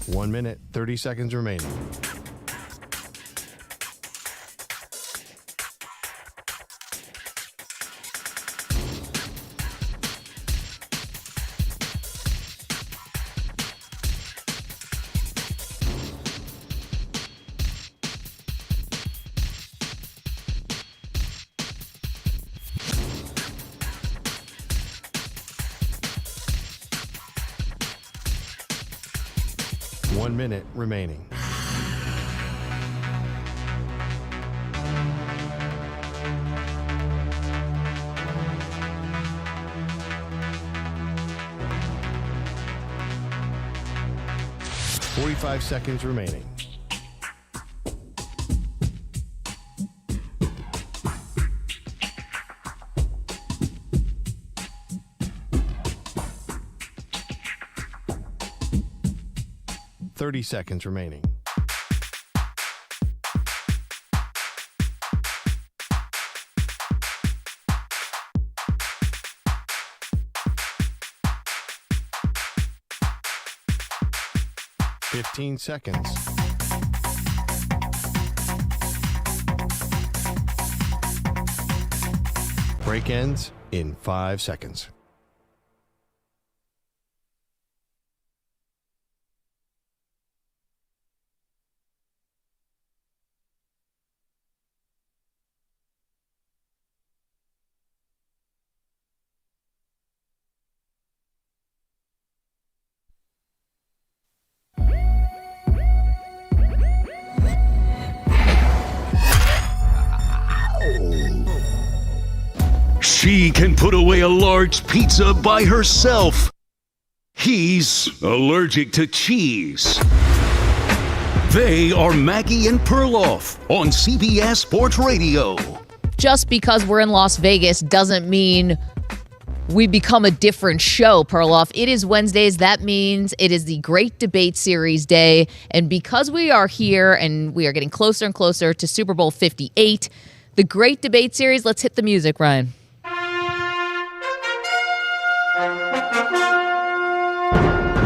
One minute, 30 seconds remaining. One minute remaining. Forty-five seconds remaining. Thirty seconds remaining. 15 seconds. Break ends in 5 seconds. She can put away a large pizza by herself. He's allergic to cheese. They are Maggie and Perloff on CBS Sports Radio. Just because we're in Las Vegas doesn't mean we become a different show, Perloff. It is Wednesdays. That means it is the Great Debate Series day. And because we are here and we are getting closer and closer to Super Bowl 58, the Great Debate Series, let's hit the music, Ryan.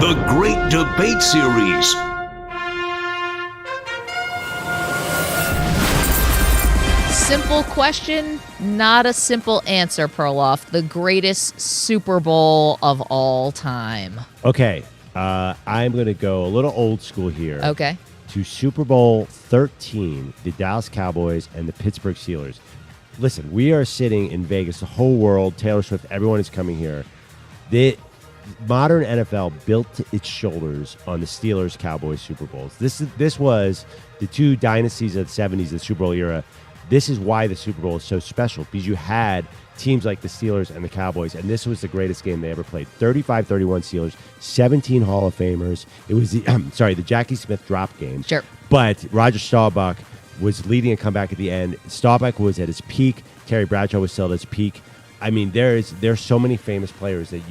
The Great Debate Series. Simple question, not a simple answer, Perloff. The greatest Super Bowl of all time. Okay, I'm going to go a little old school here. Okay. To Super Bowl 13, the Dallas Cowboys and the Pittsburgh Steelers. Listen, we are sitting in Vegas, the whole world, Taylor Swift, everyone is coming here. The modern NFL built its shoulders on the Steelers-Cowboys Super Bowls. This was the two dynasties of the 70s, the Super Bowl era. This is why the Super Bowl is so special, because you had teams like the Steelers and the Cowboys, and this was the greatest game they ever played. 35-31 Steelers, 17 Hall of Famers. It was the Jackie Smith drop game. Sure. But Roger Staubach was leading a comeback at the end. Staubach was at his peak. Terry Bradshaw was still at his peak. I mean, there's so many famous players that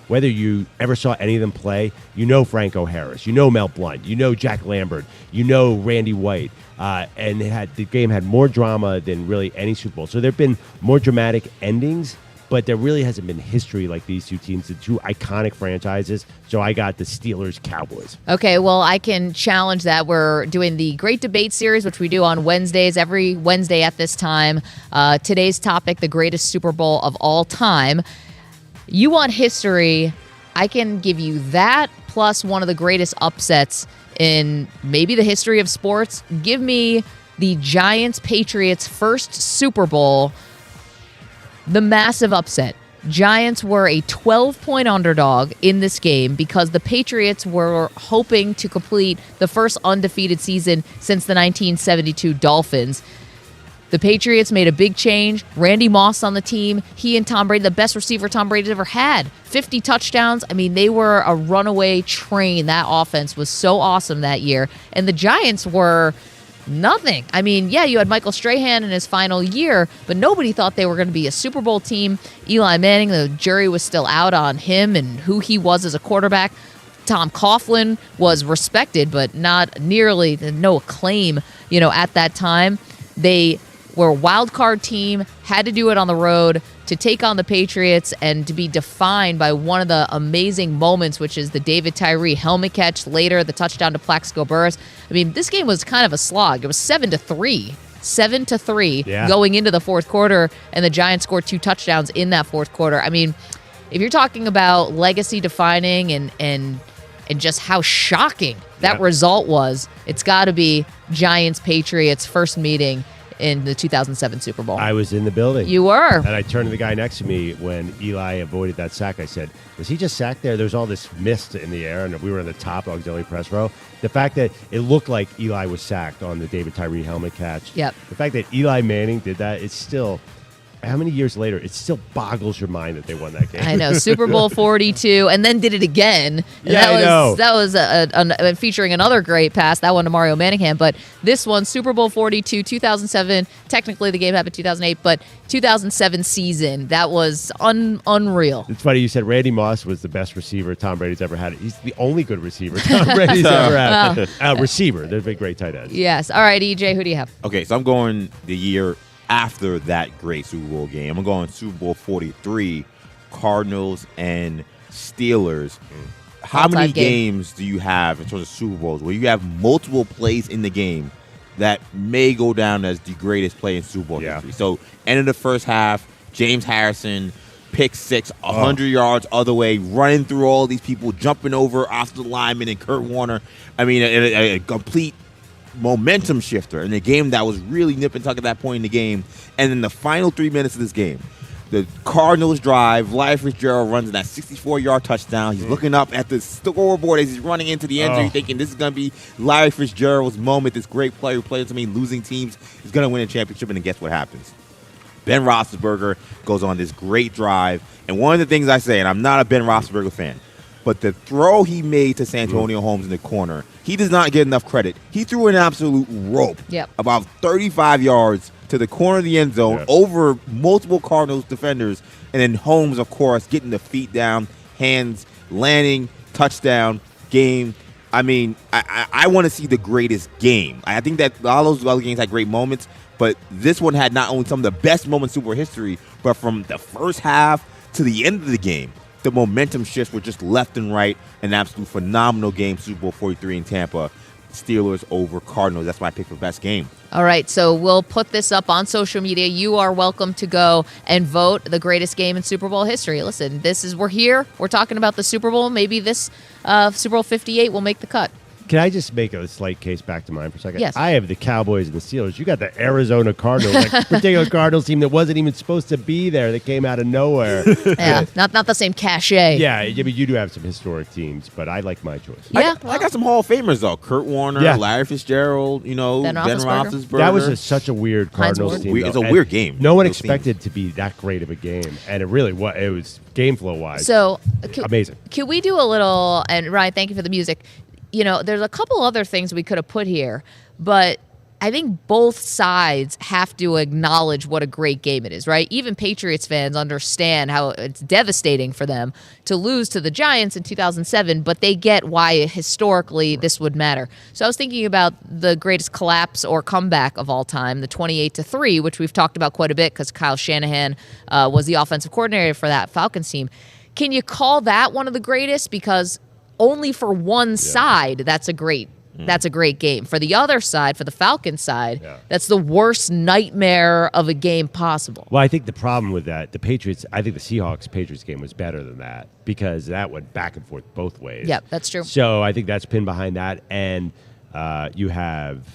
whether you ever saw any of them play, you know Franco Harris, you know Mel Blount, you know Jack Lambert, you know Randy White, and the game had more drama than really any Super Bowl. So there have been more dramatic endings, but there really hasn't been history like these two teams, the two iconic franchises. So I got the Steelers-Cowboys. Okay, well, I can challenge that. We're doing the Great Debate Series, which we do on Wednesdays, every Wednesday at this time. Today's topic, the greatest Super Bowl of all time. You want history, I can give you that plus one of the greatest upsets in maybe the history of sports. Give me the Giants-Patriots first Super Bowl. The massive upset. Giants were a 12-point underdog in this game because the Patriots were hoping to complete the first undefeated season since the 1972 Dolphins. The Patriots made a big change. Randy Moss on the team. He and Tom Brady, the best receiver Tom Brady's ever had. 50 touchdowns. I mean, they were a runaway train. That offense was so awesome that year. And the Giants were nothing. I mean, yeah, you had Michael Strahan in his final year, but nobody thought they were going to be a Super Bowl team. Eli Manning, the jury was still out on him and who he was as a quarterback. Tom Coughlin was respected, but not nearly, no acclaim, at that time. They were a wild card team, had to do it on the road to take on the Patriots and to be defined by one of the amazing moments, which is the David Tyree helmet catch, later the touchdown to Plaxico Burress. I mean, this game was kind of a slog. It was 7-3. 7-3 going into the fourth quarter, and the Giants scored 2 touchdowns in that fourth quarter. I mean, if you're talking about legacy defining and just how shocking that result was, it's got to be Giants-Patriots first meeting in the 2007 Super Bowl. I was in the building. You were. And I turned to the guy next to me when Eli avoided that sack. I said, was he just sacked there? There was all this mist in the air, and we were in the top auxiliary press row. The fact that it looked like Eli was sacked on the David Tyree helmet catch. Yep. The fact that Eli Manning did that, it's still, how many years later, it still boggles your mind that they won that game. I know. Super Bowl 42, and then did it again. Yeah, I know. That was featuring another great pass, that one to Mario Manningham. But this one, Super Bowl 42, 2007, technically the game happened 2008, but 2007 season, that was unreal. It's funny, you said Randy Moss was the best receiver Tom Brady's ever had. He's the only good receiver Tom Brady's ever had. Receiver. There's been great tight ends. Yes. All right, EJ, who do you have? Okay, so I'm going the year after that great Super Bowl game. I'm going Super Bowl 43, Cardinals and Steelers. how many games do you have in terms of Super Bowls where you have multiple plays in the game that may go down as the greatest play in Super Bowl history? So, end of the first half, James Harrison, pick six, 100 yards other way, running through all these people, jumping over off the lineman and Kurt Warner. I mean, a complete momentum shifter in a game that was really nip and tuck at that point in the game. And in the final 3 minutes of this game, the Cardinals drive, Larry Fitzgerald runs that 64-yard touchdown. He's looking up at the scoreboard as he's running into the end zone, thinking this is going to be Larry Fitzgerald's moment, this great player who plays to me losing teams is going to win a championship, and then guess what happens? Ben Roethlisberger goes on this great drive, and one of the things I say, and I'm not a Ben Roethlisberger fan, but the throw he made to Santonio Holmes in the corner, he does not get enough credit. He threw an absolute rope about 35 yards to the corner of the end zone over multiple Cardinals defenders, and then Holmes, of course, getting the feet down, hands, landing, touchdown, game. I mean, I want to see the greatest game. I think that all those other games had great moments, but this one had not only some of the best moments in Super Bowl history, but from the first half to the end of the game, the momentum shifts were just left and right. An absolute phenomenal game, Super Bowl 43 in Tampa. Steelers over Cardinals. That's my pick for best game. All right, so we'll put this up on social media. You are welcome to go and vote the greatest game in Super Bowl history. Listen, we're here. We're talking about the Super Bowl. Maybe this Super Bowl 58 will make the cut. Can I just make a slight case back to mine for a second? Yes. I have the Cowboys and the Steelers. You got the Arizona Cardinals, like particular Cardinals team that wasn't even supposed to be there, that came out of nowhere. Yeah, not the same cachet. Yeah, I mean, you do have some historic teams, but I like my choice. Yeah, I got some Hall of Famers though. Kurt Warner, Larry Fitzgerald, Ben Roethlisberger. That was such a weird Cardinals team. It's a weird game. No one expected to be that great of a game, and it really was. It was game flow wise. So amazing. Can we do a little? And Ryan, thank you for the music. There's a couple other things we could have put here, but I think both sides have to acknowledge what a great game it is, right? Even Patriots fans understand how it's devastating for them to lose to the Giants in 2007, but they get why historically this would matter. So I was thinking about the greatest collapse or comeback of all time, the 28-3, which we've talked about quite a bit because Kyle Shanahan was the offensive coordinator for that Falcons team. Can you call that one of the greatest? Because only for one side, that's a great game. For the other side, for the Falcons side, that's the worst nightmare of a game possible. Well, I think the problem with that, the Seahawks-Patriots game was better than that because that went back and forth both ways. Yeah, that's true. So I think that's pinned behind that. And you have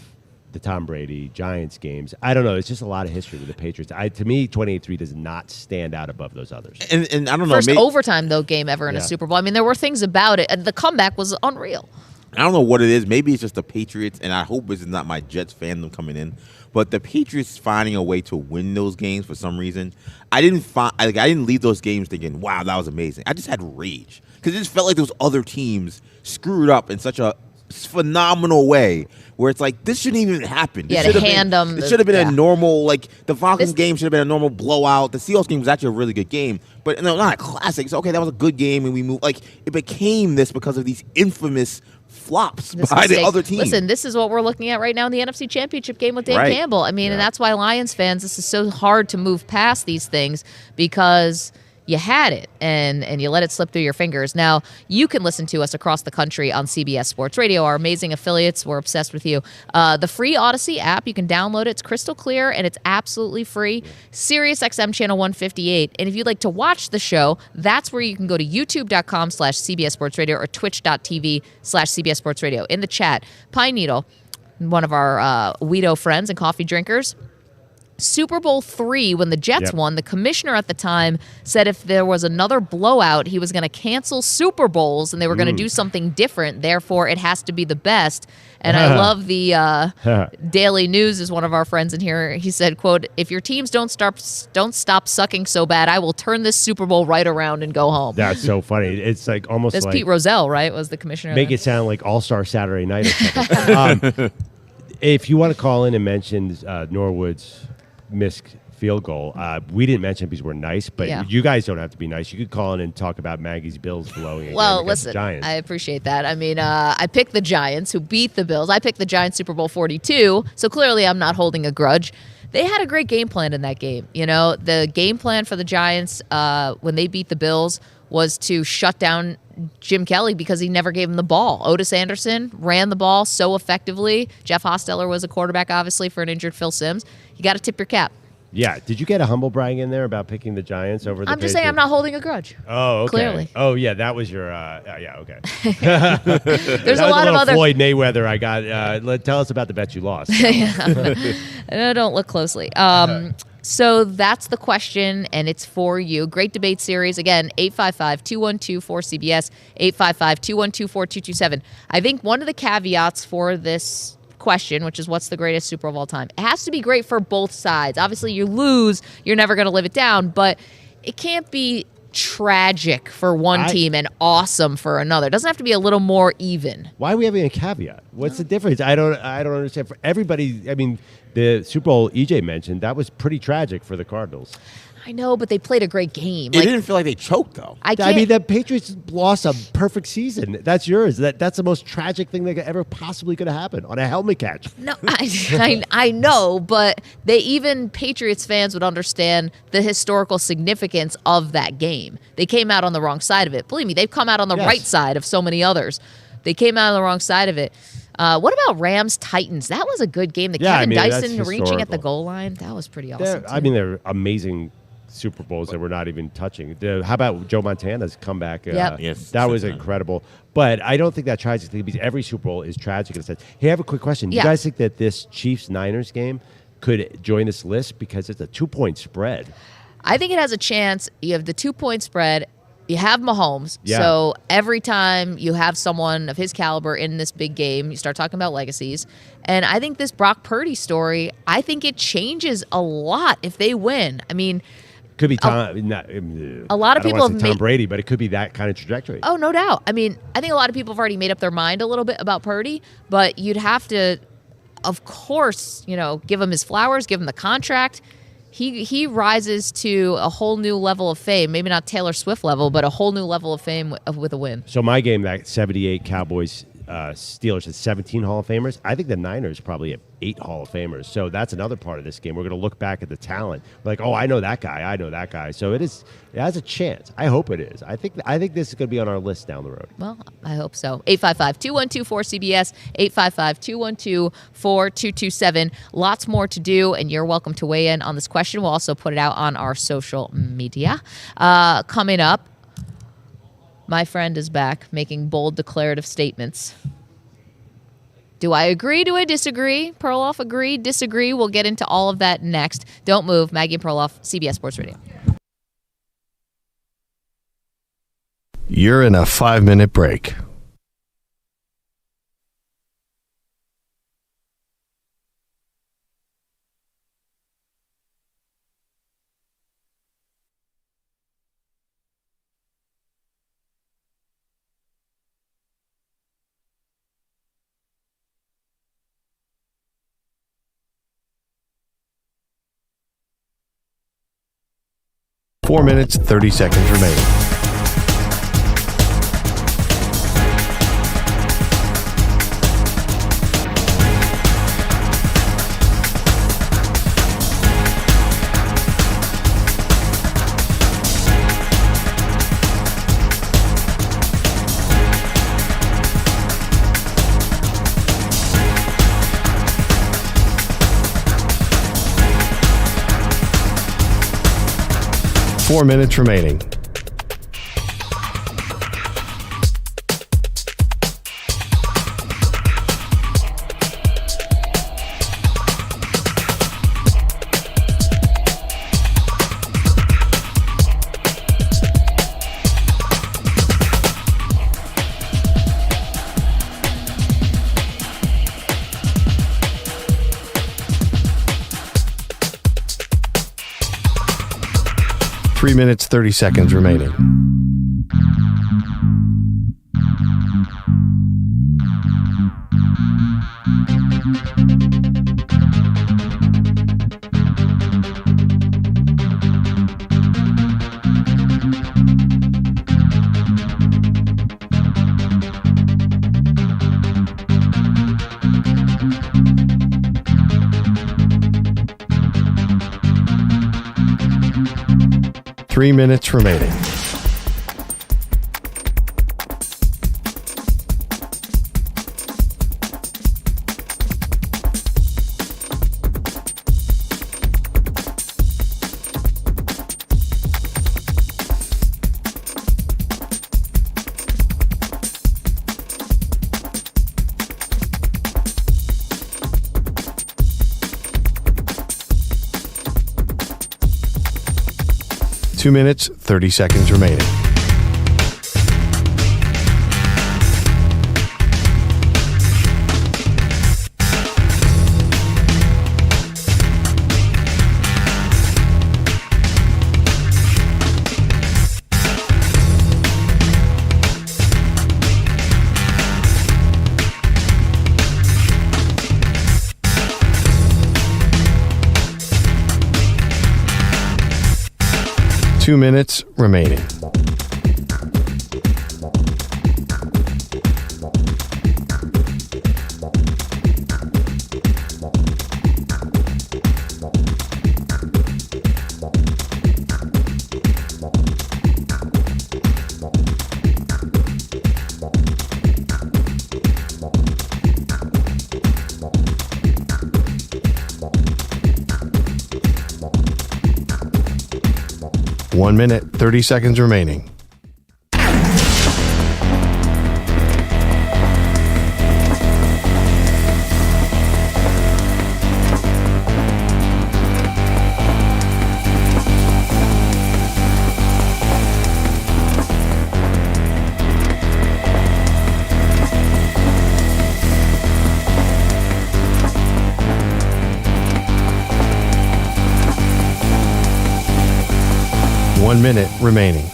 the Tom Brady Giants games. I don't know. It's just a lot of history with the Patriots. To me, 28-3 does not stand out above those others. And I don't know. First overtime, though, game ever in a Super Bowl. I mean, there were things about it. And the comeback was unreal. I don't know what it is. Maybe it's just the Patriots, and I hope this is not my Jets fandom coming in. But the Patriots finding a way to win those games for some reason. I didn't leave those games thinking, "Wow, that was amazing." I just had rage because it just felt like those other teams screwed up in such a phenomenal way where it's like this shouldn't even happen. To hand them. It should have been a normal, like the Falcons game should have been a normal blowout. The Seahawks game was actually a really good game, but no, not a classic. So okay, that was a good game, and we moved. Like it became this because of these infamous flops by the other team. Listen, this is what we're looking at right now in the NFC Championship game with Dan Campbell. I mean, and that's why Lions fans, this is so hard to move past these things because you had it and you let it slip through your fingers. Now, you can listen to us across the country on CBS Sports Radio, our amazing affiliates. We're obsessed with you. The free Odyssey app, you can download it. It's crystal clear and it's absolutely free. Sirius XM channel 158. And if you'd like to watch the show, that's where you can go to youtube.com/CBS Sports Radio or twitch.tv/CBS Sports Radio. In the chat, Pine Needle, one of our Weedo friends and coffee drinkers, Super Bowl III, when the Jets won, the commissioner at the time said if there was another blowout, he was going to cancel Super Bowls and they were going to do something different. Therefore, it has to be the best. And I love the Daily News is one of our friends in here. He said, quote, "If your teams don't stop sucking so bad, I will turn this Super Bowl right around and go home." That's so funny. It's like almost That's like Pete Rozelle, right? Was the commissioner. Make it sound like All-Star Saturday Night or something. If you want to call in and mention Norwood's missed field goal. We didn't mention it because we're nice, but you guys don't have to be nice. You could call in and talk about Maggie's Bills blowing. Well, listen, I appreciate that. I mean, I picked the Giants who beat the Bills. I picked the Giants Super Bowl 42, so clearly I'm not holding a grudge. They had a great game plan in that game. You know, the game plan for the Giants when they beat the Bills was to shut down Jim Kelly because he never gave him the ball. Otis Anderson ran the ball so effectively. Jeff Hostetler was a quarterback, obviously, for an injured Phil Simms. You got to tip your cap. Yeah. Did you get a humble brag in there about picking the Giants over the I'm just saying I'm not holding a grudge. Oh, okay. Clearly. Oh, yeah. That was your, yeah, okay. There's a lot of other. Floyd Mayweather I got. Tell us about the bets you lost. Don't look closely. So that's the question, and it's for you. Great debate series. Again, 855-212-4CBS, 855-212-4227. I think one of the caveats for this question, which is what's the greatest Super Bowl of all time, it has to be great for both sides. Obviously, you lose, you're never going to live it down, but it can't be tragic for one team and awesome for another. It doesn't have to be a little more even. Why are we having a caveat? What's the difference? I don't understand. For everybody, I mean, the Super Bowl EJ mentioned, that was pretty tragic for the Cardinals. I know, but they played a great game. It didn't feel like they choked, though. I mean, the Patriots lost a perfect season. That's yours. That's the most tragic thing that ever possibly could have happened on a helmet catch. No, I know, but even Patriots fans would understand the historical significance of that game. They came out on the wrong side of it. Believe me, they've come out on the right side of so many others. They came out on the wrong side of it. What about Rams-Titans? That was a good game. Kevin Dyson reaching at the goal line, that was pretty awesome. They're amazing Super Bowls that we're not even touching. How about Joe Montana's comeback? Yes, that was incredible. But I don't think that tragic thing, because every Super Bowl is tragic in a sense. Hey, I have a quick question. Yeah. You guys think that this Chiefs-Niners game could join this list because it's a 2-point spread? I think it has a chance. You have the 2-point spread. You have Mahomes. So every time you have someone of his caliber in this big game, you start talking about legacies. And I think this Brock Purdy story, I think it changes a lot if they win. I mean, could be Tom. A lot of people have Tom Brady, but it could be that kind of trajectory. Oh, no doubt. I mean, I think a lot of people have already made up their mind a little bit about Purdy, but you'd have to, of course, give him his flowers, give him the contract. He rises to a whole new level of fame, maybe not Taylor Swift level, but a whole new level of fame with a win. So my game, that 78 Cowboys Steelers had 17 Hall of Famers. I think the Niners probably have 8 Hall of Famers. So that's another part of this game. We're going to look back at the talent. Like, oh, I know that guy. I know that guy. So it has a chance. I hope it is. I think this is going to be on our list down the road. Well, I hope so. 855-212-4CBS, 855-212-4227. Lots more to do, and you're welcome to weigh in on this question. We'll also put it out on our social media. Coming up, my friend is back making bold declarative statements. Do I agree? Do I disagree? Perloff, agree, disagree? We'll get into all of that next. Don't move. Maggie and Perloff, CBS Sports Radio. You're in a 5-minute break. Four minutes, 30 seconds remaining. Four minutes remaining. Three minutes, 30 seconds remaining. Three minutes remaining. 2 minutes, 30 seconds remaining. Two minutes remaining. One minute, 30 seconds remaining. One minute remaining.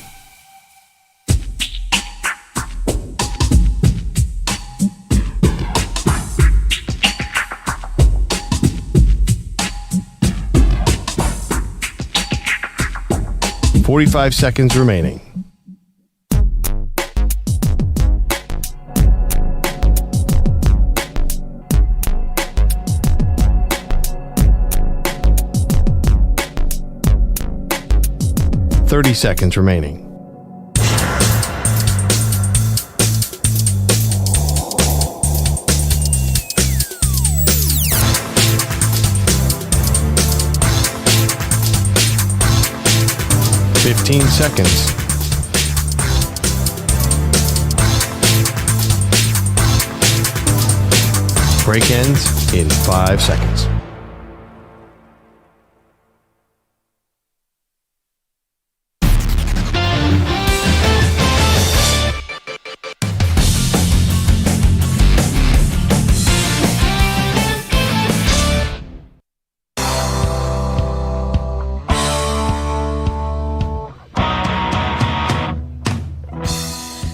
.45 seconds remaining. .30 seconds remaining. .15 seconds. Break ends in 5 seconds.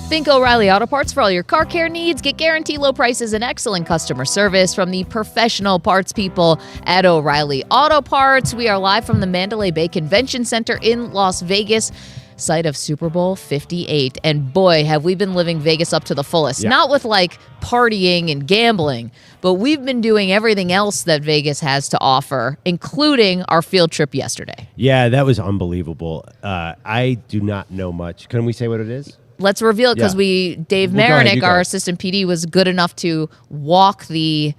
Think O'Reilly Auto Parts for all your car care needs. Get guaranteed low prices and excellent customer service from the professional parts people at O'Reilly Auto Parts. We are live from the Mandalay Bay Convention Center in Las Vegas, site of Super Bowl 58. And boy, have we been living Vegas up to the fullest. Yeah. Not with like partying and gambling, but we've been doing everything else that Vegas has to offer, including our field trip yesterday. Yeah, that was unbelievable. I do not know much. Can we say what it is? Let's reveal it because Dave Marinick, our assistant PD, was good enough to walk the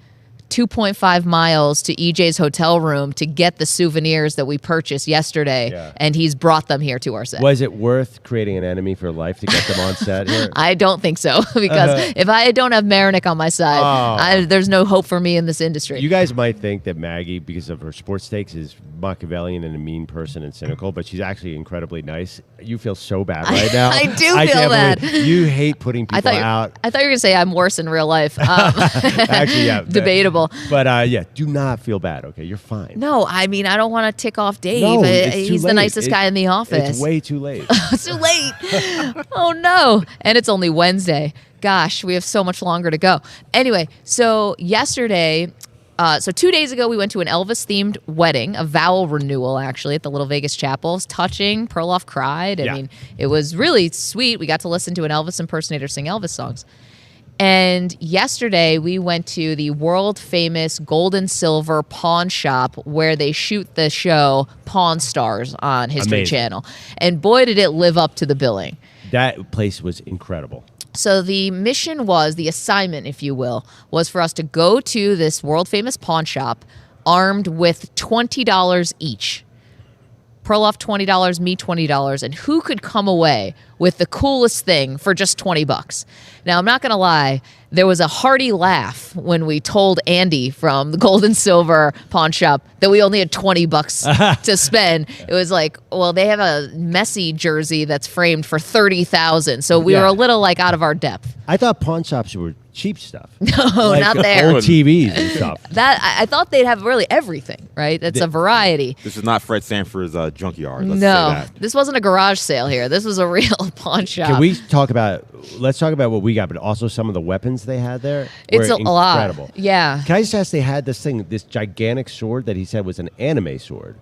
2.5 miles to EJ's hotel room to get the souvenirs that we purchased yesterday, and he's brought them here to our set. Was it worth creating an enemy for life to get them on set here? I don't think so, because if I don't have Marinick on my side, there's no hope for me in this industry. You guys might think that Maggie, because of her sports takes, is Machiavellian and a mean person and cynical, but she's actually incredibly nice. You feel so bad right now. I do feel bad. You hate putting people out. I thought you were going to say I'm worse in real life. Actually, yeah. Debatable. But do not feel bad, okay? You're fine. No, I mean, I don't want to tick off Dave. No, he's the nicest guy in the office. It's way too late. It's too late. Oh, no. And it's only Wednesday. Gosh, we have so much longer to go. Anyway, so yesterday... 2 days ago, we went to an Elvis-themed wedding, a vow renewal, actually, at the Little Vegas Chapel. It was touching. Perloff cried. I mean, it was really sweet. We got to listen to an Elvis impersonator sing Elvis songs. And yesterday, we went to the world-famous gold and silver pawn shop where they shoot the show Pawn Stars on History Channel. And boy, did it live up to the billing. That place was incredible. So the mission was, the assignment, if you will, was for us to go to this world-famous pawn shop armed with $20 each. Perloff $20, me $20, and who could come away with the coolest thing for just $20? Now, I'm not going to lie. There was a hearty laugh when we told Andy from the Gold and Silver pawn shop that we only had $20 to spend. It was like, well, they have a Messi jersey that's framed for $30,000, so we were a little like out of our depth. I thought pawn shops were cheap stuff. No, like not there. Old TVs and stuff. That I thought they'd have really everything, right? It's a variety. This is not Fred Sanford's junkyard. Let's say No, that. this wasn't a garage sale here. This was a real pawn shop. Can we talk about? Let's talk about what we got, but also some of the weapons they had there. It's were a lot. incredible. Yeah. Can I just ask? They had this gigantic sword that he said was an anime sword.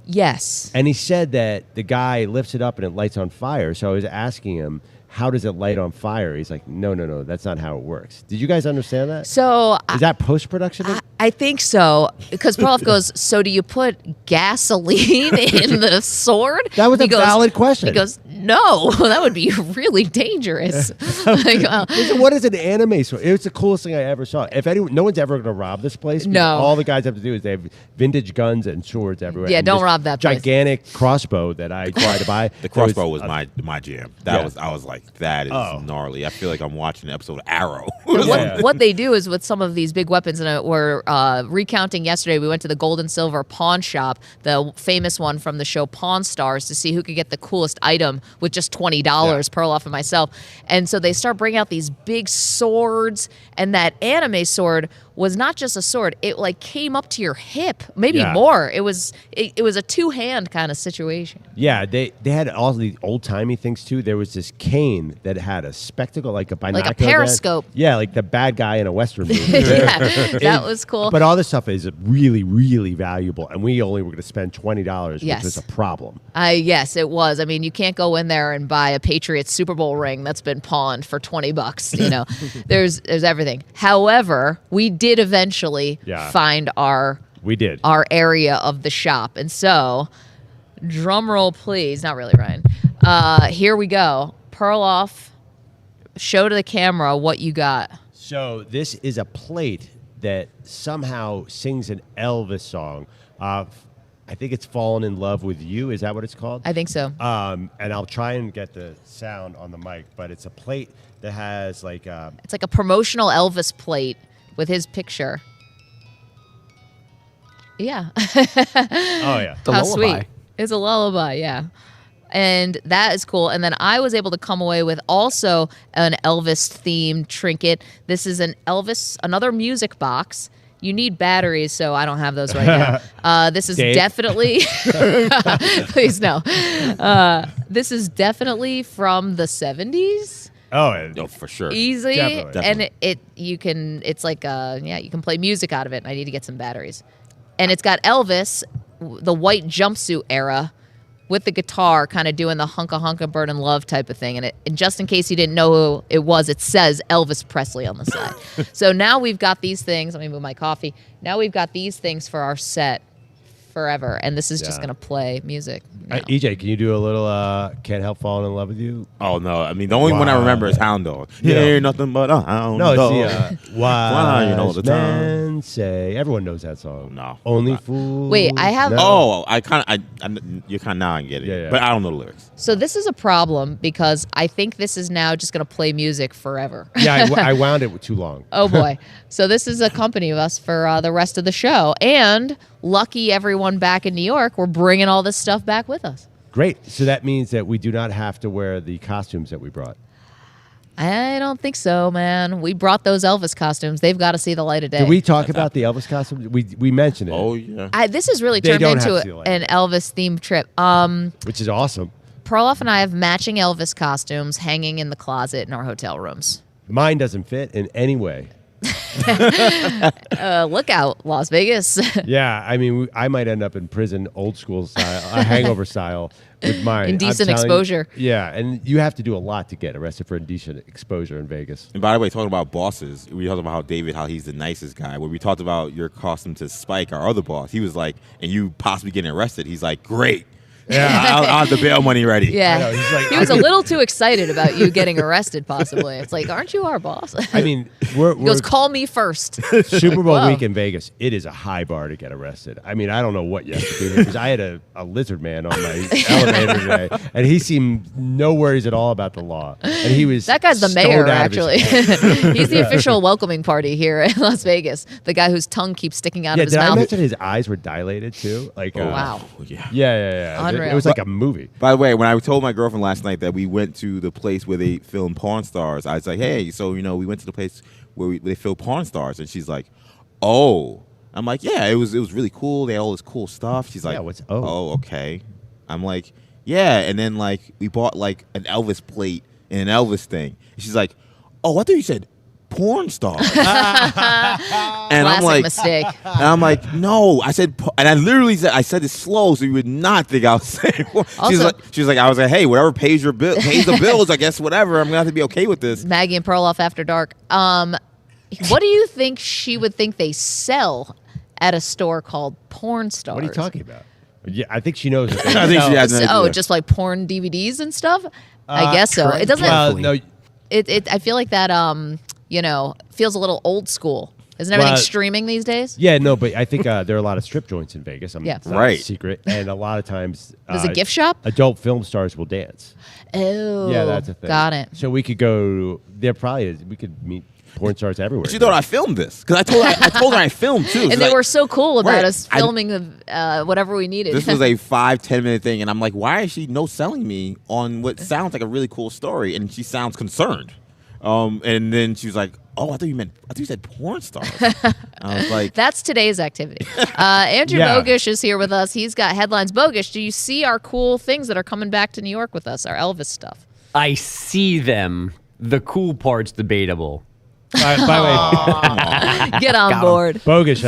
Yes. And he said that the guy lifts it up and it lights on fire. So I was asking him, how does it light on fire? He's like, no, that's not how it works. Did you guys understand that? So is that post-production? I think so. Because Perloff goes, so do you put gasoline in the sword? That was a valid question. He goes, no, that would be really dangerous. Like, Listen, what is an anime sword? It was the coolest thing I ever saw. If anyone, no one's ever going to rob this place. No. All the guys have to do is they have vintage guns and swords everywhere. Yeah, and don't this rob that place. gigantic crossbow that I tried to buy. The crossbow was my jam. I was like, that is Oh. gnarly. I feel like I'm watching an episode of Arrow. What they do is with some of these big weapons, and we're recounting yesterday, we went to the Gold and Silver pawn shop, the famous one from the show Pawn Stars, to see who could get the coolest item with just $20, Perloff and myself. And so they start bringing out these big swords, and that anime sword was not just a sword. It like came up to your hip, maybe more. It was a two-hand kind of situation. Yeah, they had all the old-timey things too. There was this cane that had a spectacle, like a binocular. Like a periscope. Yeah, like the bad guy in a Western movie. That was cool. But all this stuff is really, really valuable, and we only were going to spend $20, which Yes. was a problem. Yes, it was. I mean, you can't go in there and buy a Patriots Super Bowl ring that's been pawned for $20. You know, there's everything. However, we did eventually find our area of the shop, and so drum roll, please. Not really, Ryan. Here we go. Perloff, show to the camera what you got. So this is a plate that somehow sings an Elvis song. I think it's Fallen in Love with You. Is that what it's called? I think so. And I'll try and get the sound on the mic, but it's a plate that has like it's like a promotional Elvis plate with his picture. Yeah. Oh yeah. How sweet. It's a lullaby, yeah. And that is cool. And then I was able to come away with also an Elvis-themed trinket. This is another music box. You need batteries, so I don't have those right now. This is definitely, please no. This is definitely from the 70s. Oh, for sure. Easy. Definitely. And it's like, you can play music out of it. And I need to get some batteries. And it's got Elvis, the white jumpsuit era, with the guitar kind of doing the hunka hunka burnin' love type of thing. And just in case you didn't know who it was, it says Elvis Presley on the side. So now we've got these things. Let me move my coffee. Now we've got these things for our set forever. And this is just going to play music. EJ, can you do a little Can't Help Falling in Love with You? Oh, no. I mean, the only one I remember is Hound Dog. Yeah, ain't nothing but a hound dog. No, it's the Why you know the time. Men Say. Everyone knows that song. No. Only Fools. Wait, I have... No. Oh, you're kind of now I get it. Yeah. But I don't know the lyrics. So this is a problem because I think this is now just going to play music forever. Yeah, I wound it too long. Oh, boy. So this is a company of us for the rest of the show. And lucky everyone back in New York, we're bringing all this stuff back with us. Great. So that means that we do not have to wear the costumes that we brought. I don't think so, man. We brought those Elvis costumes. They've got to see the light of day. Did we talk about the Elvis costumes? We mentioned it. Oh, yeah. This has really turned into an Elvis-themed trip. Which is awesome. Perloff and I have matching Elvis costumes hanging in the closet in our hotel rooms. Mine doesn't fit in any way. Look out, Las Vegas. Yeah, I mean, I might end up in prison, old school style, hangover style, with mine. Indecent exposure. Yeah, and you have to do a lot to get arrested for indecent exposure in Vegas. And by the way, talking about bosses, we talked about how he's the nicest guy. When we talked about your costume to Spike, our other boss, he was like, and you possibly getting arrested, he's like, great. I'll have the bail money ready. Yeah. He's like, he was a little too excited about you getting arrested, possibly. It's like, aren't you our boss? I mean, he goes, call me first. Super Bowl Whoa. week in Vegas, it is a high bar to get arrested. I mean, I don't know what you have to do here because I had a lizard man on my elevator today, and he seemed no worries at all about the law. And he was that guy's the mayor, stoned out of his actually. head. He's the official welcoming party here in Las Vegas. The guy whose tongue keeps sticking out of his did I mouth. mention his eyes were dilated too? Like, wow. Yeah. Unreal. It was like a movie. By the way, when I told my girlfriend last night that we went to the place where they film porn stars, I was like, hey, so, we went to the place where they film porn stars. And she's like, oh. I'm like, yeah, it was really cool. They had all this cool stuff. She's like, oh, okay. I'm like, yeah. And then, we bought, an Elvis plate and an Elvis thing. And she's like, oh, I thought you said porn star. And I'm like, mistake. And I'm like, no. I said, and I literally said, I said it slow so you would not think I was saying. She was like, I was like, hey, whatever pays the bills, I guess whatever. I'm gonna have to be okay with this. Maggie and Perloff after dark. What do you think she would think they sell at a store called Porn Stars? What are you talking about? Yeah, I think she knows. I think she has an idea. Just like porn DVDs and stuff. I guess so. It doesn't. Well, no. I feel like that. Feels a little old school. Isn't everything streaming these days? Yeah, no, but I think there are a lot of strip joints in Vegas. It's not a secret. And a lot of times... There's a gift shop? Adult film stars will dance. Oh. Yeah, that's a thing. Got it. So we could go... There probably is. We could meet porn stars everywhere. She thought I filmed this. Because I told her I filmed, too. And they were so cool about Right. us filming whatever we needed. This was a 5-10 minute thing. And I'm like, why is she no-selling me on what sounds like a really cool story? And she sounds concerned. And then she was like, oh, I thought you said porn stars. I was like, that's today's activity. Andrew Bogish is here with us. He's got headlines. Bogish, do you see our cool things that are coming back to New York with us, our Elvis stuff? I see them. The cool part's debatable. By the way, get on board. Bogish,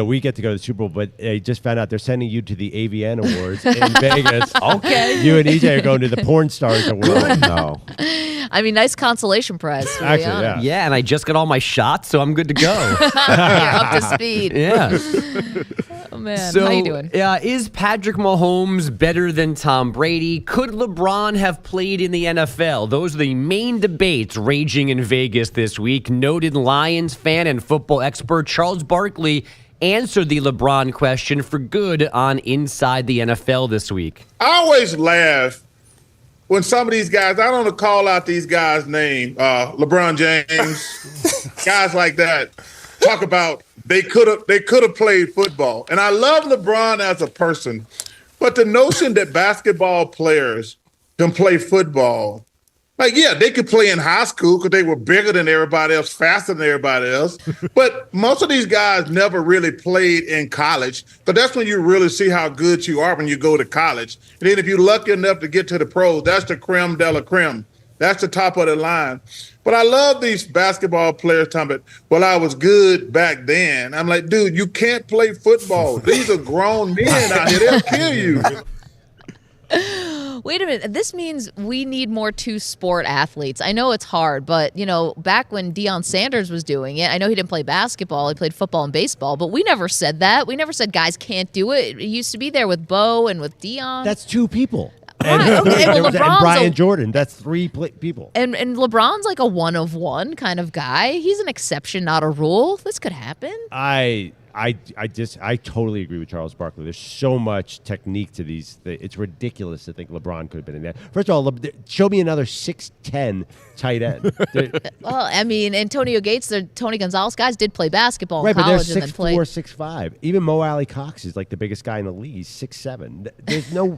we get to go to the Super Bowl, but I just found out they're sending you to the AVN Awards in Vegas. Okay. You and EJ are going to the Porn Stars Awards. no. I mean, nice consolation prize. Actually, yeah. Yeah, and I just got all my shots, so I'm good to go. You're up to speed. Yeah. Oh, man. So, how you doing? Is Patrick Mahomes better than Tom Brady? Could LeBron have played in the NFL? Those are the main debates raging in Vegas this week. Noted Lions fan and football expert Charles Barkley answered the LeBron question for good on Inside the NFL this week. I always laugh when some of these guys, I don't want to call out these guys' name, LeBron James, guys like that, talk about they could have played football. And I love LeBron as a person, but the notion that basketball players can play football, they could play in high school because they were bigger than everybody else, faster than everybody else. But most of these guys never really played in college. But that's when you really see how good you are when you go to college. And then if you're lucky enough to get to the pros, that's the creme de la creme. That's the top of the line. But I love these basketball players talking about, well, I was good back then. I'm like, dude, you can't play football. These are grown men out here. They'll kill you. Wait a minute. This means we need more two-sport athletes. I know it's hard, but, back when Deion Sanders was doing it, I know he didn't play basketball. He played football and baseball, but we never said that. We never said guys can't do it. It used to be there with Bo and with Deion. That's two people. Right, okay, well, and Brian Jordan. That's three people. And LeBron's like a one-of-one kind of guy. He's an exception, not a rule. This could happen. I totally agree with Charles Barkley. There's so much technique to these. It's ridiculous to think LeBron could have been in that. First of all, show me another 6'10" tight end. Well, I mean, Antonio Gates, the Tony Gonzalez guys did play basketball in but college they're and then played. 6'4", 6'5". Even Mo Alley Cox is like the biggest guy in the league. He's 6'7".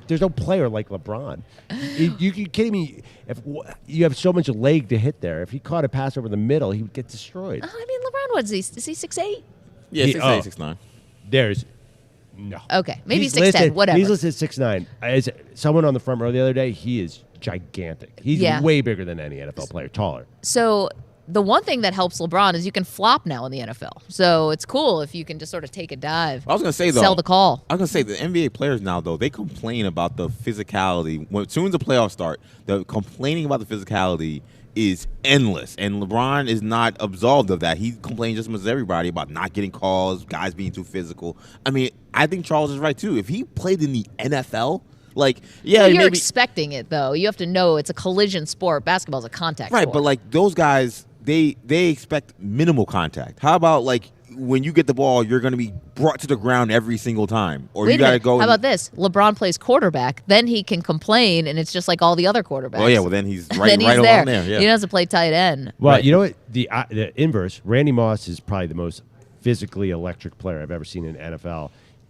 There's no player like LeBron. You kidding me? If you have so much leg to hit there, if he caught a pass over the middle, he would get destroyed. I mean, LeBron, what is he? Is he 6'8"? Yeah, 6'8", 6'9". There's no. Okay, maybe 6'10", whatever. He's listed 6'9". As someone on the front row the other day, he is gigantic. He's way bigger than any NFL player, taller. So the one thing that helps LeBron is you can flop now in the NFL. So it's cool if you can just sort of take a dive. I was going to say, though. Sell the call. I was going to say, the NBA players now, though, they complain about the physicality. As soon as the playoffs start, the complaining about the physicality is endless, and LeBron is not absolved of that. He complains just as much as everybody about not getting calls, guys being too physical. I mean, I think Charles is right too. If he played in the NFL, Like, Well, you're maybe expecting it, though. You have to know it's a collision sport. Basketball's a contact right, sport. but like those guys, they expect minimal contact. How about like when you get the ball, you're going to be brought to the ground every single time, or Wait you got to a minute. go. How about this? LeBron plays quarterback, then he can complain, and it's just like all the other quarterbacks. Oh yeah, well then he's right, then he's right there. along there. Yeah. He doesn't play tight end. Well, Right. you know what? The inverse. Randy Moss is probably the most physically electric player I've ever seen in NFL.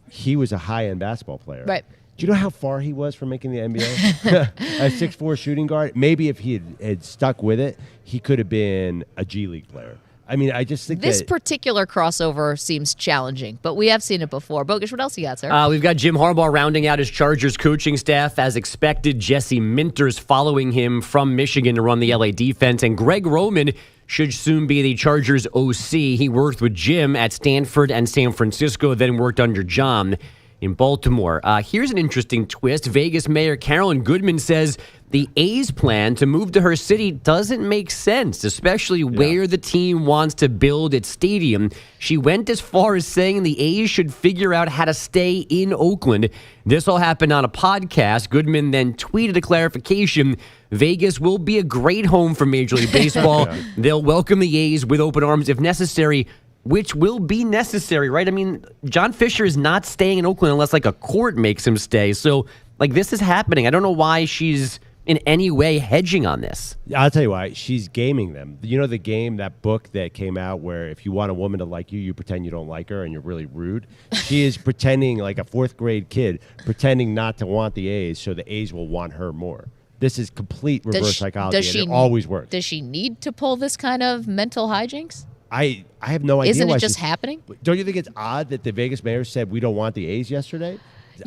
He was a high-end basketball player. Right. Do you know how far he was from making the NBA? A 6'4" shooting guard. Maybe if he had stuck with it, he could have been a G League player. I mean, I just think This that particular crossover seems challenging, but we have seen it before. Bogish, what else you got, sir? We've got Jim Harbaugh rounding out his Chargers coaching staff. As expected, Jesse Minter's following him from Michigan to run the LA defense, and Greg Roman should soon be the Chargers OC. He worked with Jim at Stanford and San Francisco, then worked under John in Baltimore. Here's an interesting twist. Vegas Mayor Carolyn Goodman says the A's plan to move to her city doesn't make sense, especially where the team wants to build its stadium. She went as far as saying the A's should figure out how to stay in Oakland. This all happened on a podcast. Goodman then tweeted a clarification. Vegas will be a great home for Major League Baseball. They'll welcome the A's with open arms if necessary, which will be necessary, right? I mean, John Fisher is not staying in Oakland unless like a court makes him stay. So like this is happening. I don't know why she's in any way hedging on this. I'll tell you why. She's gaming them. You know the game, that book that came out where if you want a woman to like you, you pretend you don't like her and you're really rude. She is pretending like a fourth grade kid, pretending not to want the A's so the A's will want her more. This is complete reverse psychology, and it always works. Does she need to pull this kind of mental hijinks? I have no idea. Isn't why it just happening? Don't you think it's odd that the Vegas mayor said we don't want the A's yesterday?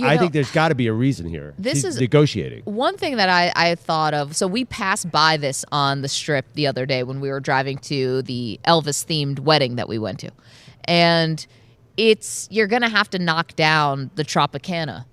I think there's got to be a reason here. This is negotiating. One thing that I thought of, so we passed by this on the Strip the other day when we were driving to the Elvis-themed wedding that we went to. And you're going to have to knock down the Tropicana.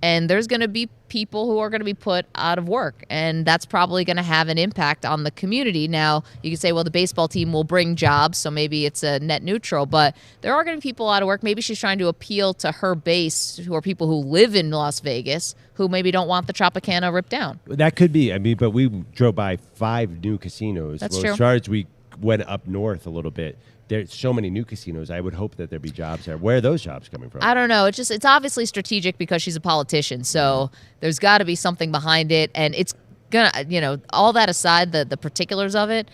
And there's going to be people who are going to be put out of work. And that's probably going to have an impact on the community. Now, you can say, well, the baseball team will bring jobs, so maybe it's a net neutral. But there are going to be people out of work. Maybe she's trying to appeal to her base, who are people who live in Las Vegas, who maybe don't want the Tropicana ripped down. That could be. I mean, but we drove by 5 new casinos. That's well, true. As far as we went up north a little bit, there's so many new casinos. I would hope that there'd be jobs there. Where are those jobs coming from? I don't know. It's obviously strategic because she's a politician. So there's got to be something behind it. And it's going to, all that aside, the particulars of it,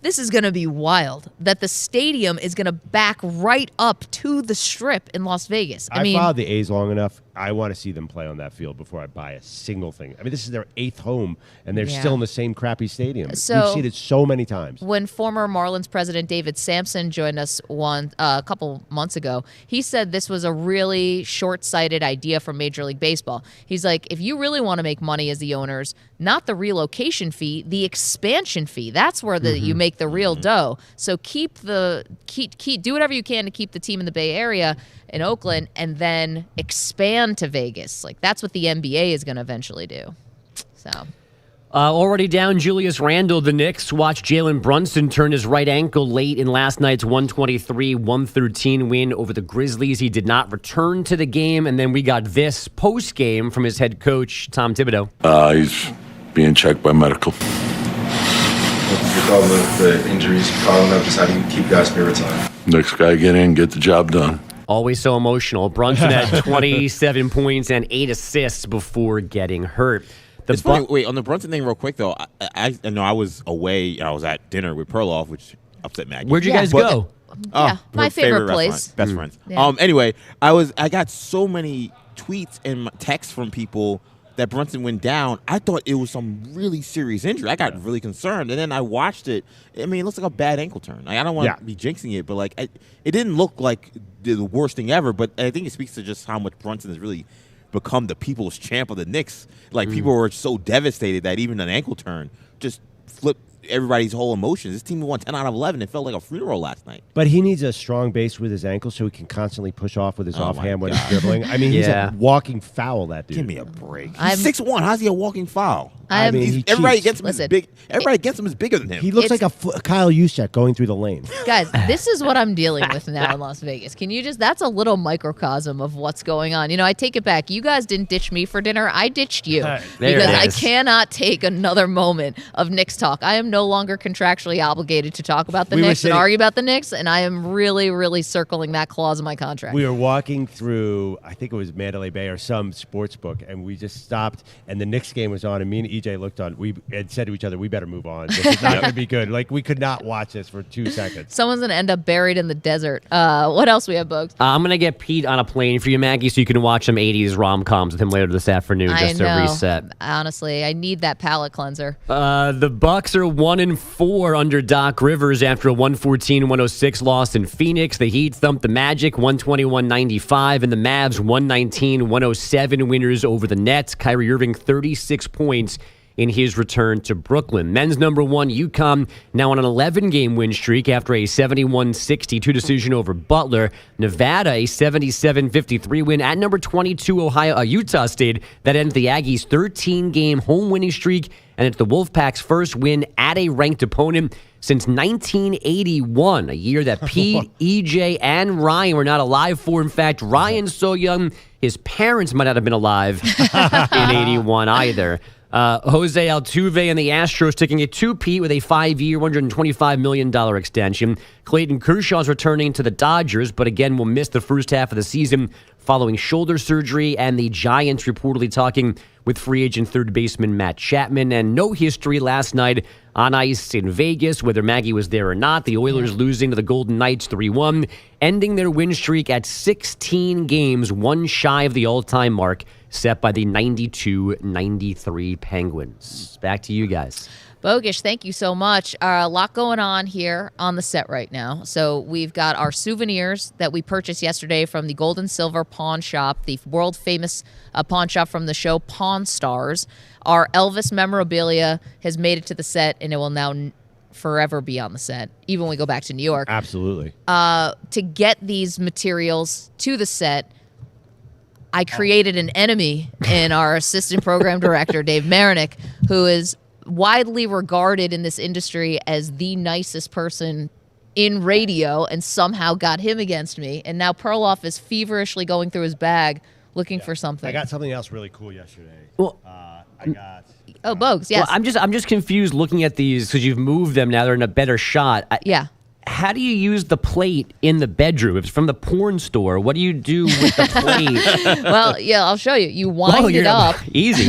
this is going to be wild that the stadium is going to back right up to the Strip in Las Vegas. I mean, followed the A's long enough. I want to see them play on that field before I buy a single thing. I mean, this is their 8th home, and they're still in the same crappy stadium. So, we've seen it so many times. When former Marlins president David Sampson joined us a couple months ago, he said this was a really short-sighted idea for Major League Baseball. He's like, if you really want to make money as the owners, not the relocation fee, the expansion fee. That's where you make the real dough. So do whatever you can to keep the team in the Bay Area in Oakland, and then expand to Vegas. Like that's what the NBA is going to eventually do. So. Already down Julius Randle, the Knicks watched Jalen Brunson turn his right ankle late in last night's 123-113 win over the Grizzlies. He did not return to the game, and then we got this post-game from his head coach, Tom Thibodeau. He's being checked by medical. With all the injuries piling up, just how do you keep guys' spirits high? Next guy get in, get the job done. Always so emotional. Brunson had 27 points and 8 assists before getting hurt. It's funny. Wait, on the Brunson thing real quick, though, I know I was away. I was at dinner with Perloff, which upset Maggie. Where'd you guys go? My favorite place. Best friends. Yeah. Anyway, I got so many tweets and texts from people that Brunson went down. I thought it was some really serious injury. I got really concerned, and then I watched it. I mean, it looks like a bad ankle turn. Like, I don't want to be jinxing it, but like it didn't look like the worst thing ever. But I think it speaks to just how much Brunson has really become the people's champ of the Knicks. Like people were so devastated that even an ankle turn just flipped everybody's whole emotions. This team won 10 out of 11. It felt like a funeral last night. But he needs a strong base with his ankle so he can constantly push off with his offhand when he's dribbling. I mean, he's a walking foul, that dude. Give me a break. He's 6'1". How's he a walking foul? everybody gets him Listen, big. Everybody gets him is bigger than him. He looks like a Kyle Juszczyk going through the lane. Guys, this is what I'm dealing with now in Las Vegas. Can you that's a little microcosm of what's going on. I take it back. You guys didn't ditch me for dinner. I ditched you. Because I cannot take another moment of Knicks talk. I am no longer contractually obligated to talk about the Knicks and argue about the Knicks, and I am really, really circling that clause in my contract. We were walking through, I think it was Mandalay Bay or some sports book, and we just stopped, and the Knicks game was on, and me and EJ looked on. We had said to each other, we better move on. This is not going to be good. Like, we could not watch this for 2 seconds. Someone's going to end up buried in the desert. What else we have, Bugs? I'm going to get Pete on a plane for you, Maggie, so you can watch some 80s rom-coms with him later this afternoon just to reset. Honestly, I need that palate cleanser. The Bucks are 1-4 under Doc Rivers after a 114-106 loss in Phoenix. The Heat thumped the Magic 121-95, and the Mavs 119-107 winners over the Nets. Kyrie Irving 36 points in his return to Brooklyn. Men's number 1, UConn, now on an 11-game win streak after a 71-62 decision over Butler. Nevada, a 77-53 win at number 22, Utah State. That ends the Aggies' 13-game home winning streak, and it's the Wolfpack's first win at a ranked opponent since 1981, a year that Pete, EJ, and Ryan were not alive for. In fact, Ryan's so young, his parents might not have been alive in 81 either. Jose Altuve and the Astros taking a two-peat with a 5-year, $125 million extension. Clayton Kershaw's returning to the Dodgers, but again will miss the first half of the season following shoulder surgery, and the Giants reportedly talking with free agent third baseman Matt Chapman. And no history last night on ice in Vegas, whether Maggie was there or not. The Oilers losing to the Golden Knights 3-1, ending their win streak at 16 games, one shy of the all-time mark set by the 92-93 Penguins. Back to you guys. Bogish, thank you so much. A lot going on here on the set right now. So we've got our souvenirs that we purchased yesterday from the Gold and Silver Pawn Shop, the world-famous pawn shop from the show Pawn Stars. Our Elvis memorabilia has made it to the set, and it will now forever be on the set, even when we go back to New York. Absolutely. To get these materials to the set, I created an enemy in our assistant program director, Dave Marinick, who is widely regarded in this industry as the nicest person in radio, and somehow got him against me. And now Perloff is feverishly going through his bag looking for something. I got something else really cool yesterday. Well, I got... Oh, Bogues, yes. Well, I'm just confused looking at these because you've moved them now. They're in a better shot. Yeah. How do you use the plate in the bedroom? If it's from the porn store, what do you do with the plate? Well, yeah, I'll show you. You wind it up. Easy.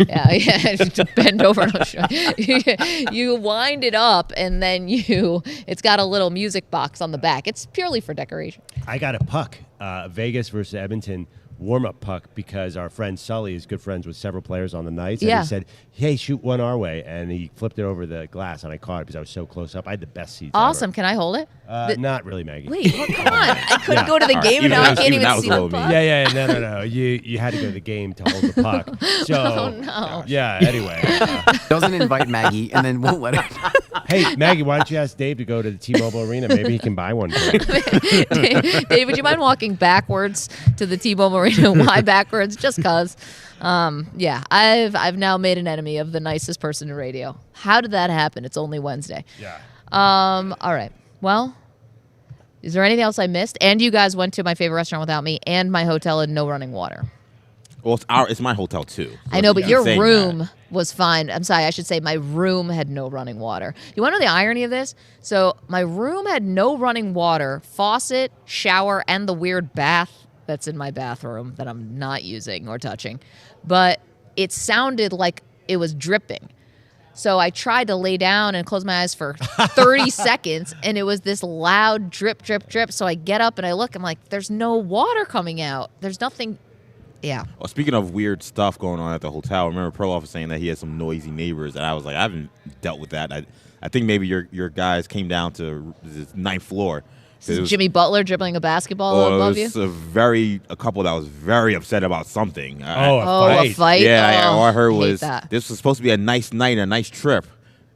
yeah. Just bend over and I'll show you. You wind it up, and then it's got a little music box on the back. It's purely for decoration. I got a puck, Vegas versus Edmonton warm-up puck, because our friend Sully is good friends with several players on the Knights. And he said, hey, shoot one our way. And he flipped it over the glass, and I caught it because I was so close up. I had the best seats Awesome. ever. Can I hold it? Not really, Maggie. Wait, well, come on. I couldn't go to the game, and now I can't even see the puck. Yeah, no. You had to go to the game to hold the puck. So, oh, no. Yeah, anyway. Doesn't invite Maggie, and then won't let her. Hey, Maggie, why don't you ask Dave to go to the T-Mobile Arena? Maybe he can buy one for you. Dave, would you mind walking backwards to the T-Mobile Arena? Why backwards? Just because. I've now made an enemy of the nicest person in radio. How did that happen? It's only Wednesday. Yeah. All right. Well, is there anything else I missed? And you guys went to my favorite restaurant without me, and my hotel had no running water. Well, it's my hotel too. So I know, but your room was fine. I'm sorry, I should say my room had no running water. You want to know the irony of this? So my room had no running water, faucet, shower, and the weird bath that's in my bathroom that I'm not using or touching. But it sounded like it was dripping. So I tried to lay down and close my eyes for 30 seconds, and it was this loud drip, drip, drip. So I get up and I look, I'm like, there's no water coming out. There's nothing. Yeah. Well, speaking of weird stuff going on at the hotel, I remember Perloff was saying that he had some noisy neighbors, and I was like, I haven't dealt with that. I think maybe your guys came down to the 9th floor. Is Jimmy Butler dribbling a basketball above you? It was a couple that was very upset about something. A fight. Yeah, all I heard was that. This was supposed to be a nice night, a nice trip,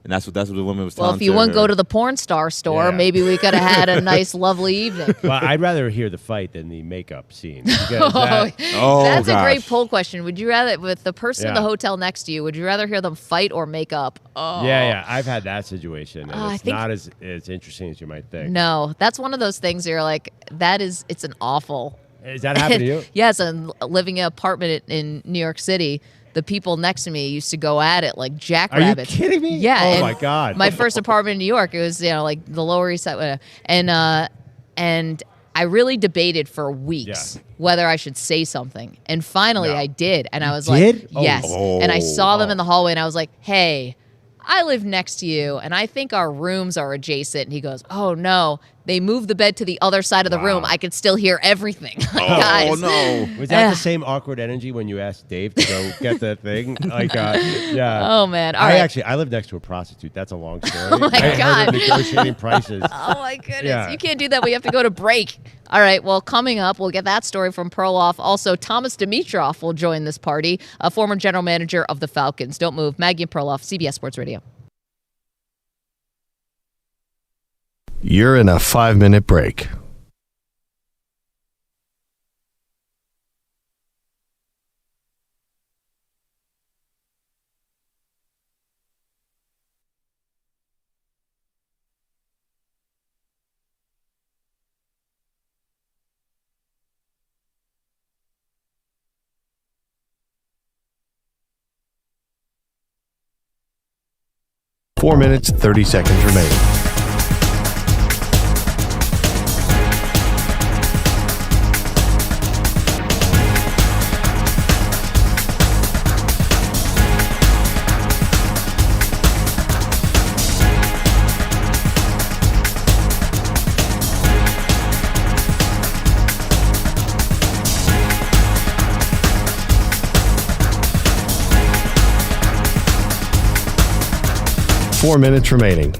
And that's what the woman was telling Well, if you wouldn't her. go to the porn star store, maybe we could have had a nice, lovely evening. Well, I'd rather hear the fight than the makeup scene. Because That's a great poll question. Would you rather, with the person in the hotel next to you, would you rather hear them fight or make up? Oh. Yeah. I've had that situation. And I it's think- not as interesting as you might think. No, that's one of those things where you're like, it's an awful. Is that happened to you? Yes, and living in an apartment in New York City, the people next to me used to go at it like jackrabbits. Are you kidding me? Yeah. Oh, and my God. My first apartment in New York, it was, like the Lower East Side. And I really debated for weeks whether I should say something. And finally I did. And I was like, yes. And I saw them in the hallway and I was like, hey, I live next to you and I think our rooms are adjacent. And he goes, oh, no. They moved the bed to the other side of the room. I could still hear everything. Guys. no. Was that the same awkward energy when you asked Dave to go get the thing? Oh, man. All right. I live next to a prostitute. That's a long story. Oh, my I God. heard her negotiating prices. Oh, my goodness. Yeah. You can't do that. We have to go to break. All right. Well, coming up, we'll get that story from Perloff. Also, Thomas Dimitroff will join this party, a former general manager of the Falcons. Don't move. Maggie and Perloff, CBS Sports Radio. You're in a 5-minute break. Four minutes, 30 seconds remaining. Four minutes remaining.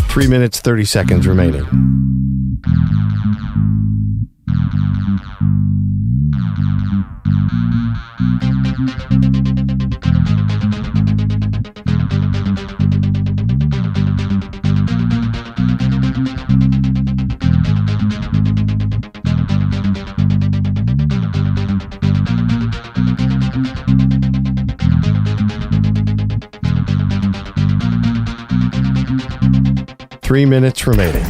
Three minutes, 30 seconds remaining. Three minutes remaining.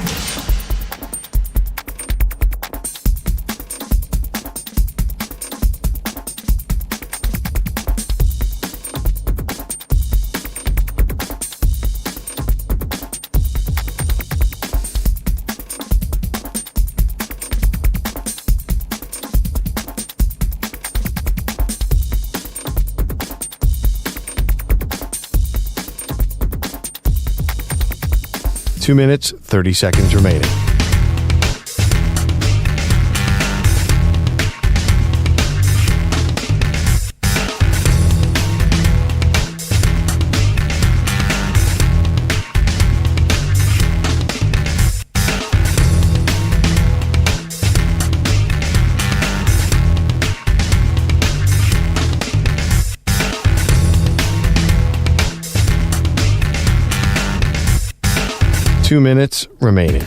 Two minutes, 30 seconds remaining. Two minutes remaining.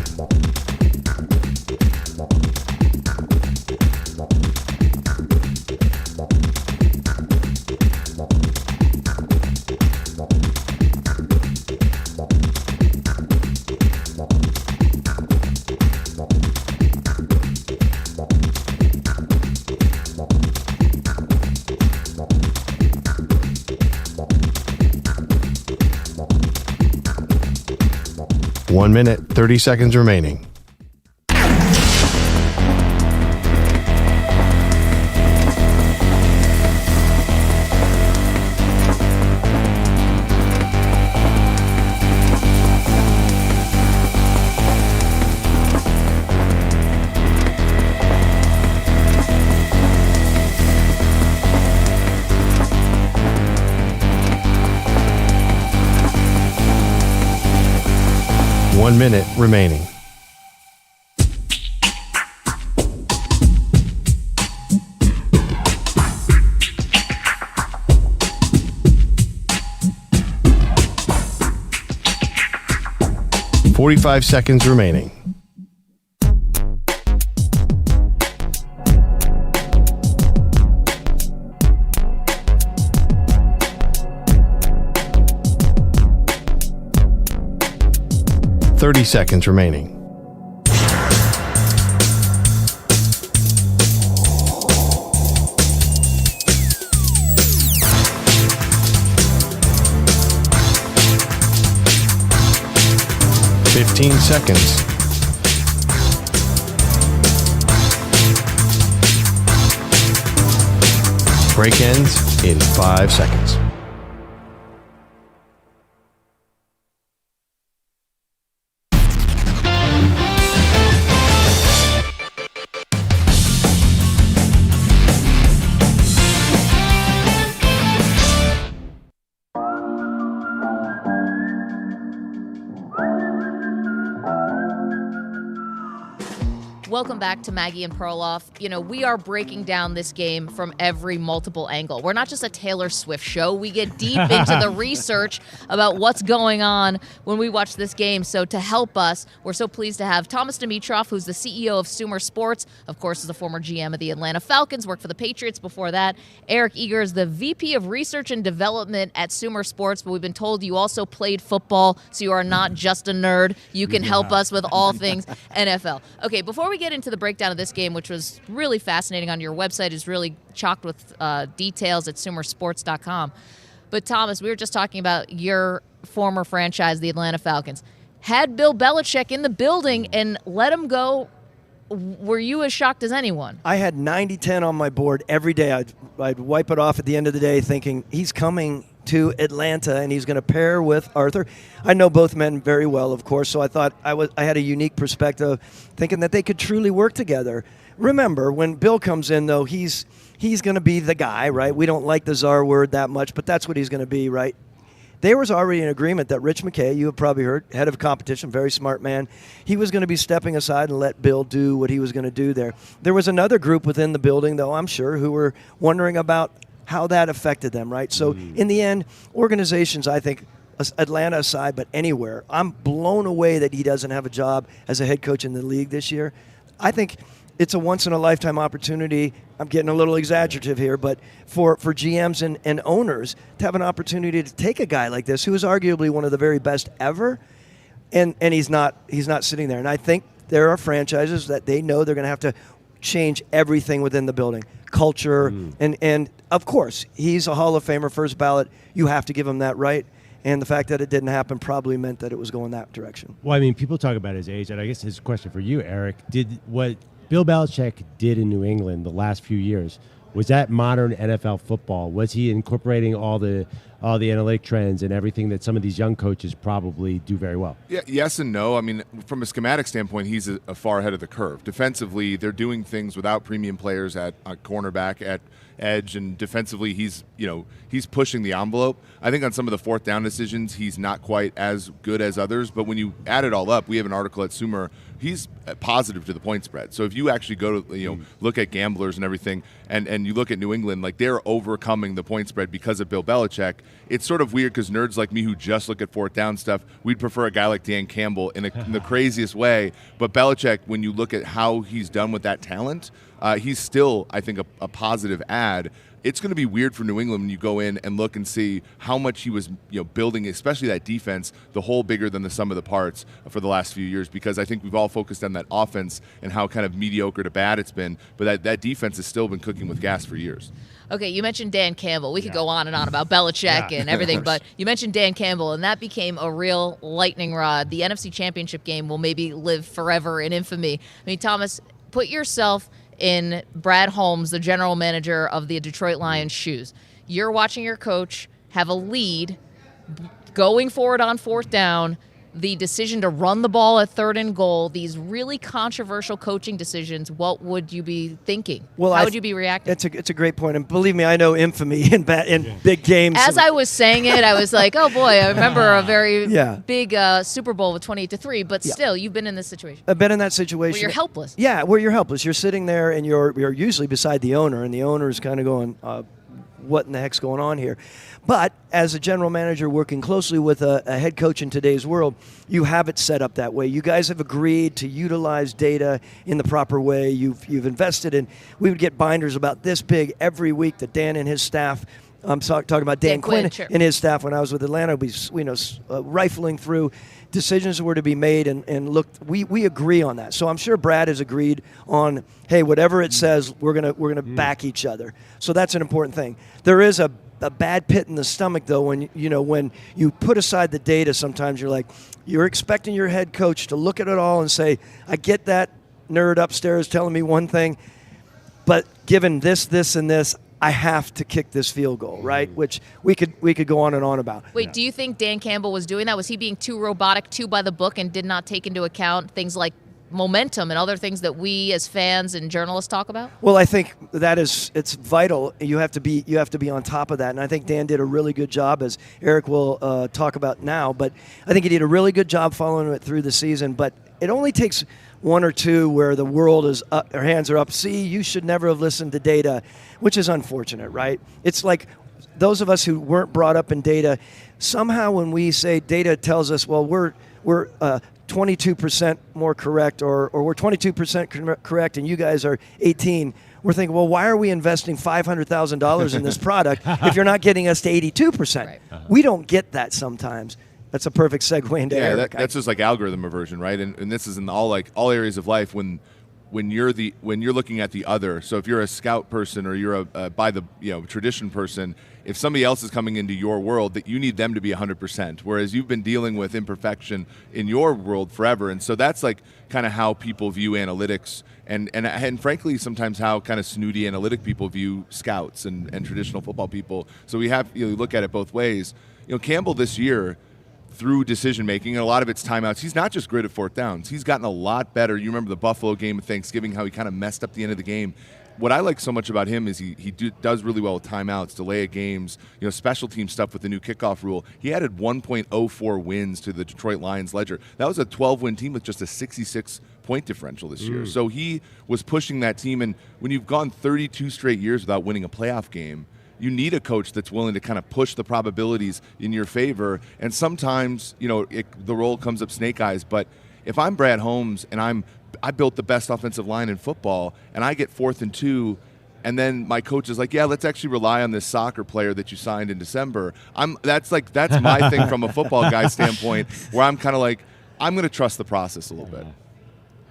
One minute, 30 seconds remaining. 1 minute remaining. .45 seconds remaining. .30 seconds remaining. .15 seconds. Break ends in 5 seconds. Welcome back to Maggie and Perloff. You know, we are breaking down this game from every multiple angle. We're not just a Taylor Swift show. We get deep into the research about what's going on when we watch this game. So to help us, we're so pleased to have Thomas Dimitroff, who's the CEO of Sumer Sports. Of course, is a former GM of the Atlanta Falcons, worked for the Patriots before that. Eric Eager is the VP of Research and Development at Sumer Sports, but we've been told you also played football, so you are not just a nerd. You can help us with all things NFL. Okay, before we get into the breakdown of this game, which was really fascinating on your website, is really chocked with details at sumersports.com. But Thomas, we were just talking about your former franchise, the Atlanta Falcons. Had Bill Belichick in the building and let him go, were you as shocked as anyone? I had 90-10 on my board every day. I'd wipe it off at the end of the day thinking he's coming to Atlanta and he's going to pair with Arthur. I know both men very well, of course, so I thought I had a unique perspective thinking that they could truly work together. Remember, when Bill comes in, though, he's going to be the guy, right? We don't like the czar word that much, but that's what he's going to be, right? There was already an agreement that Rich McKay, you have probably heard, head of competition, very smart man, he was going to be stepping aside and let Bill do what he was going to do there. There was another group within the building, though, I'm sure, who were wondering about how that affected them, right? So in the end, organizations, I think, Atlanta aside, but anywhere, I'm blown away that he doesn't have a job as a head coach in the league this year. I think it's a once-in-a-lifetime opportunity. I'm getting a little exaggerative here, but for GMs and owners to have an opportunity to take a guy like this, who is arguably one of the very best ever, and he's not sitting there. And I think there are franchises that they know they're going to have to change everything within the building, culture, and of course, he's a Hall of Famer, first ballot. You have to give him that right. And the fact that it didn't happen probably meant that it was going that direction. Well, I mean, people talk about his age, and I guess his question for you, Eric, did what Bill Belichick did in New England the last few years, was that modern NFL football? Was he incorporating all the analytic trends and everything that some of these young coaches probably do very well? Yeah, yes and no. I mean, from a schematic standpoint, he's a far ahead of the curve. Defensively, they're doing things without premium players at cornerback, at edge, and defensively, he's pushing the envelope. I think on some of the fourth down decisions, he's not quite as good as others. But when you add it all up, we have an article at Sumer. He's positive to the point spread. So if you actually go to look at gamblers and everything, and you look at New England, like they're overcoming the point spread because of Bill Belichick. It's sort of weird because nerds like me who just look at fourth down stuff, we'd prefer a guy like Dan Campbell in the craziest way. But Belichick, when you look at how he's done with that talent, he's still, I think, a positive add. It's going to be weird for New England when you go in and look and see how much he was building, especially that defense, the whole bigger than the sum of the parts for the last few years, because I think we've all focused on that offense and how kind of mediocre to bad it's been, but that defense has still been cooking with gas for years. Okay, you mentioned Dan Campbell. We could go on and on about Belichick and everything, but you mentioned Dan Campbell, and that became a real lightning rod. The NFC Championship game will maybe live forever in infamy. I mean, Thomas, put yourself in Brad Holmes, the general manager of the Detroit Lions, shoes. You're watching your coach have a lead going forward on fourth down. the decision to run the ball at 3rd and goal, these really controversial coaching decisions, what would you be thinking? Well, how would you be reacting? It's a great point, and believe me, I know infamy in big games. As I was saying it, I was like, "Oh boy, I remember a very Yeah. big Super Bowl with 28-3." But still, you've been in this situation. I've been in that situation Where you're helpless. Yeah, where you're helpless. You're sitting there, and you're usually beside the owner, and the owner is kind of going, "What in the heck's going on here?" But as a general manager working closely with a head coach in today's world, you have it set up that way. You guys have agreed to utilize data in the proper way. You've invested in. We would get binders about this big every week that Dan and his staff. I'm talking about Dan Quinn sure. and his staff when I was with Atlanta. Would be rifling through decisions that were to be made, and look, we agree on that. So I'm sure Brad has agreed on, hey, whatever it says, we're gonna back each other. So that's an important thing. There is a bad pit in the stomach though when you put aside the data. Sometimes you're expecting your head coach to look at it all and say, I get that nerd upstairs telling me one thing, but given this, and this, I have to kick this field goal, right? Which we could go on and on about. Wait, do you think Dan Campbell was doing that? Was he being too robotic, too by the book, and did not take into account things like momentum and other things that we as fans and journalists talk about? Well, I think it's vital. You have to be on top of that, and I think Dan did a really good job, as Eric will talk about now. But I think he did a really good job following it through the season. But it only takes one or two where the world is up, their hands are up. See, you should never have listened to data, which is unfortunate, right? It's like those of us who weren't brought up in data. Somehow, when we say data tells us, well, we're 22% more correct, or we're 22% correct, and you guys are 18. We're thinking, well, why are we investing $500,000 in this product if you're not getting us to 82%? Right. We don't get that sometimes. That's a perfect segue into Eric. That's just like algorithm aversion, right? And this is in all areas of life when you're looking at the other. So if you're a scout person or you're a by the tradition person, if somebody else is coming into your world, that you need them to be 100%, whereas you've been dealing with imperfection in your world forever. And so that's like kind of how people view analytics, and frankly sometimes how kind of snooty analytic people view scouts and traditional football people. So we have you look at it both ways. Campbell this year, through decision making, and a lot of it's timeouts. He's not just great at 4th downs. He's gotten a lot better. You remember the Buffalo game of Thanksgiving, how he kind of messed up the end of the game. What I like so much about him is he does really well with timeouts, delay of games, special team stuff with the new kickoff rule. He added 1.04 wins to the Detroit Lions ledger. That was a 12-win team with just a 66-point differential this year. So he was pushing that team, and when you've gone 32 straight years without winning a playoff game, you need a coach that's willing to kind of push the probabilities in your favor. And sometimes, the role comes up snake eyes. But if I'm Brad Holmes and I built the best offensive line in football, and I get 4th and 2, and then my coach is like, yeah, let's actually rely on this soccer player that you signed in December. That's my thing from a football guy standpoint, where I'm kind of like, I'm going to trust the process a little bit.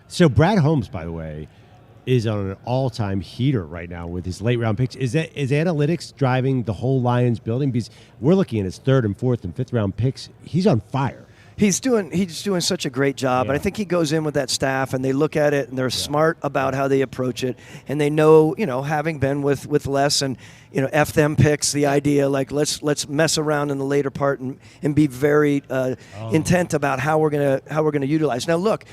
So Brad Holmes, by the way, is on an all-time heater right now with his late-round picks. Is analytics driving the whole Lions building? Because we're looking at his 3rd and 4th and 5th-round picks. He's on fire. He's doing such a great job, and I think he goes in with that staff, and they look at it, and they're smart about how they approach it, and they know, having been with Les and F them picks, the idea like let's mess around in the later part and be very intent about how we're gonna utilize. Now look.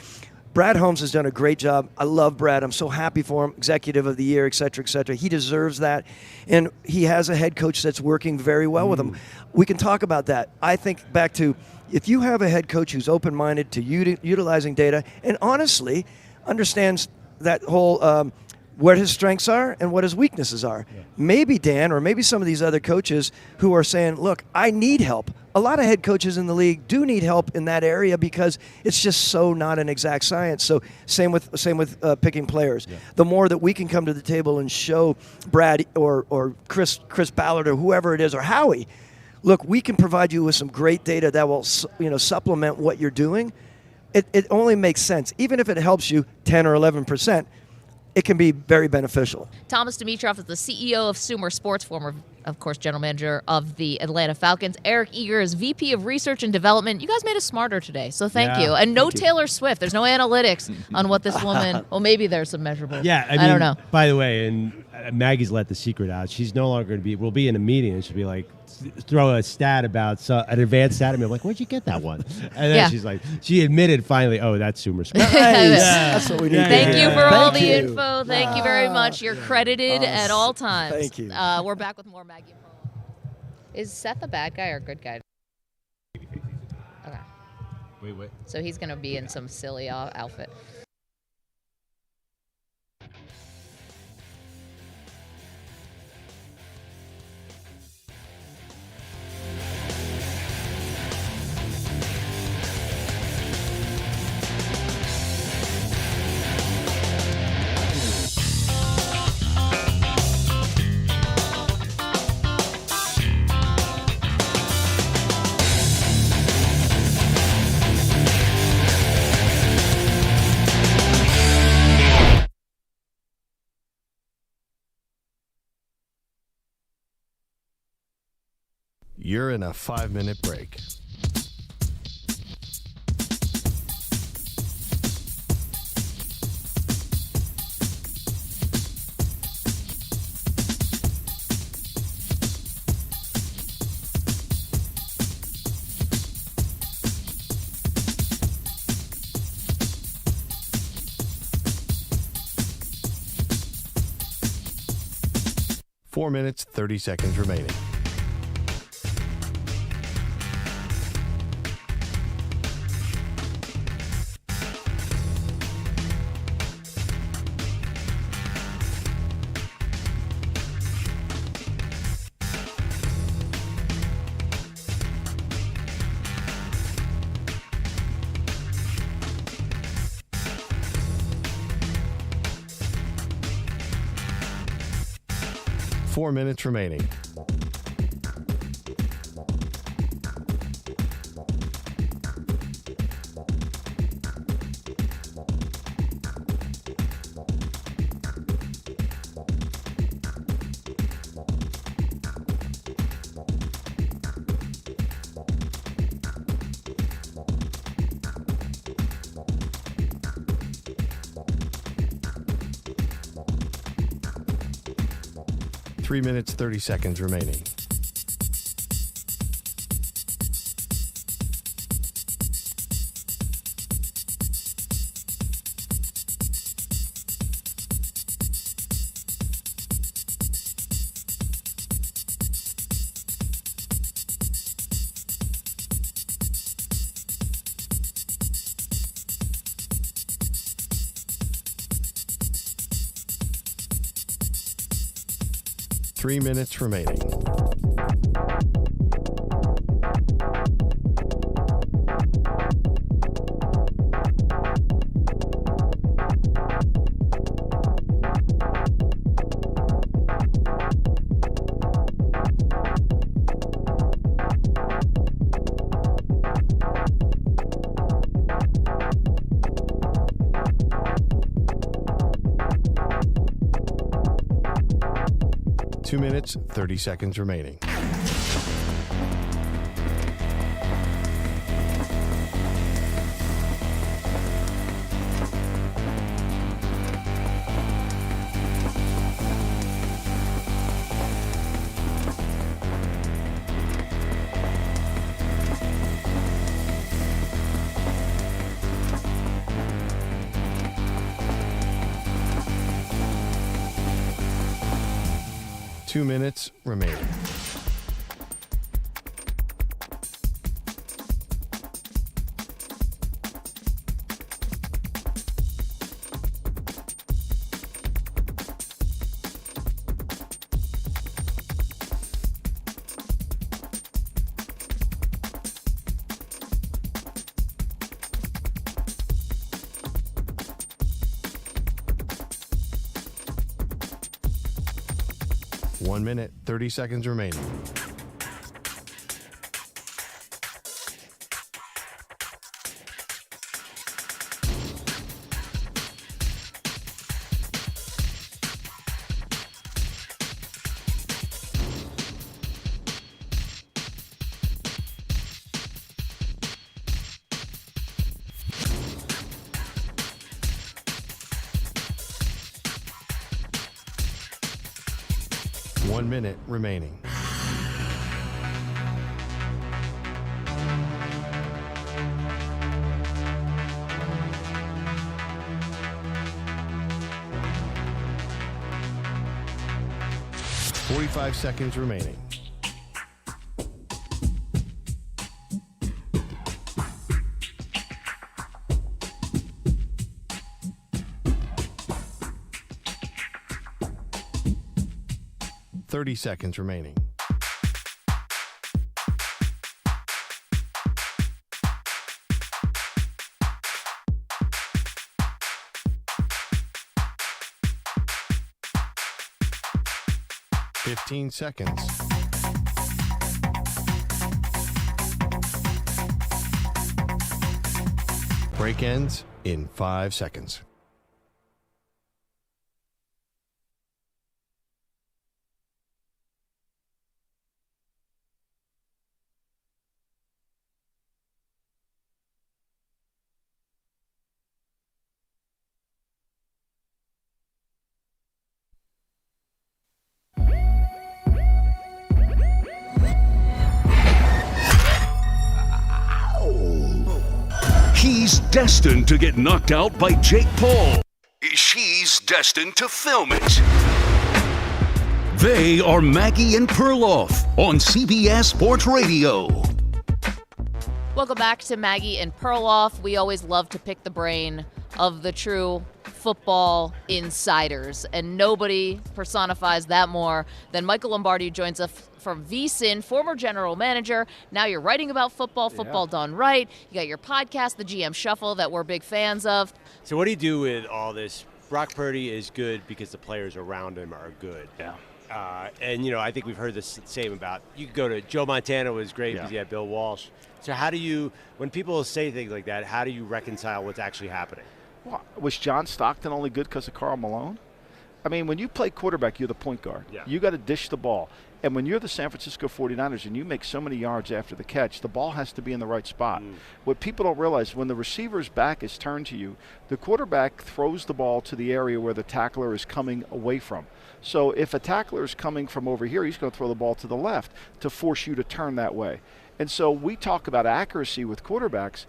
Brad Holmes has done a great job. I love Brad. I'm so happy for him. Executive of the year, et cetera, et cetera. He deserves that. And he has a head coach that's working very well with him. We can talk about that. I think back to if you have a head coach who's open-minded to utilizing data and honestly understands that whole what his strengths are and what his weaknesses are. Yeah. Maybe Dan or maybe some of these other coaches who are saying, look, I need help. A lot of head coaches in the league do need help in that area because it's just so not an exact science. So same with picking players. Yeah. The more that we can come to the table and show Brad or Chris Ballard or whoever it is or Howie, look, we can provide you with some great data that will supplement what you're doing. It only makes sense. Even if it helps you 10 or 11%, it can be very beneficial. Thomas Dimitroff is the CEO of Sumer Sports, former, of course, general manager of the Atlanta Falcons. Eric Eager is VP of Research and Development. You guys made us smarter today, so thank you. And no Taylor Swift. There's no analytics on what this woman, well, maybe there's some measurable. Yeah, I don't know. By the way, and Maggie's let the secret out. She's no longer going to be. We'll be in a meeting and she'll be like, throw a stat about an advanced stat. And be like, where'd you get that one? And then she's like, she admitted finally, oh, that's Sumer Smith. That's what we need. Thank you for all the info. Thank you very much. You're credited at all times. Thank you. We're back with more Maggie and Perloff. Is Seth a bad guy or a good guy? Okay. Wait. So he's going to be in some silly outfit. You're in a 5-minute break. Four minutes, 30 seconds remaining. Four minutes remaining. Three minutes, 30 seconds remaining. Three minutes remaining. Two minutes, 30 seconds remaining. Two minutes remaining. 1 minute, 30 seconds remaining. 1 minute remaining. $45 seconds remaining. $30 seconds remaining. $15 seconds. Break ends in 5 seconds. He's destined to get knocked out by Jake Paul. She's destined to film it. They are Maggie and Perloff on CBS Sports Radio. Welcome back to Maggie and Perloff. We always love to pick the brain of the true football insiders, and nobody personifies that more than Michael Lombardi, who joins us from VSiN, former general manager. Now you're writing about football done right. You got your podcast, The GM Shuffle, that we're big fans of. So what do you do with all this? Brock Purdy is good because the players around him are good. Yeah. And, you know, I think we've heard the same about, you could go to Joe Montana was great because you had Bill Walsh. So how do you, when people say things like that, how do you reconcile what's actually happening? Well, was John Stockton only good because of Karl Malone? I mean, when you play quarterback, you're the point guard. Yeah. You got to dish the ball. And when you're the San Francisco 49ers and you make so many yards after the catch, the ball has to be in the right spot. What people don't realize, when the receiver's back is turned to you, the quarterback throws the ball to the area where the tackler is coming away from. So if a tackler is coming from over here, he's going to throw the ball to the left to force you to turn that way. And so we talk about accuracy with quarterbacks.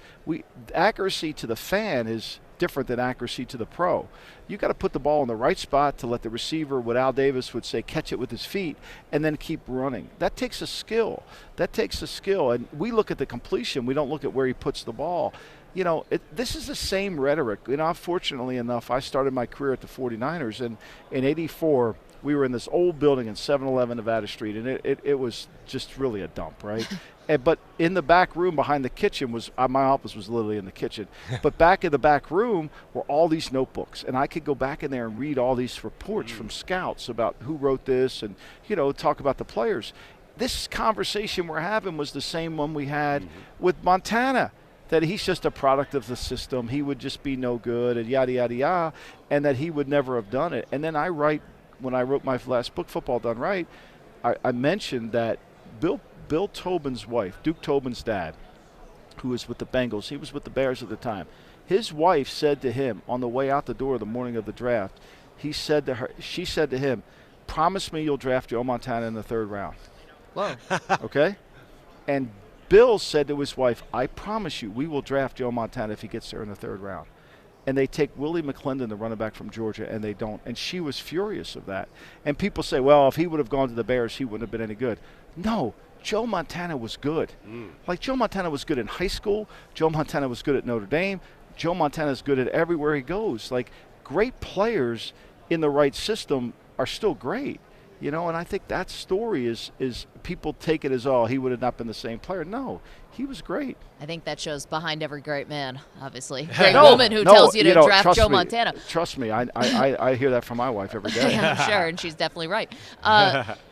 Accuracy to the fan is different than accuracy to the pro. You got to put the ball in the right spot to let the receiver, what Al Davis would say, catch it with his feet and then keep running. That takes a skill. And we look at the completion. We don't look at where he puts the ball. You know, this is the same rhetoric. You know, fortunately enough, I started my career at the 49ers, and in '84, we were in this old building in 711 Nevada Street, and it was just really a dump, right? But in the back room behind the kitchen was my office was literally in the kitchen. But back in the back room were all these notebooks, and I could go back in there and read all these reports from scouts about who wrote this, and talk about the players. This conversation we're having was the same one we had with Montana, that he's just a product of the system. He would just be no good, and yada yada yada, and that he would never have done it. And then when I wrote my last book, Football Done Right, I mentioned that Bill Tobin's wife, Duke Tobin's dad, who was with the Bengals, he was with the Bears at the time. His wife said to him on the way out the door the morning of the draft, she said to him, "Promise me you'll draft Joe Montana in the 3rd round." Whoa. Okay? And Bill said to his wife, "I promise you we will draft Joe Montana if he gets there in the 3rd round." And they take Willie McClendon, the running back from Georgia, and they don't. And she was furious of that. And people say, well, if he would have gone to the Bears, he wouldn't have been any good. No, Joe Montana was good. Like, Joe Montana was good in high school. Joe Montana was good at Notre Dame. Joe Montana is good at everywhere he goes. Like, great players in the right system are still great. And I think that story is people take it as, oh, he would have not been the same player. No, he was great. I think that shows behind every great man, obviously. Great woman who tells you to draft Joe Montana. Trust me, I hear that from my wife every day. I'm sure, and she's definitely right.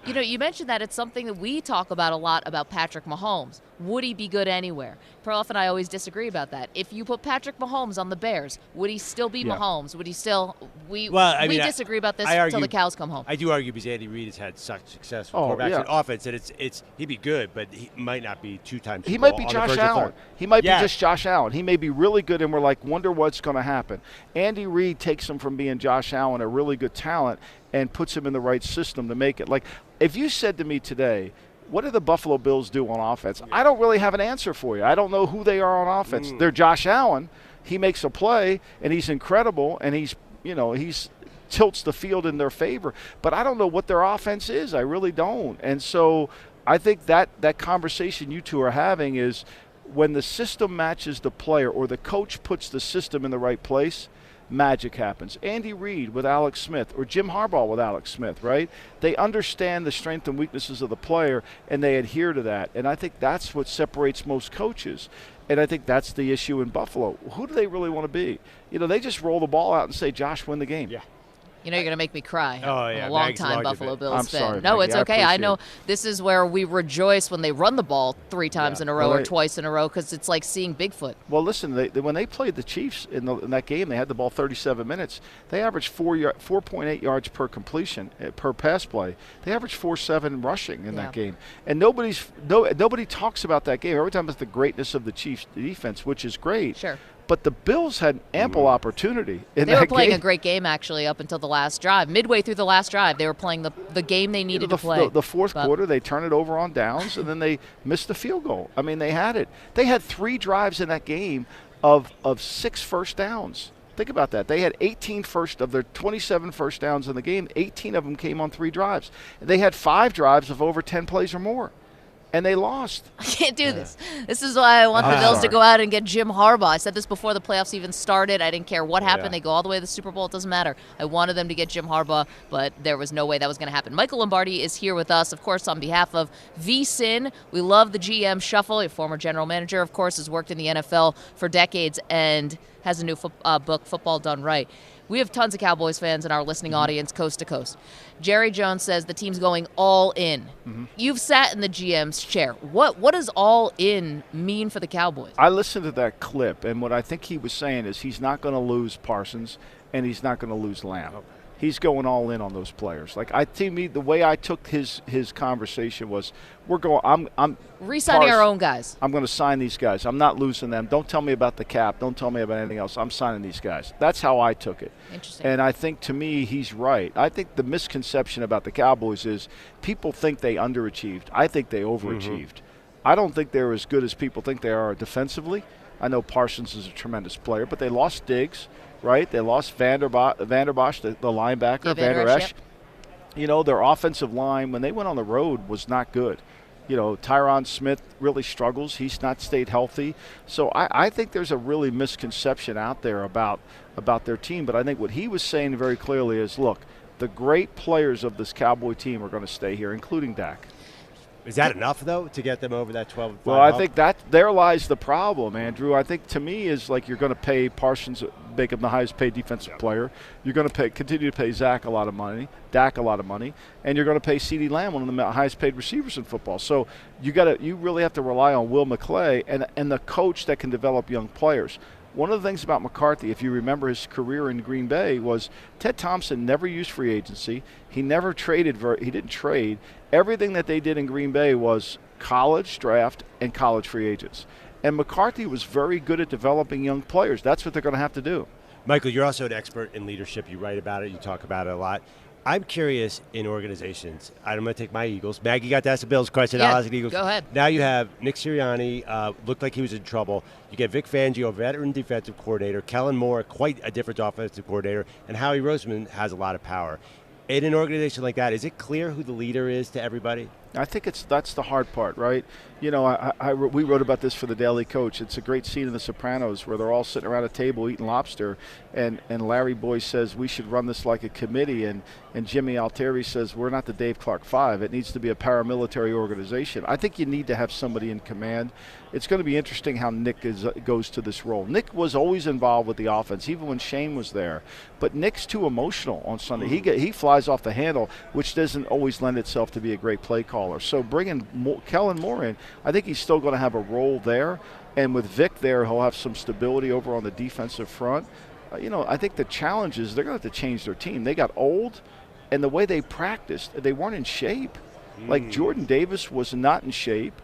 You mentioned that it's something that we talk about a lot about Patrick Mahomes. Would he be good anywhere? Perloff and I always disagree about that. If you put Patrick Mahomes on the Bears, would he still be Mahomes? Would he still? We disagree about this until the cows come home. I do argue because Andy Reid has had such success with quarterbacks and offense that he'd be good, but he might not be 2-time. He might be Josh Allen. He might be just Josh Allen. He may be really good, and we're like, wonder what's going to happen. Andy Reid takes him from being Josh Allen, a really good talent, and puts him in the right system to make it. Like, if you said to me today, what do the Buffalo Bills do on offense? I don't really have an answer for you. I don't know who they are on offense. They're Josh Allen. He makes a play, and he's incredible, and he's tilts the field in their favor. But I don't know what their offense is. I really don't. And so I think that conversation you two are having is when the system matches the player or the coach puts the system in the right place, magic happens. Andy Reid with Alex Smith or Jim Harbaugh with Alex Smith, right? They understand the strengths and weaknesses of the player, and they adhere to that. And I think that's what separates most coaches. And I think that's the issue in Buffalo. Who do they really want to be? They just roll the ball out and say, Josh, win the game. Yeah. You're going to make me cry. Oh, yeah. I'm a long-time Buffalo Bills fan. No, it's okay. I know this is where we rejoice when they run the ball 3 times in a row or twice in a row because it's like seeing Bigfoot. Well, listen, when they played the Chiefs in that game, they had the ball 37 minutes. They averaged 4.8 yards per completion, per pass play. They averaged 4.7 rushing in that game. And nobody talks about that game. Every time it's the greatness of the Chiefs defense, which is great. Sure. But the Bills had ample opportunity in that game. They were playing a great game, actually, up until the last drive. Midway through the last drive, they were playing the game they needed to play. The fourth quarter, they turned it over on downs, and then they missed the field goal. I mean, they had it. They had 3 drives in that game of 6 first downs. Think about that. They had 18 of their 27 first downs in the game. 18 of them came on 3 drives. They had 5 drives of over 10 plays or more. And they lost. I can't do this. This is why I want the Bills to go out and get Jim Harbaugh. I said this before the playoffs even started. I didn't care what happened. They go all the way to the Super Bowl. It doesn't matter. I wanted them to get Jim Harbaugh, but there was no way that was going to happen. Michael Lombardi is here with us, of course, on behalf of VSiN. We love the GM Shuffle. A former general manager, of course, has worked in the NFL for decades and has a new book, Football Done Right. We have tons of Cowboys fans in our listening audience, coast to coast. Jerry Jones says the team's going all in. You've sat in the GM's chair. What does all in mean for the Cowboys? I listened to that clip, and what I think he was saying is he's not going to lose Parsons, and he's not going to lose Lamb. He's going all in on those players. The way I took his conversation was, I'm re-signing our own guys. I'm going to sign these guys. I'm not losing them. Don't tell me about the cap. Don't tell me about anything else. I'm signing these guys. That's how I took it. Interesting. And I think, to me, he's right. I think the misconception about the Cowboys is people think they underachieved. I think they overachieved. I don't think they're as good as people think they are defensively. I know Parsons is a tremendous player, but they lost Diggs. Right, they lost Vanderbosch, the linebacker, Vander Esch. Their offensive line when they went on the road was not good. Tyron Smith really struggles. He's not stayed healthy. So I think there's a really misconception out there about their team. But I think what he was saying very clearly is, look, the great players of this Cowboy team are going to stay here, including Dak. Is that enough, though, to get them over that 12-5? Well, I think there lies the problem, Andrew. I think, to me, is like you're going to pay Parsons, make him the highest-paid defensive player. You're going to continue to pay Dak a lot of money, and you're going to pay CeeDee Lamb, one of the highest-paid receivers in football. So you really have to rely on Will McClay and the coach that can develop young players. One of the things about McCarthy, if you remember his career in Green Bay, was Ted Thompson never used free agency. He never traded. He didn't trade. Everything that they did in Green Bay was college draft and college free agents. And McCarthy was very good at developing young players. That's what they're going to have to do. Michael, you're also an expert in leadership. You write about it. You talk about it a lot. I'm curious in organizations. I'm going to take my Eagles. Maggie got to ask the Bills question. I'll ask the Eagles. Go ahead. Now you have Nick Sirianni, looked like he was in trouble. You get Vic Fangio, a veteran defensive coordinator. Kellen Moore, quite a different offensive coordinator. And Howie Roseman has a lot of power. In an organization like that, is it clear who the leader is to everybody? I think that's the hard part, right? We wrote about this for the Daily Coach. It's a great scene in The Sopranos where they're all sitting around a table eating lobster, and Larry Boyce says we should run this like a committee, and Jimmy Altieri says we're not the Dave Clark Five. It needs to be a paramilitary organization. I think you need to have somebody in command. It's going to be interesting how Nick goes to this role. Nick was always involved with the offense, even when Shane was there. But Nick's too emotional on Sunday. He flies off the handle, which doesn't always lend itself to be a great play caller. So bringing Kellen Moore in, I think he's still going to have a role there. And with Vic there, he'll have some stability over on the defensive front. I think the challenge is they're going to have to change their team. They got old, and the way they practiced, they weren't in shape. Like Jordan Davis was not in shape.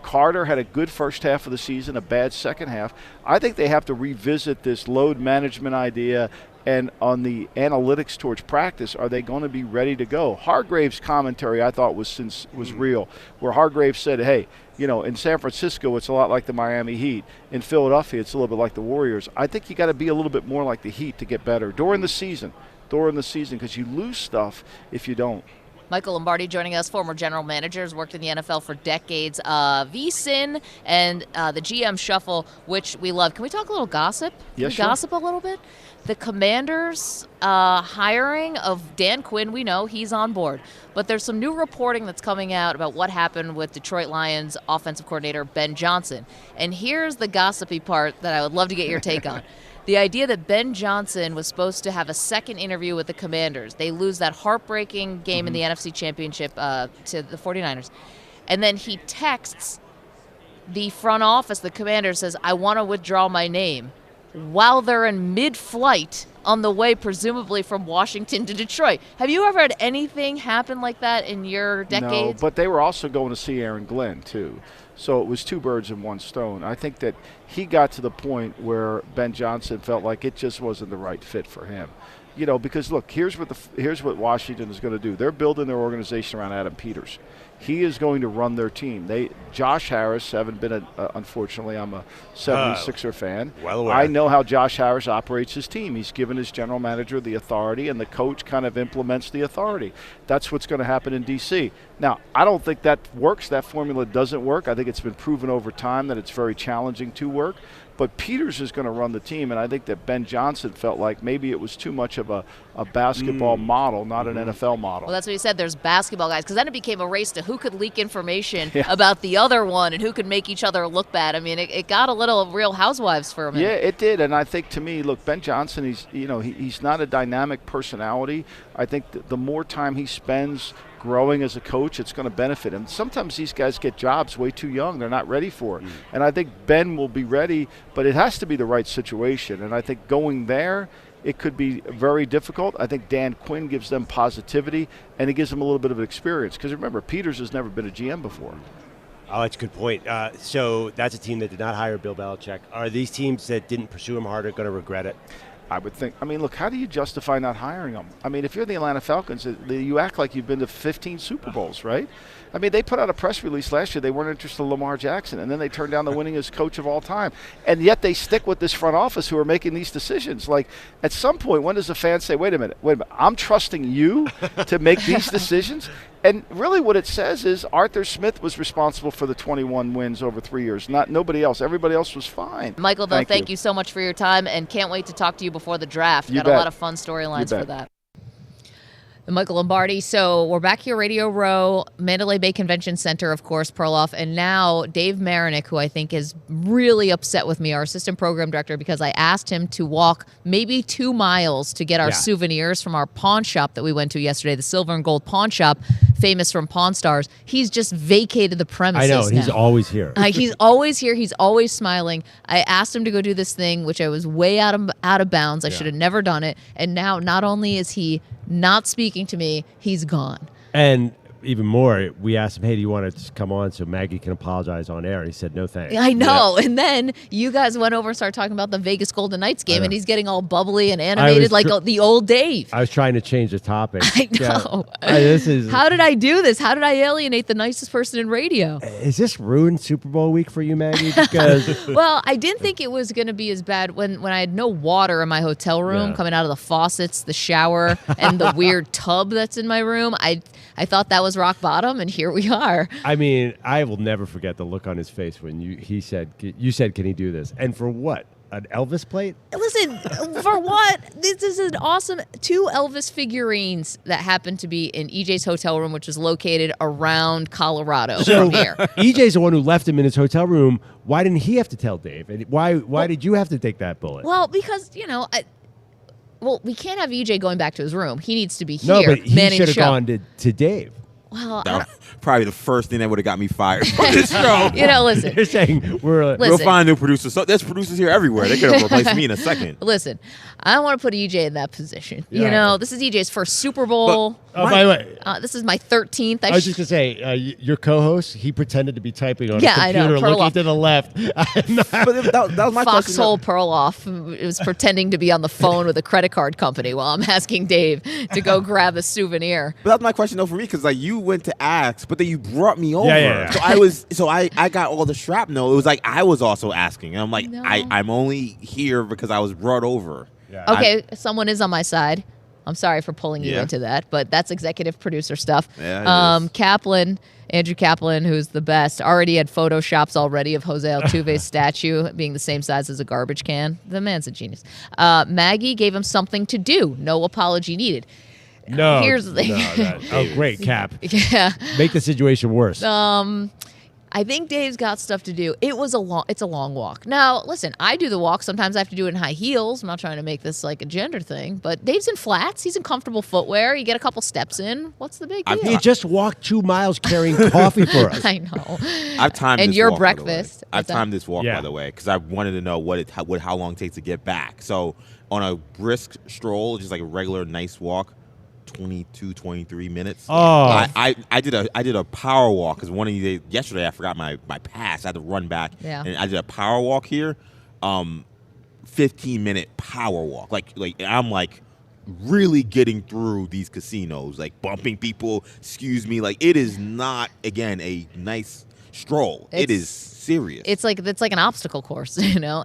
Carter had a good first half of the season, a bad second half. I think they have to revisit this load management idea, And on the analytics towards practice, are they going to be ready to go? Hargrave's commentary I thought was real, where Hargrave said, hey, in San Francisco, it's a lot like the Miami Heat. In Philadelphia, it's a little bit like the Warriors. I think you got to be a little bit more like the Heat to get better during the season, because you lose stuff if you don't. Michael Lombardi joining us, former general manager, has worked in the NFL for decades. VSiN and the GM shuffle, which we love. Can we talk a little gossip? Yes, sure. Gossip a little bit? The Commanders' hiring of Dan Quinn, we know he's on board. But there's some new reporting that's coming out about what happened with Detroit Lions offensive coordinator Ben Johnson. And here's the gossipy part that I would love to get your take on. The idea that Ben Johnson was supposed to have a second interview with the Commanders. They lose that heartbreaking game in the NFC Championship to the 49ers. And then he texts the front office, the Commanders, says, I want to withdraw my name, while they're in mid-flight on the way, presumably from Washington to Detroit. Have you ever had anything happen like that in your decades? No, but they were also going to see Aaron Glenn, too. So it was two birds in one stone. I think that he got to the point where Ben Johnson felt like it just wasn't the right fit for him. Because look, here's what Washington is going to do. They're building their organization around Adam Peters. He is going to run their team. Josh Harris, haven't been unfortunately, I'm a 76er fan. Well aware. I know how Josh Harris operates his team. He's given his general manager the authority, and the coach kind of implements the authority. That's what's going to happen in D.C. Now, I don't think that works. That formula doesn't work. I think it's been proven over time that it's very challenging to work. But Peters is going to run the team, and I think that Ben Johnson felt like maybe it was too much of a basketball model, not an NFL model. Well, that's what he said. There's basketball guys, because then it became a race to who could leak information about the other one and who could make each other look bad. I mean, it got a little Real Housewives for a minute. Yeah, it did, and I think to me, look, Ben Johnson, he's not a dynamic personality. I think the more time he spends growing as a coach, it's going to benefit him. Sometimes these guys get jobs way too young. They're not ready for it. And I think Ben will be ready, but it has to be the right situation. And I think going there, it could be very difficult. I think Dan Quinn gives them positivity, and he gives them a little bit of experience. Because remember, Peters has never been a GM before. Oh, that's a good point. So that's a team that did not hire Bill Belichick. Are these teams that didn't pursue him harder going to regret it? I would think. I mean, look, how do you justify not hiring him? I mean, if you're the Atlanta Falcons, you act like you've been to 15 Super Bowls, right? I mean, they put out a press release last year. They weren't interested in Lamar Jackson, and then they turned down the winningest coach of all time. And yet they stick with this front office who are making these decisions. Like, at some point, when does a fan say, wait a minute, I'm trusting you to make these decisions? And really what it says is Arthur Smith was responsible for the 21 wins over 3 years, not nobody else. Everybody else was fine. Michael, though, thank you so much for your time, and can't wait to talk to you before the draft. You Got bet. a lot of fun storylines for that. Michael Lombardi. So we're back here, Radio Row, Mandalay Bay Convention Center, of course, Perloff, and now Dave Marinick, who I think is really upset with me, our assistant program director, because I asked him to walk maybe 2 miles to get our souvenirs from our pawn shop that we went to yesterday, the Silver and Gold Pawn Shop, famous from Pawn Stars. He's just vacated the premises. I know, he's always here. He's always here. He's always smiling. I asked him to go do this thing, which I was way out of bounds. I should have never done it. And now not only is he not speaking to me, he's gone. And even more, we asked him, hey, do you want to just come on so Maggie can apologize on air? And he said, no thanks. I know. Yeah. And then you guys went over and stared talking about the Vegas Golden Knights game, and he's getting all bubbly and animated like the old Dave. I was trying to change the topic. I know. Yeah. How did I do this? How did I alienate the nicest person in radio? Is this ruined Super Bowl week for you, Maggie? Because well, I didn't think it was going to be as bad when I had no water in my hotel room coming out of the faucets, the shower, and the weird tub that's in my room. I thought that was rock bottom, and here we are. I mean, I will never forget the look on his face when you said, can he do this? And for what? An Elvis plate? Listen, for what? This is an awesome 2 Elvis figurines that happen to be in EJ's hotel room, which is located around Colorado from here. EJ's the one who left him in his hotel room. Why didn't he have to tell Dave? And why did you have to take that bullet? Well, because, we can't have EJ going back to his room. He needs to be here. No, but he should have gone to Dave. Well, that was probably the first thing that would have got me fired from this show. Listen. You're saying we'll find new producers. So there's producers here everywhere. They could have replaced me in a second. Listen, I don't want to put EJ in that position. Yeah. This is EJ's first Super Bowl. By the way, this is my 13th. I was just going to say, your co-host, he pretended to be typing on a I know, computer looking Perloff. to the left. That was my question. Foxhole Perloff was pretending to be on the phone with a credit card company while I'm asking Dave to go grab a souvenir. But that's my question though for me, because like you went to ask, but then you brought me over. Yeah. So I got all the shrapnel. It was like I was also asking, and I'm like, No. I'm only here because I was brought over. Yeah. Okay, someone is on my side. I'm sorry for pulling you Yeah. into that, but that's executive producer stuff. Yeah, it is. Andrew Kaplan, who's the best, already had photoshops already of Jose Altuve's statue being the same size as a garbage can. The man's a genius. Maggie gave him something to do. No apology needed. No. Here's the thing. Great, Cap. Yeah. Make the situation worse. I think Dave's got stuff to do. It's a long walk. Now, listen, I do the walk. Sometimes I have to do it in high heels. I'm not trying to make this like a gender thing, but Dave's in flats. He's in comfortable footwear. You get a couple steps in. What's the big deal? He just walked 2 miles carrying coffee for us. I know. I've timed and this your walk, by the way. breakfast. I've timed this walk, Yeah. by the way, because I wanted to know how long it takes to get back. So on a brisk stroll, just like a regular nice walk, 22, 23 minutes. Oh. I did a power walk because one of the yesterday I forgot my pass. I had to run back. Yeah. And I did a power walk here. 15-minute power walk. Like I'm like really getting through these casinos, like bumping people, excuse me. Like it is not, again, a nice stroll. It is serious. It's like an obstacle course,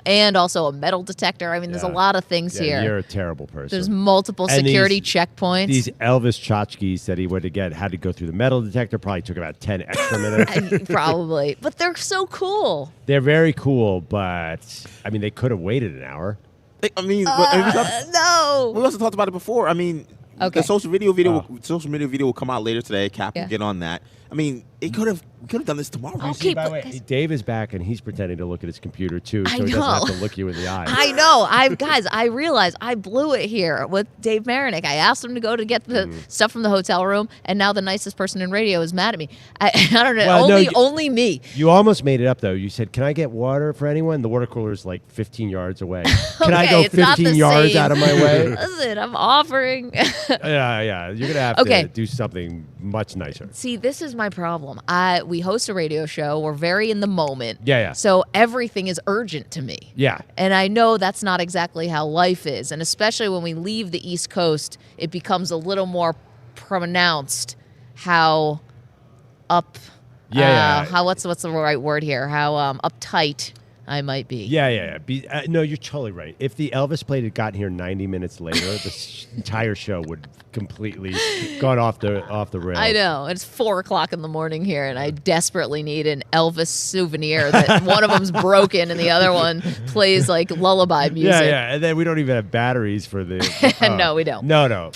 and also a metal detector. I mean, there's a lot of things here. You're a terrible person. There's multiple security checkpoints. These Elvis tchotchkes that he went to get had to go through the metal detector. Probably took about 10 extra minutes. Probably. But they're so cool. They're very cool, but I mean, they could have waited an hour. I mean, no. We also talked about it before. I mean, Okay. the social media video will come out later today. Cap will Yeah. get on that. I mean, we could have done this tomorrow. Okay, By the but way, Dave is back and he's pretending to look at his computer too, so I he doesn't have know. to look you in the eye. I know. I realized I blew it here with Dave Marinick. I asked him to go to get the stuff from the hotel room, and now the nicest person in radio is mad at me. I don't know. Well, only me. You almost made it up though. You said, "Can I get water for anyone?" The water cooler is like 15 yards away. Can I go it's not 15 the yards same. out of my way? Listen, I'm offering. Yeah. You're gonna have Okay. to do something much nicer. See, this is my problem. We host a radio show. We're very in the moment. Yeah. So everything is urgent to me. Yeah. And I know that's not exactly how life is. And especially when we leave the East Coast, it becomes a little more pronounced how how what's the right word here? How uptight I might be. Yeah. No, you're totally right. If the Elvis plate had gotten here 90 minutes later, the entire show would completely gone off the rails. I know. It's 4:00 in the morning here, and I desperately need an Elvis souvenir that one of them's broken and the other one plays like lullaby music. Yeah. And then we don't even have batteries for the. No, we don't. No.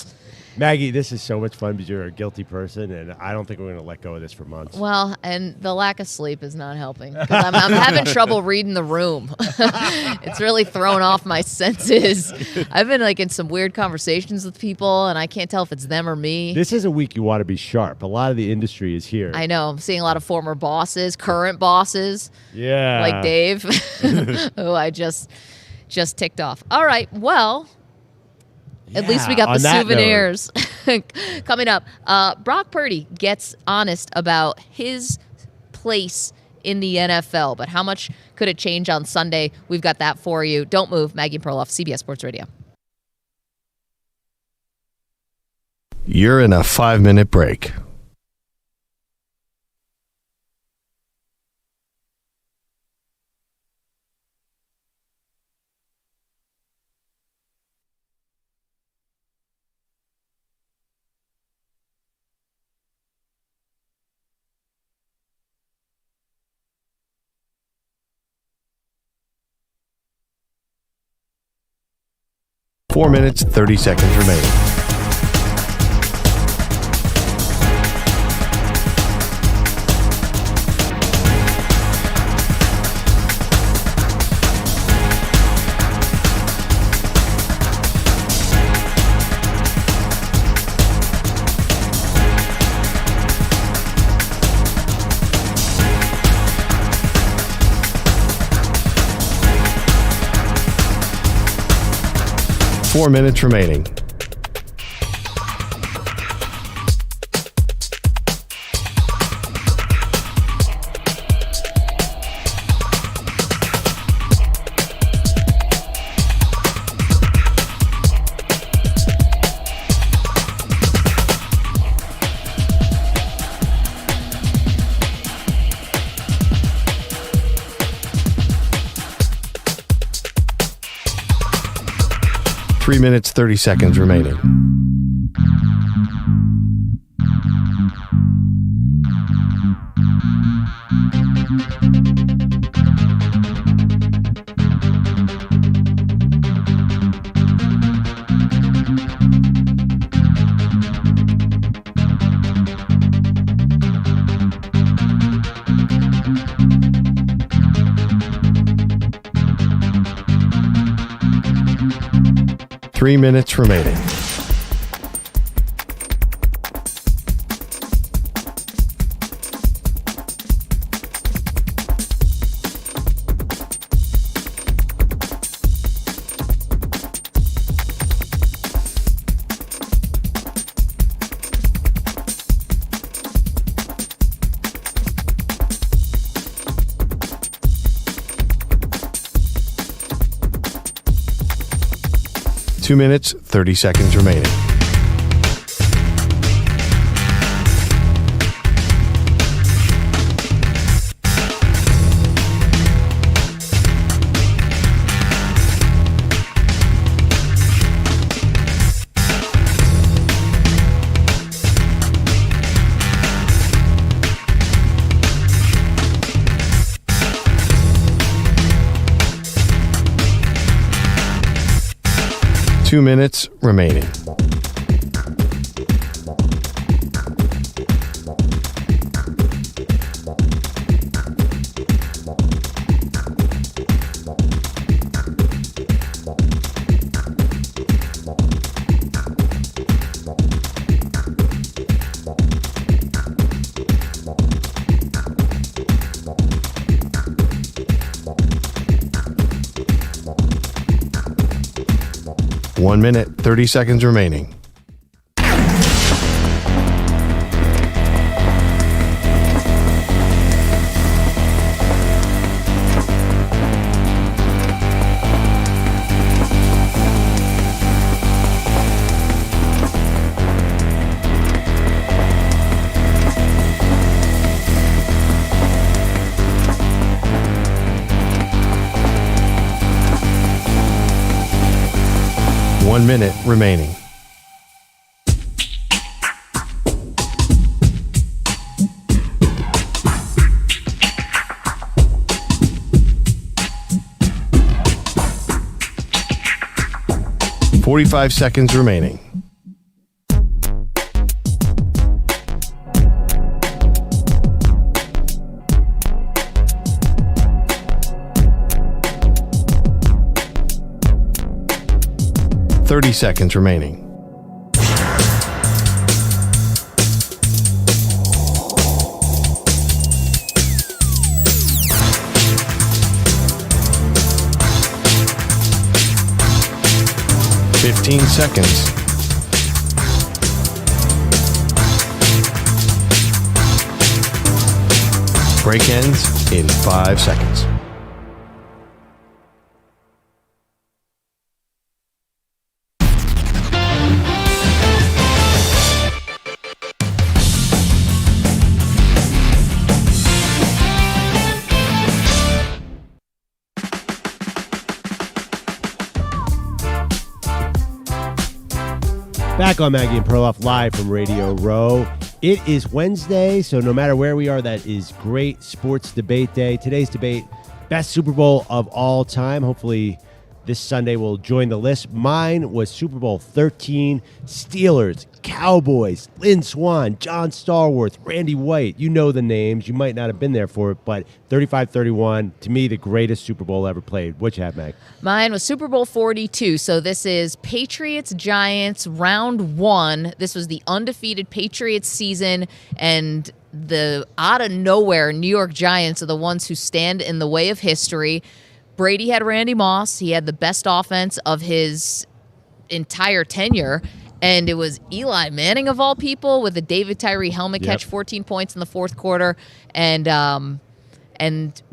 Maggie, this is so much fun because you're a guilty person, and I don't think we're going to let go of this for months. Well, and the lack of sleep is not helping. 'Cause I'm having trouble reading the room. It's really thrown off my senses. I've been like in some weird conversations with people, and I can't tell if it's them or me. This is a week you want to be sharp. A lot of the industry is here. I know. I'm seeing a lot of former bosses, current bosses. Yeah. Like Dave, who I just ticked off. All right. Well, at least we got the on that souvenirs. Coming up, Brock Purdy gets honest about his place in the NFL, but how much could it change on Sunday? We've got that for you. Don't move. Maggie and Perloff, CBS Sports Radio. You're in a 5-minute break. Four minutes, 30 seconds remaining. 4 minutes remaining. Three minutes, 30 seconds remaining. Three minutes remaining. Two minutes, 30 seconds remaining. Two minutes remaining. One minute, 30 seconds remaining. One minute remaining. .45 seconds remaining. .30 seconds remaining. .15 seconds. Break ends in 5 seconds. Back on Maggie and Perloff live from Radio Row. It is Wednesday, so no matter where we are, that is great sports debate day. Today's debate, best Super Bowl of all time. Hopefully this Sunday will join the list. Mine was Super Bowl 13, Steelers, Cowboys, Lynn Swann, John Stallworth, Randy White. You know the names. You might not have been there for it, but 35-31, to me, the greatest Super Bowl ever played. What'd you have, Meg? Mine was Super Bowl 42. So this is Patriots-Giants round one. This was the undefeated Patriots season, and the out-of-nowhere New York Giants are the ones who stand in the way of history. Brady had Randy Moss. He had the best offense of his entire tenure. And it was Eli Manning, of all people, with a David Tyree helmet catch, 14 points in the fourth quarter. And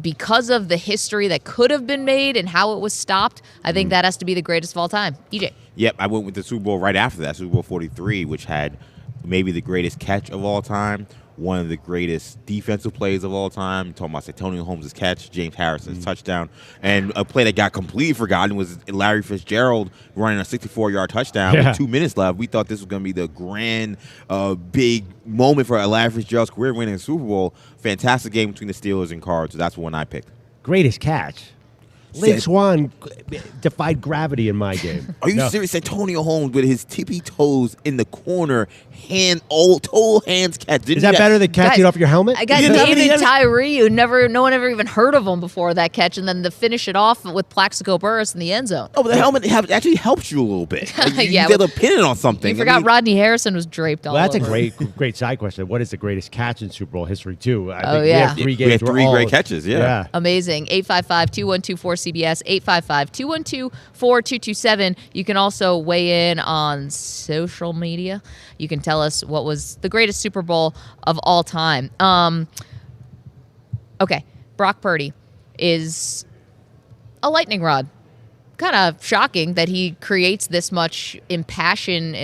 because of the history that could have been made and how it was stopped, I think that has to be the greatest of all time. EJ. Yep, I went with the Super Bowl right after that, Super Bowl 43, which had maybe the greatest catch of all time, one of the greatest defensive plays of all time. I'm talking about Antonio Holmes' catch, James Harrison's touchdown, and a play that got completely forgotten was Larry Fitzgerald running a 64-yard touchdown with 2 minutes left. We thought this was going to be the grand, big moment for Larry Fitzgerald's career, winning a Super Bowl. Fantastic game between the Steelers and Cards, so that's the one I picked. Greatest catch. Lynn Swan defied gravity in my game. Are you serious? Antonio Holmes with his tippy toes in the corner, total hands catch. Is that better than catching off your helmet? I got David Tyree, who no one ever even heard of him before that catch, and then to finish it off with Plaxico Burress in the end zone. Oh, but the helmet actually helps you a little bit. Like, you got to pin it on something. You forgot Rodney Harrison was draped all over. That's a great side question. What is the greatest catch in Super Bowl history, too? I think we have three games. We have three great catches, yeah. Amazing. 855-212-4CBS, 855-212-4227. You can also weigh in on social media. You can tell us what was the greatest Super Bowl of all time. Okay, Brock Purdy is a lightning rod. Kind of shocking that he creates this much impassioned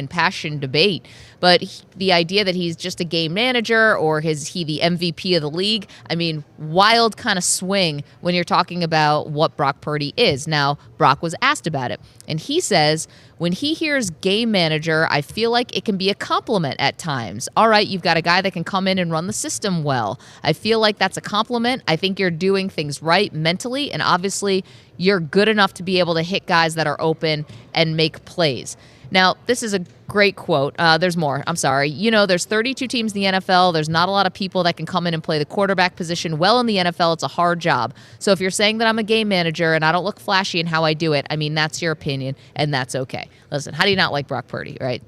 debate. But the idea that he's just a game manager or is he the MVP of the league, I mean, wild kind of swing when you're talking about what Brock Purdy is. Now, Brock was asked about it, and he says, when he hears game manager, I feel like it can be a compliment at times. All right, you've got a guy that can come in and run the system well. I feel like that's a compliment. I think you're doing things right mentally, and obviously you're good enough to be able to hit guys that are open and make plays. Now, this is a great quote. There's more. I'm sorry. There's 32 teams in the NFL. There's not a lot of people that can come in and play the quarterback position well in the NFL. It's a hard job. So if you're saying that I'm a game manager and I don't look flashy in how I do it, I mean, that's your opinion, and that's okay. Listen, how do you not like Brock Purdy, right?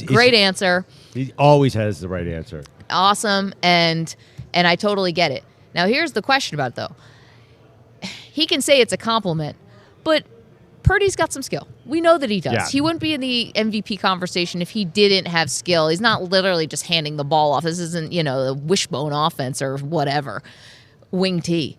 Great answer. He always has the right answer. Awesome, and I totally get it. Now, here's the question about it, though. He can say it's a compliment, but Purdy's got some skill. We know that he does. Yeah. He wouldn't be in the MVP conversation if he didn't have skill. He's not literally just handing the ball off. This isn't, a wishbone offense or whatever. Wing T.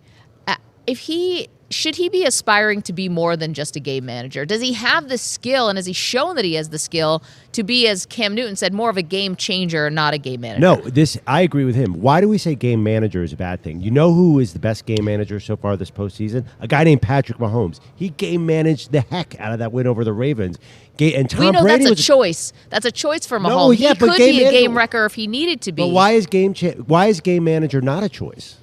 Should he be aspiring to be more than just a game manager? Does he have the skill, and has he shown that he has the skill to be, as Cam Newton said, more of a game changer, not a game manager? No, I agree with him. Why do we say game manager is a bad thing? You know who is the best game manager so far this postseason? A guy named Patrick Mahomes. He game managed the heck out of that win over the Ravens. And Tom we know Brady that's a choice. That's a choice for Mahomes. No, yeah, he could be a game wrecker if he needed to be. But why is game manager not a choice?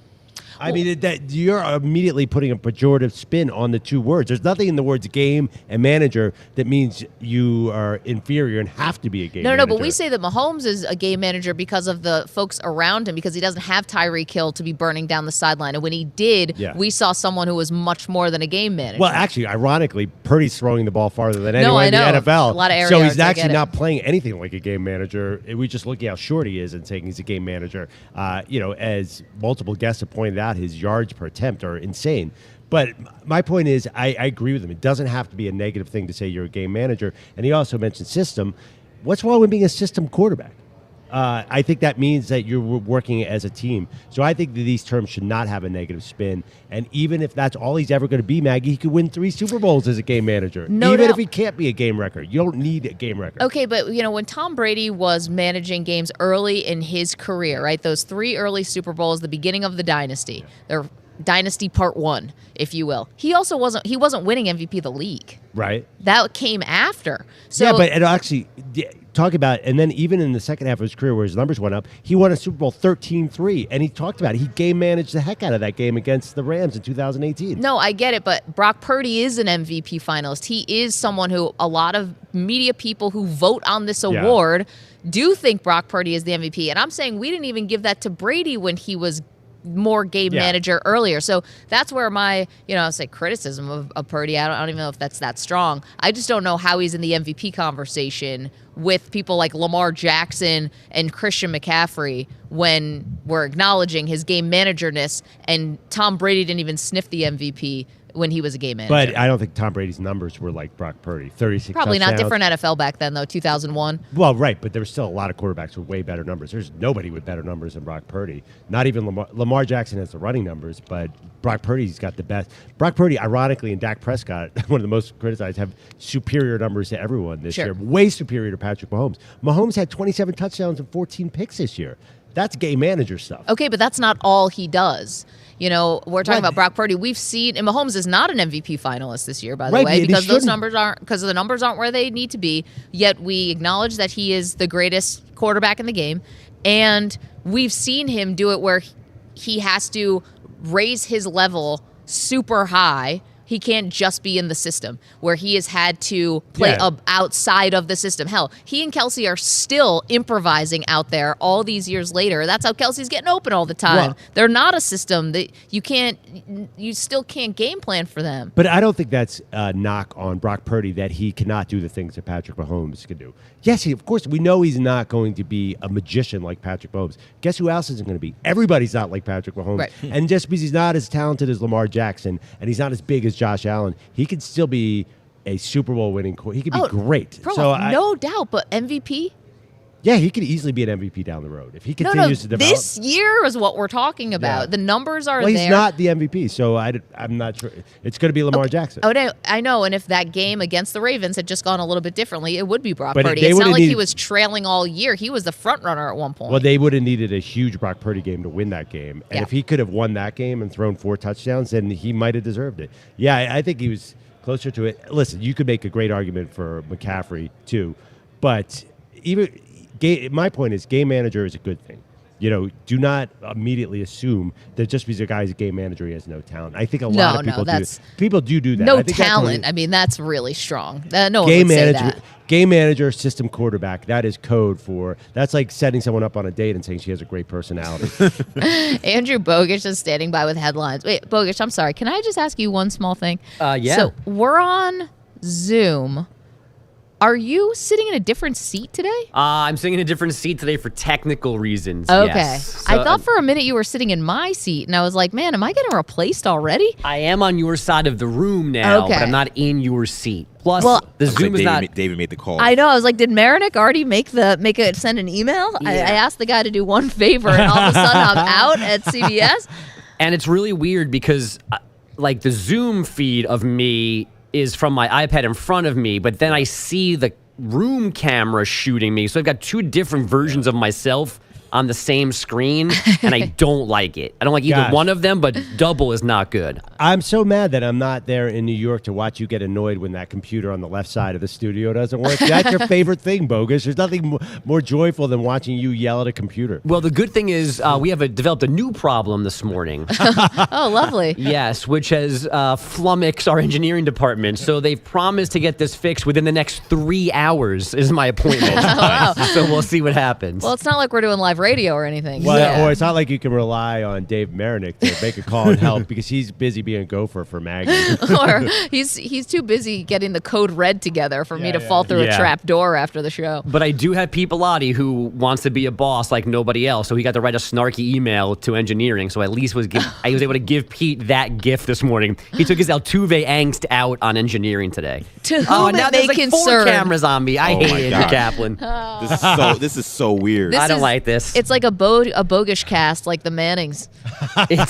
I mean, that you're immediately putting a pejorative spin on the two words. There's nothing in the words game and manager that means you are inferior and have to be a game manager. No, but we say that Mahomes is a game manager because of the folks around him, because he doesn't have Tyreek Hill to be burning down the sideline. And when he did, we saw someone who was much more than a game manager. Well, actually, ironically, Purdy's throwing the ball farther than anyone in the NFL. A lot of air so yards, he's actually not playing anything like a game manager. We just look at how short he is and saying he's a game manager. As multiple guests have pointed out, his yards per attempt are insane. But my point is, I agree with him. It doesn't have to be a negative thing to say you're a game manager. And he also mentioned system. What's wrong with being a system quarterback? I think that means that you're working as a team. So I think that these terms should not have a negative spin. And even if that's all he's ever going to be, Maggie, he could win 3 Super Bowls as a game manager. Even if he can't be a game wrecker. You don't need a game wrecker. Okay, but when Tom Brady was managing games early in his career, right? Those 3 early Super Bowls, the beginning of the Dynasty. They're Dynasty Part 1, if you will. He wasn't winning MVP of the league. Right. That came after. So yeah, but it actually talk about, and then even in the second half of his career where his numbers went up, he won a Super Bowl 13-3, and he talked about it. He game managed the heck out of that game against the Rams in 2018. No, I get it, but Brock Purdy is an MVP finalist. He is someone who a lot of media people who vote on this award do think Brock Purdy is the MVP, and I'm saying we didn't even give that to Brady when he was more game manager earlier. So that's where my, I'll say criticism of Purdy, I don't even know if that's that strong. I just don't know how he's in the MVP conversation with people like Lamar Jackson and Christian McCaffrey when we're acknowledging his game managerness, and Tom Brady didn't even sniff the MVP when he was a game manager. But I don't think Tom Brady's numbers were like Brock Purdy, 36 Probably touchdowns. not different NFL back then, though, 2001. Well, right, but there were still a lot of quarterbacks with way better numbers. There's nobody with better numbers than Brock Purdy. Not even Lamar Jackson has the running numbers, but Brock Purdy's got the best. Brock Purdy, ironically, and Dak Prescott, one of the most criticized, have superior numbers to everyone this year. Way superior to Patrick Mahomes. Mahomes had 27 touchdowns and 14 picks this year. That's game manager stuff. Okay, but that's not all he does. You know, we're talking about Brock Purdy. We've seen, and Mahomes is not an MVP finalist this year, by the way, because the numbers aren't where they need to be. Yet we acknowledge that he is the greatest quarterback in the game, and we've seen him do it where he has to raise his level super high. He can't just be in the system, where he has had to play outside of the system. Hell, he and Kelsey are still improvising out there all these years later. That's how Kelsey's getting open all the time. Well, they're not a system that you still can't game plan for them. But I don't think that's a knock on Brock Purdy that he cannot do the things that Patrick Mahomes can do. Yes, of course, we know he's not going to be a magician like Patrick Mahomes. Guess who else isn't going to be? Everybody's not like Patrick Mahomes. Right. And just because he's not as talented as Lamar Jackson and he's not as big as Josh Allen, he can still be a Super Bowl winning quarterback. He could be great. No doubt, but MVP? Yeah, he could easily be an MVP down the road if he continues to develop. This year is what we're talking about. Yeah. The numbers are there. Well, he's not the MVP, so I'm not sure. It's going to be Lamar Jackson. Oh, no, I know, and if that game against the Ravens had just gone a little bit differently, it would be Brock Purdy. It's not like he was trailing all year. He was the front runner at one point. Well, they would have needed a huge Brock Purdy game to win that game. And if he could have won that game and thrown 4 touchdowns, then he might have deserved it. Yeah, I think he was closer to it. Listen, you could make a great argument for McCaffrey, too, but my point is game manager is a good thing. You know, do not immediately assume that just because a guy's a game manager, he has no talent. I think a lot of people do. People do that. No talent. I mean, that's really strong. No one would say that. Game manager, system quarterback, that is code for, that's like setting someone up on a date and saying she has a great personality. Andrew Bogish is standing by with headlines. Wait, Bogish, I'm sorry. Can I just ask you one small thing? Yeah. So we're on Zoom. Are you sitting in a different seat today? I'm sitting in a different seat today for technical reasons. Okay. Yes. I thought for a minute you were sitting in my seat, and I was like, man, am I getting replaced already? I am on your side of the room now, but I'm not in your seat. Plus, the Zoom is not. David made the call. I know. I was like, did Marinick already send an email? Yeah. I asked the guy to do one favor, and all of a sudden I'm out at CBS. And it's really weird because, like, the Zoom feed of me is from my iPad in front of me, but then I see the room camera shooting me. So I've got 2 different versions of myself on the same screen, and I don't like it. I don't like either one of them, but double is not good. I'm so mad that I'm not there in New York to watch you get annoyed when that computer on the left side of the studio doesn't work. That's your favorite thing, Bogus. There's nothing more joyful than watching you yell at a computer. Well, the good thing is we have developed a new problem this morning. Oh, lovely. Yes, which has flummoxed our engineering department. So they've promised to get this fixed within the next 3 hours is my appointment. Wow. So we'll see what happens. Well, it's not like we're doing live radio or anything. Well, or it's not like you can rely on Dave Marinick to make a call and help because he's busy being a gopher for Maggie. Or he's too busy getting the code red together for me to fall through a trap door after the show. But I do have Pete Bellotti who wants to be a boss like nobody else, so he got to write a snarky email to engineering. So at least I was able to give Pete that gift this morning. He took his Altuve angst out on engineering today. To whom now there's like 4 cameras on me. I hate Andrew Kaplan. This is so weird. I don't like this. It's like a bogish cast, like the Mannings.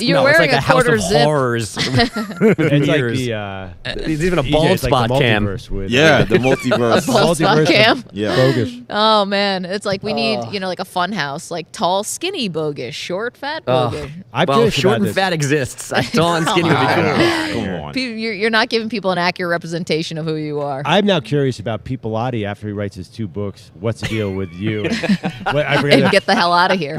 You're wearing it's like a quarter house of zip. Horrors. It's like there's even a bald spot cam. The multiverse. A bald spot cam. Yeah. Bogish. Oh man, it's like we need like a fun house, like tall, skinny bogish, short, fat bogish. Well, short and fat exists. Tall and skinny would be cool. Come on. You're not giving people an accurate representation of who you are. I'm now curious about Pete Bellotti after he writes his 2 books. What's the deal with you? And get the hell out of here.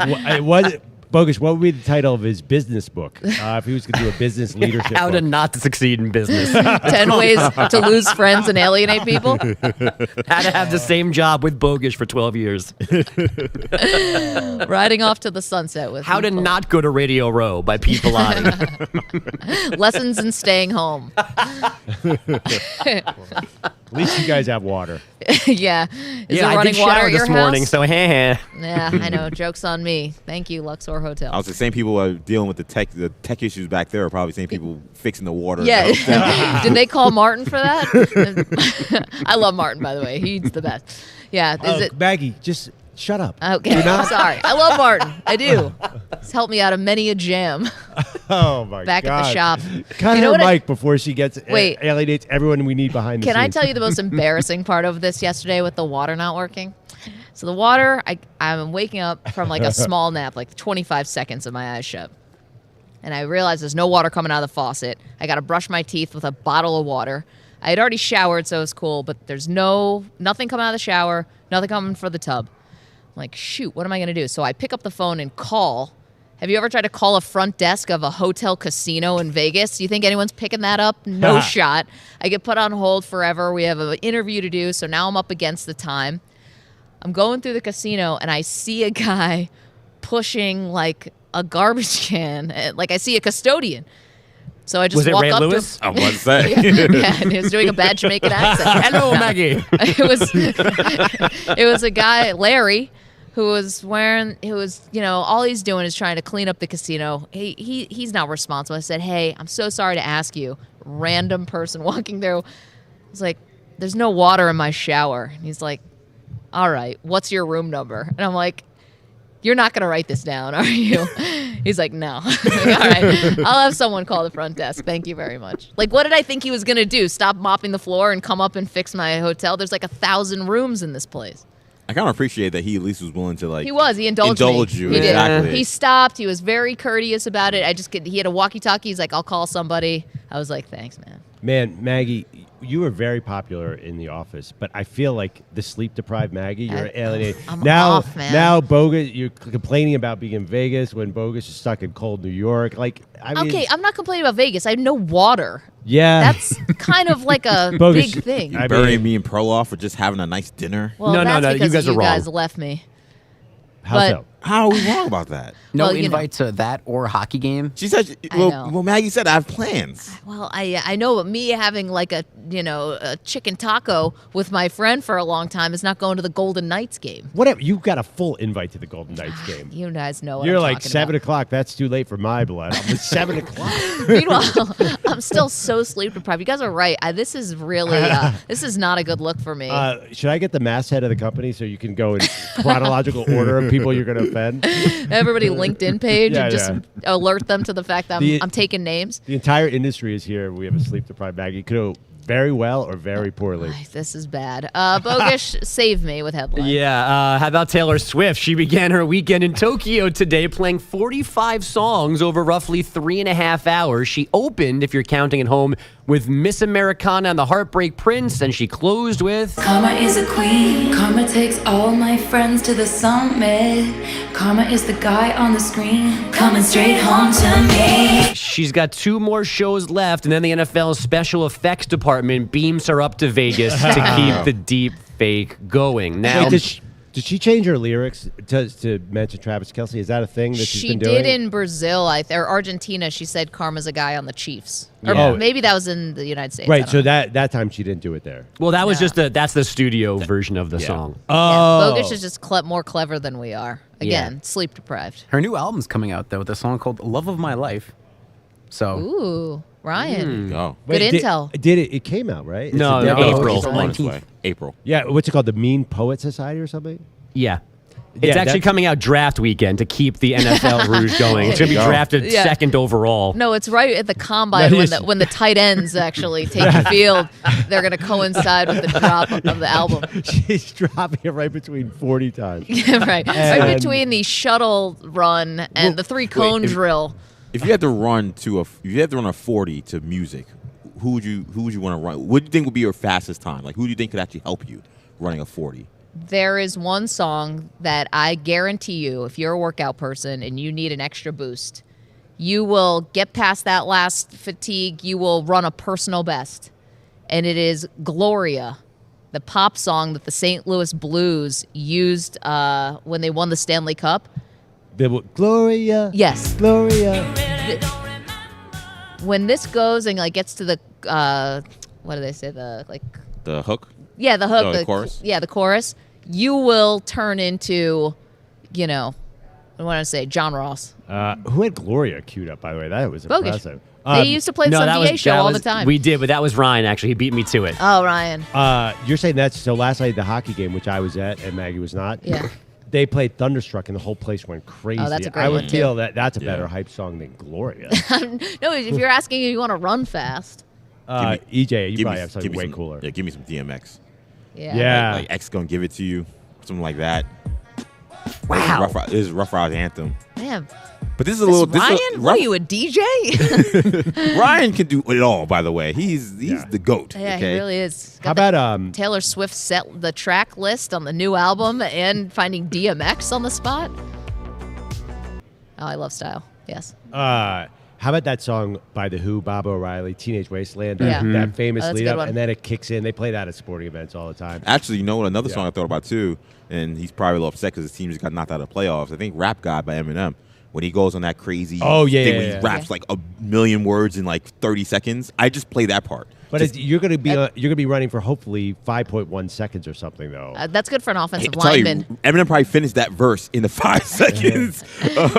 Bogus, what would be the title of his business book if he was going to do a business leadership How book? to not to succeed in business. 10 ways to lose friends and alienate people. How to have the same job with Bogish for 12 years. Riding off to the sunset with How to not go to Radio Row by Pete Bellotti. Lessons in staying home. At least you guys have water. Yeah. Is there I running did water shower at your this morning, house? so Yeah, I know. Joke's on me. Thank you, Luxor Hotel. I was the same people who are dealing with the tech issues back there are probably the same people fixing the water. Yeah. Did they call Martin for that? I love Martin, by the way. He's the best. Yeah. Is it Maggie, just shut up. Okay. You're not? I'm sorry. I love Martin. I do. He's helped me out of many a jam. Oh my Back God. at the shop. Cut You know her what mic before she gets Wait. alienates everyone we need behind the Can scenes. I tell you the most embarrassing part of this yesterday with the water not working? So the water, I'm waking up from like a small nap, like 25 seconds of my eyes shut. And I realize there's no water coming out of the faucet. I got to brush my teeth with a bottle of water. I had already showered, so it was cool, but there's nothing coming out of the shower, nothing coming for the tub. I'm like, shoot, what am I going to do? So I pick up the phone and call. Have you ever tried to call a front desk of a hotel casino in Vegas? Do you think anyone's picking that up? No shot. I get put on hold forever. We have an interview to do, so now I'm up against the time. I'm going through the casino, and I see a guy pushing, like, a garbage can. Like, I see a custodian. So I just Was it walk Ray up Lewis? to I was about to say. yeah, and he was doing a bad Jamaican accent. Hello, Maggie. It was a guy, Larry, who was all he's doing is trying to clean up the casino. He's not responsible. I said, hey, I'm so sorry to ask you. Random person walking through. He's like, there's no water in my shower. And he's like, all right, what's your room number? And I'm like, you're not going to write this down, are you? He's like, no. All right, I'll have someone call the front desk. Thank you very much. Like, what did I think he was going to do? Stop mopping the floor and come up and fix my hotel? There's like 1,000 rooms in this place. I kind of appreciate that he at least was willing to He indulged me. you. He did. Exactly. He stopped. He was very courteous about it. He had a walkie-talkie. He's like, I'll call somebody. I was like, thanks, man. Man, Maggie, you were very popular in the office, but I feel like the sleep-deprived Maggie, you're alienated. I'm off, man. Now, Bogus, you're complaining about being in Vegas when Bogus is stuck in cold New York. Like, I mean, Okay, I'm not complaining about Vegas. I have no water. yeah, That's kind of like a Bogus, big thing. You burying me and Perloff for just having a nice dinner. Well, No, that's you because guys are you wrong. guys left me. how but- so? How are we wrong about that? No Well, you invite to that or hockey game. She said, I know. well, Maggie said I have plans. Well, I know, but me having like a chicken taco with my friend for a long time is not going to the Golden Knights game. Whatever. You got a full invite to the Golden Knights game. You guys know what You're I'm like talking 7 about. o'clock. That's too late for my blood. I'm at 7 o'clock. Meanwhile, I'm still so sleep deprived. You guys are right. This is really this is not a good look for me. Should I get the masthead of the company so you can go in chronological order of people you're going to offend? Everybody LinkedIn page Yeah, and just yeah. alert them to the fact that I'm taking names. The entire industry is here. We have a sleep-deprived Maggie. Could go very well or very poorly. This is bad. Bogish, save me with headlines. Yeah, how about Taylor Swift? She began her weekend in Tokyo today playing 45 songs over roughly 3.5 hours. She opened, if you're counting at home, with Miss Americana and the Heartbreak Prince, and she closed with... Karma is a queen. Karma takes all my friends to the summit. Karma is the guy on the screen coming straight home to me. She's got 2 more shows left, and then the NFL's special effects department beams her up to Vegas to keep the deep fake going. Now, Wait, did she change her lyrics to mention Travis Kelce? Is that a thing that she's She been doing? did in Brazil or Argentina. She said Karma's a guy on the Chiefs. Or Yeah. maybe that was in the United States. I Right, don't so know. that time she didn't do it there. well, that was that's the studio version of the song. Oh. Bogish is just more clever than we are. Again, sleep deprived. Her new album's coming out, though, with a song called Love of My Life. So, Ooh, Ryan. Oh. Good intel. Did it? It came out, right? No, It's a April. demo? It's on its way. April. Yeah, what's it called? The Mean Poet Society or something? Yeah. It's Yeah, actually that's- coming out draft weekend to keep the NFL Rouge going. It's going to be drafted Yeah. second overall. No, it's right at the combine when the tight ends actually take the field. They're going to coincide with the drop of the album. She's dropping it right between 40 times. Yeah, right. Right And- between the shuttle run and the 3-cone drill. If you had to run a 40 to music, who would you want to run? What do you think would be your fastest time? Like, who do you think could actually help you running a 40? There is one song that I guarantee you, if you're a workout person and you need an extra boost, you will get past that last fatigue. You will run a personal best. And it is Gloria, the pop song that the St. Louis Blues used when they won the Stanley Cup. Gloria. Yes. Gloria. When this goes and like gets to the what do they say, the like The hook? Yeah, the hook. The chorus? Yeah, the chorus. You will turn into, I want to say John Ross. Who had Gloria queued up, by the way? That was Bogus. impressive. They used to play the VA show all the time. We did, but that was Ryan, actually. He beat me to it. Oh, Ryan. You're saying that's so last night, the hockey game, which I was at and Maggie was not. Yeah. They played Thunderstruck and the whole place went crazy. Oh, that's a great I would one, feel too. that that's a better hype song than Gloria. No, if you're asking if you want to run fast. EJ, you probably have something way cooler. Yeah, give me some DMX. Yeah. Like X gonna give it to you, something like that. Wow. This is Rough Riders anthem. Damn. But this is a little. Ryan? What are you, a DJ? Ryan can do it all. By the way, he's the goat. Yeah, okay? he really is. How about Taylor Swift set the track list on the new album and finding DMX on the spot? Oh, I love style. Yes. How about that song by The Who, Bob O'Reilly, Teenage Wasteland? Yeah. That famous Oh, that's a lead good up, one. and then it kicks in. They play that at sporting events all the time. Actually, you know what? Another song I thought about too, and he's probably a little upset because his team just got knocked out of the playoffs. I think "Rap God" by Eminem. When he goes on that crazy thing where he raps like a million words in like 30 seconds, I just play that part. But you're going to be running for hopefully 5.1 seconds or something though. That's good for an offensive Tell you, lineman. Eminem probably finished that verse in the 5 seconds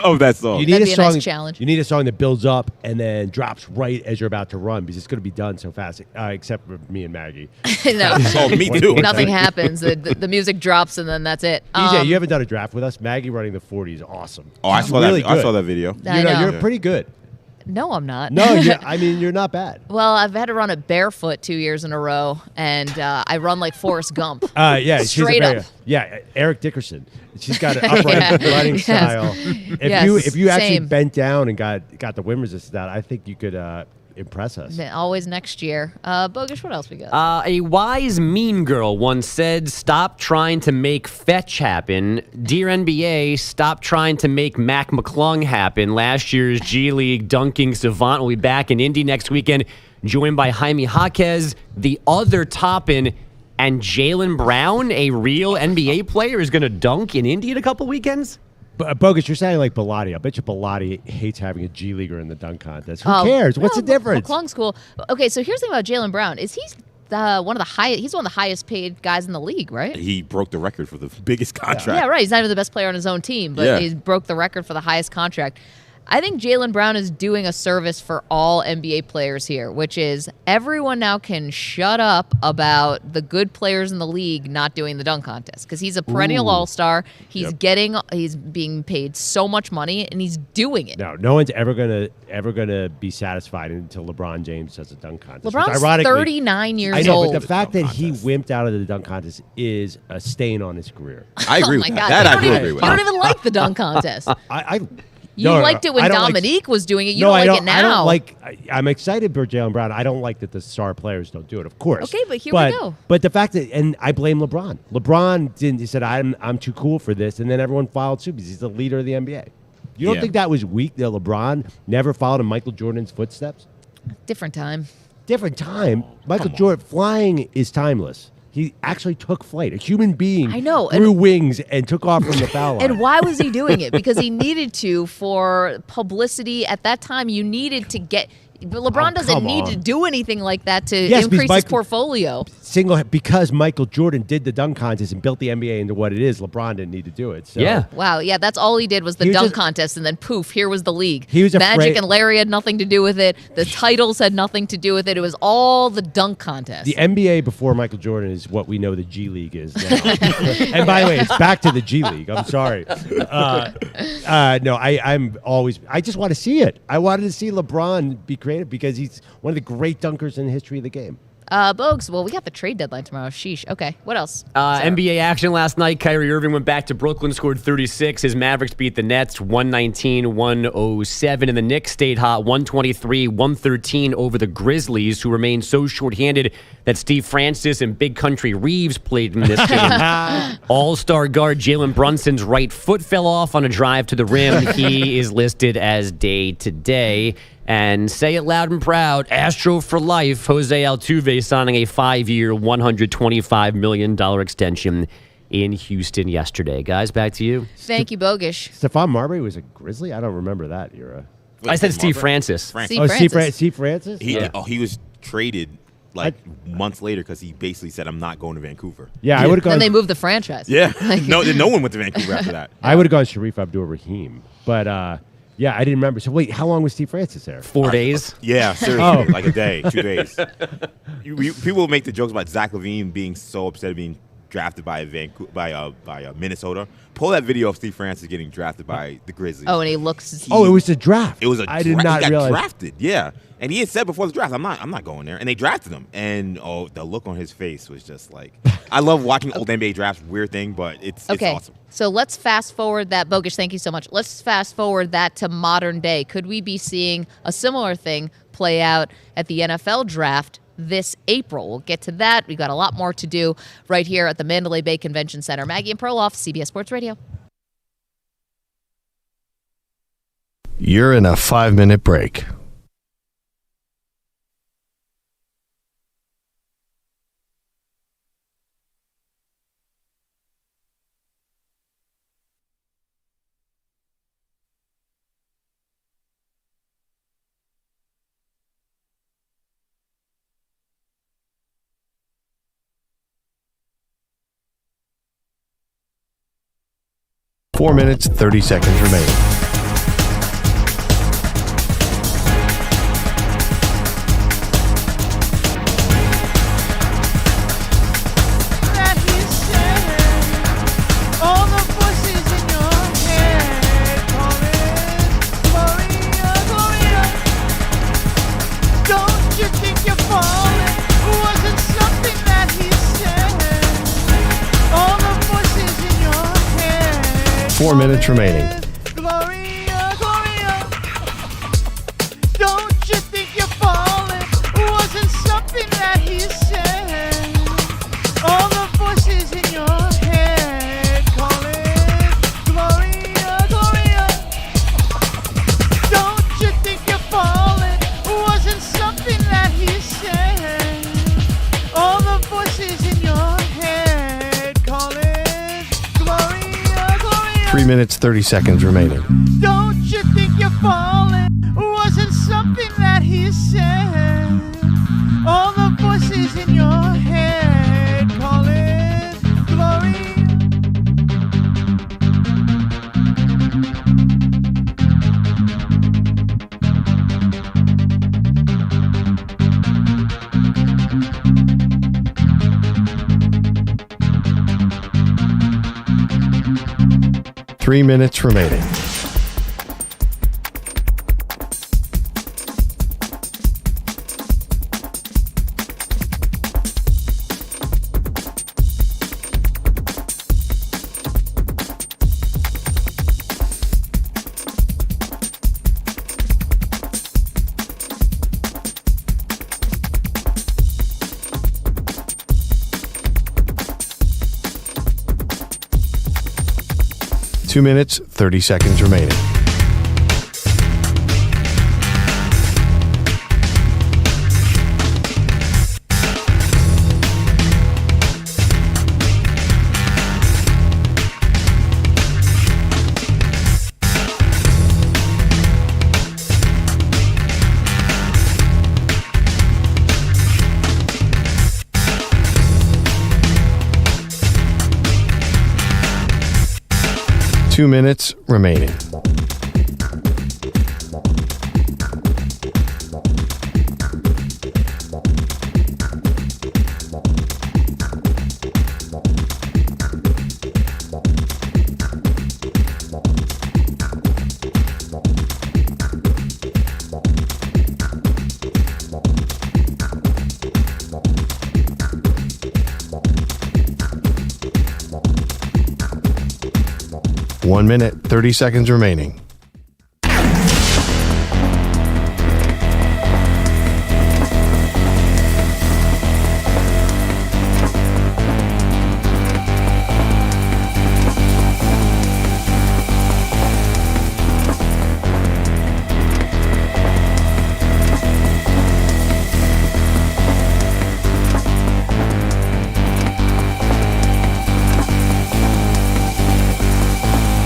of that song. You need That'd be a a song. nice challenge. You need a song that builds up and then drops right as you're about to run because it's going to be done so fast. Except for me and Maggie. No. Oh, me too. Nothing happens. The music drops and then that's it. EJ, you haven't done a draft with us. Maggie running the 40 is awesome. Oh, I She's saw really that. I good. saw that video. I know. You're pretty good. No, I'm not. No, you're not bad. Well, I've had to run it barefoot 2 years in a row, and I run like Forrest Gump. Yeah, Straight up. Yeah, Eric Dickerson. She's got an upright running Yes. style. Yes, If you actually same. bent down and got the wind resistance out, I think you could impress us. Always next year. Bogus, what else we got? A wise mean girl once said, "Stop trying to make fetch happen." Dear NBA, stop trying to make Mac McClung happen. Last year's G League dunking savant will be back in Indy next weekend, joined by Jaime Jaquez, the other Toppin, and Jaylen Brown, a real NBA player, is going to dunk in Indy in a couple weekends. Bogus, you're sounding like Bilotti. I bet you Bilotti hates having a G leaguer in the dunk contest. Who cares? What's the difference? McClung's cool. Okay, so here's the thing about Jaylen Brown is he's one of the highest paid guys in the league, right? He broke the record for the biggest contract. Yeah, right. He's not even the best player on his own team, but he broke the record for the highest contract. I think Jaylen Brown is doing a service for all NBA players here, which is everyone now can shut up about the good players in the league not doing the dunk contest because he's a perennial all-star. He's he's being paid so much money and he's doing it. No one's ever gonna be satisfied until LeBron James does a dunk contest. which LeBron's ironically, 39 years I know, old. but the fact that he wimped out of the dunk contest is a stain on his career. I agree Oh with my that. God. That You I don't do even- agree with. You don't even like the dunk contest. You No, liked it when I don't like- Dominique was doing it. You No, don't I like it now. I don't like. I'm excited for Jaylen Brown. I don't like that the star players don't do it. Of course. Okay, but here we go. But the fact that, and I blame LeBron. LeBron didn't. He said, "I'm too cool for this," and then everyone followed suit because he's the leader of the NBA. You don't Yeah. think that was weak that LeBron never followed in Michael Jordan's footsteps? Different time. Different time. Michael Jordan flying is timeless. He actually took flight. A human being I know, grew wings and took off from the foul line. And why was he doing it? Because he needed to for publicity. At that time, you needed to get. LeBron doesn't come need on. to do anything like that to Yes, because increase his portfolio. Because Michael Jordan did the dunk contest and built the NBA into what it is, LeBron didn't need to do it. So. Wow. Yeah, that's all he did was the He was dunk just- contest, and then poof, here was the league. He was Magic afraid- and Larry had nothing to do with it. The titles had nothing to do with it. It was all the dunk contest. The NBA before Michael Jordan is what we know the G League is now. And by the way, it's back to the G League. I'm sorry. No, I just want to see it. I wanted to see LeBron be creative because he's one of the great dunkers in the history of the game. Bogues, well, we got the trade deadline tomorrow. Sheesh. Okay, what else? NBA action last night. Kyrie Irving went back to Brooklyn, scored 36. His Mavericks beat the Nets 119-107. And the Knicks stayed hot 123-113 over the Grizzlies, who remained so shorthanded that Steve Francis and Big Country Reeves played in this game. All-star guard Jalen Brunson's right foot fell off on a drive to the rim. He is listed as day-to-day. And say it loud and proud, Astro for life. Jose Altuve signing a 5-year, $125 million extension in Houston yesterday. Guys, back to you. Thank you, Bogish. Stephon Marbury was a Grizzly? I don't remember that era. I said Steve Francis. Steve Francis. Steve Francis? He was traded like months later because he basically said, "I'm not going to Vancouver." Yeah, I would have gone. Then they moved the franchise. Yeah, no one went to Vancouver after that. I would have gone Sharif Abdul-Rahim, but yeah, I didn't remember. So wait, how long was Steve Francis there? 4 days. Yeah, seriously, like a day, 2 days. People make the jokes about Zach LaVine being so upset at being drafted by Minnesota. Pull that video of Steve Francis getting drafted by the Grizzlies. Oh, and he looks. It was a draft. It was I did not he got realize. drafted. Yeah, and he had said before the draft, I'm not going there. And they drafted him, and the look on his face was just like, I love watching old NBA drafts. Weird thing, but it's awesome. So let's fast forward that. Bogus, thank you so much. Let's fast forward that to modern day. Could we be seeing a similar thing play out at the NFL draft this April? We'll get to that. We've got a lot more to do right here at the Mandalay Bay Convention Center. Maggie and Perloff, CBS Sports Radio. You're in a 5-minute break. Four minutes, 30 seconds remaining. Four minutes remaining. Gloria, Gloria, don't you think you're falling? Wasn't something that he said. All the voices in your head calling, Gloria, Gloria, don't you think you're falling? Wasn't something that he said. All the voices in your head calling, Gloria. 3 minutes, 30 seconds remaining. Don't you think you're falling? Wasn't something that he said. All the voices in your head calling glory. Three minutes remaining. Two minutes, 30 seconds remaining. Two minutes remaining. One minute, 30 seconds remaining.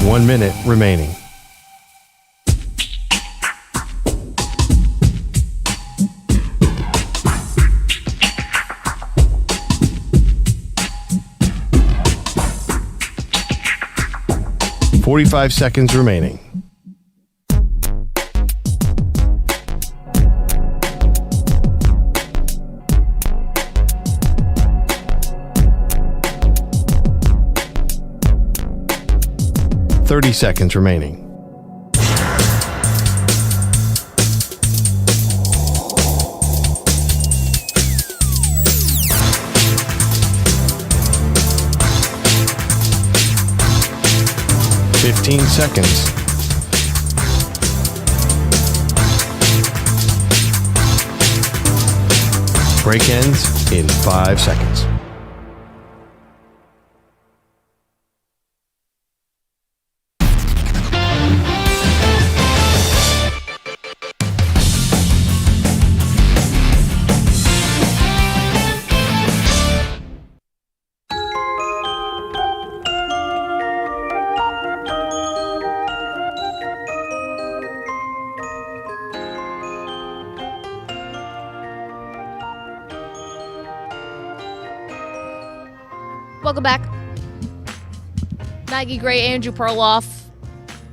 One minute remaining. 45 seconds remaining. Thirty seconds remaining. 15 seconds. Break ends in 5 seconds. Welcome back. Maggie Gray, Andrew Perloff,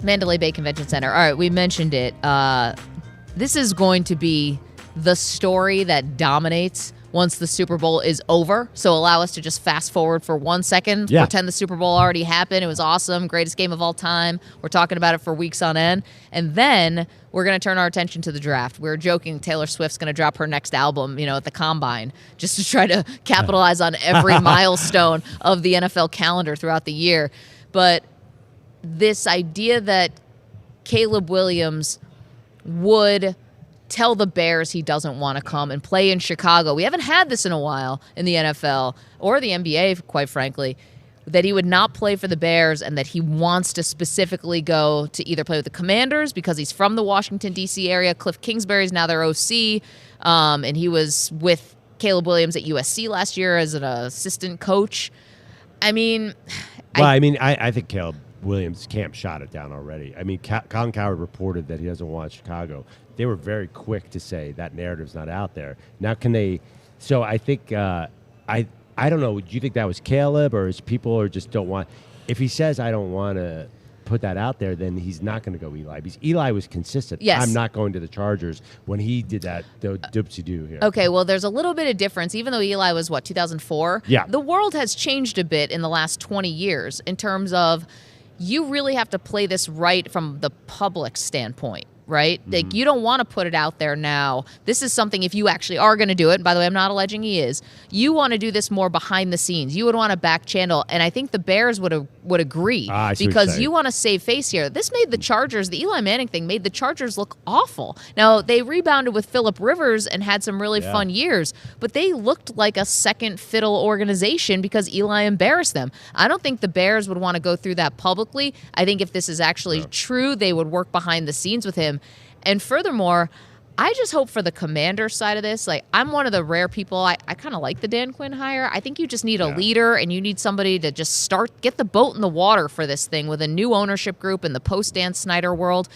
Mandalay Bay Convention Center. All right, we mentioned it. This is going to be the story that dominates once the Super Bowl is over. So allow us to just fast forward for 1 second. Yeah. Pretend the Super Bowl already happened. It was awesome. Greatest game of all time. We're talking about it for weeks on end. And then we're going to turn our attention to the draft. We were joking Taylor Swift's going to drop her next album, at the Combine, just to try to capitalize on every milestone of the NFL calendar throughout the year. But this idea that Caleb Williams would tell the Bears he doesn't want to come and play in Chicago. We haven't had this in a while in the NFL or the NBA, quite frankly, that he would not play for the Bears and that he wants to specifically go to either play with the Commanders because he's from the Washington, D.C. area. Cliff Kingsbury's now their OC, and he was with Caleb Williams at USC last year as an assistant coach. I mean... I think Caleb Williams' camp shot it down already. I mean, Colin Cowherd reported that he doesn't want Chicago. They were very quick to say that narrative's not out there. Now, can they? So I think I don't know. Do you think that was Caleb, or is people just don't want? If he says I don't want to put that out there, then he's not going to go Eli. Because Eli was consistent. Yes. I'm not going to the Chargers when he did that doopsie-doo here. Okay, well, there's a little bit of difference. Even though Eli was, 2004? Yeah. The world has changed a bit in the last 20 years in terms of you really have to play this right from the public standpoint. Right? Mm-hmm. Like, you don't want to put it out there now. This is something, if you actually are going to do it, and by the way, I'm not alleging he is, you want to do this more behind the scenes. You would want to back channel, and I think the Bears would agree because you want to save face here. This made the Chargers, the Eli Manning thing, made the Chargers look awful. Now, they rebounded with Phillip Rivers and had some really fun years, but they looked like a second fiddle organization because Eli embarrassed them. I don't think the Bears would want to go through that publicly. I think if this is actually true, they would work behind the scenes with him. And furthermore, I just hope for the Commander side of this. Like, I'm one of the rare people. I kind of like the Dan Quinn hire. I think you just need a leader, and you need somebody to just get the boat in the water for this thing with a new ownership group in the post-Dan Snyder world.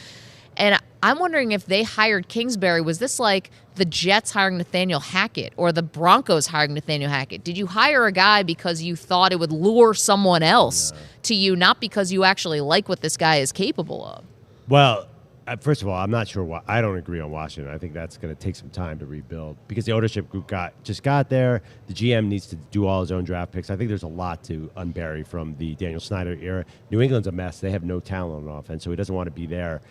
And I'm wondering if they hired Kingsbury, was this like the Jets hiring Nathaniel Hackett or the Broncos hiring Nathaniel Hackett? Did you hire a guy because you thought it would lure someone else to you, not because you actually like what this guy is capable of? Well, first of all, I'm not sure. I don't agree on Washington. I think that's going to take some time to rebuild because the ownership group just got there. The GM needs to do all his own draft picks. I think there's a lot to unbury from the Daniel Snyder era. New England's a mess. They have no talent on offense, so he doesn't want to be there.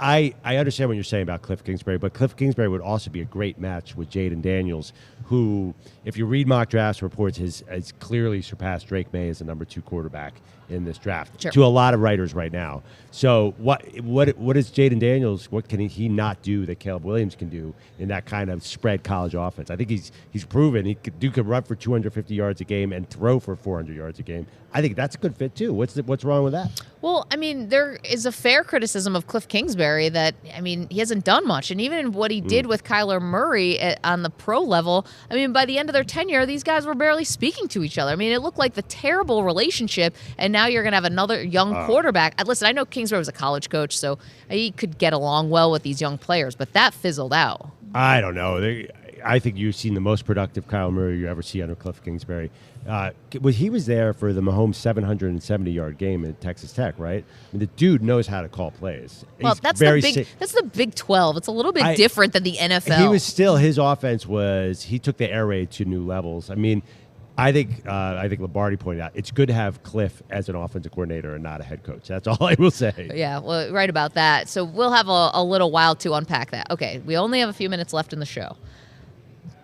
I understand what you're saying about Cliff Kingsbury, but Cliff Kingsbury would also be a great match with Jaden Daniels, who, if you read mock drafts reports, has clearly surpassed Drake May as the number 2 quarterback in this draft to a lot of writers right now. So what is Jaden Daniels? What can he not do that Caleb Williams can do in that kind of spread college offense? I think he's proven he could run for 250 yards a game and throw for 400 yards a game. I think that's a good fit too. What's wrong with that? Well, I mean, there is a fair criticism of Cliff Kingsbury that, I mean, he hasn't done much. And even what he did with Kyler Murray on the pro level, I mean, by the end of their tenure, these guys were barely speaking to each other. I mean, it looked like the terrible relationship, and now you're going to have another young quarterback. Listen, I know Kingsbury was a college coach, so he could get along well with these young players, but that fizzled out. I don't know. I think you've seen the most productive Kyle Murray you ever see under Cliff Kingsbury. He was there for the Mahomes 770-yard game at Texas Tech, right? I mean, the dude knows how to call plays. Well, that's the Big 12. It's a little bit different than the NFL. His offense he took the air raid to new levels. I mean, I think Lombardi pointed out it's good to have Cliff as an offensive coordinator and not a head coach. That's all I will say. Yeah, well, right about that. So we'll have a little while to unpack that. Okay, we only have a few minutes left in the show.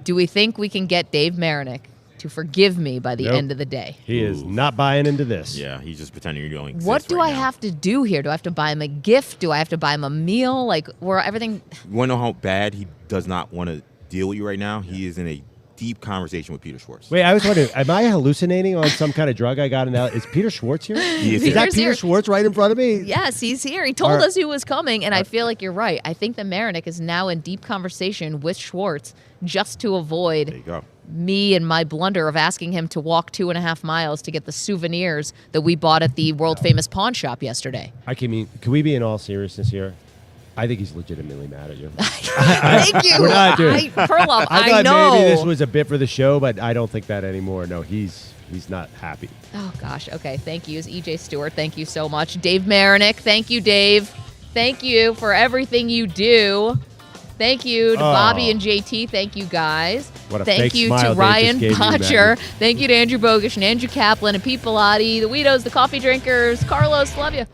Do we think we can get Dave Marinick to forgive me by the end of the day? He is not buying into this. Yeah, he's just pretending you're doing. What do I have to do here? Do I have to buy him a gift? Do I have to buy him a meal? Like, where everything? You want to know how bad he does not want to deal with you right now? He is in a deep conversation with Peter Schwartz. Wait, I was wondering, am I hallucinating on some kind of drug I got in L? Is Peter Schwartz here? Is that Peter Schwartz right in front of me? Yes, he's here. He told us he was coming, and I feel like you're right. I think that Marinick is now in deep conversation with Schwartz just to avoid me and my blunder of asking him to walk 2.5 miles to get the souvenirs that we bought at the world-famous pawn shop yesterday. Can we be in all seriousness here? I think he's legitimately mad at you. Thank you. We're not doing Perloff, I I thought know. maybe this was a bit for the show, but I don't think that anymore. No, he's not happy. Oh, gosh. Okay, thank you. EJ Stewart, thank you so much. Dave Marinick, thank you, Dave. Thank you for everything you do. Thank you to Bobby and JT. Thank you, guys. Thank you to Ryan Potcher. Thank you to Andrew Bogish and Andrew Kaplan and Pete Bellotti, the Weedos, the Coffee Drinkers. Carlos, love you.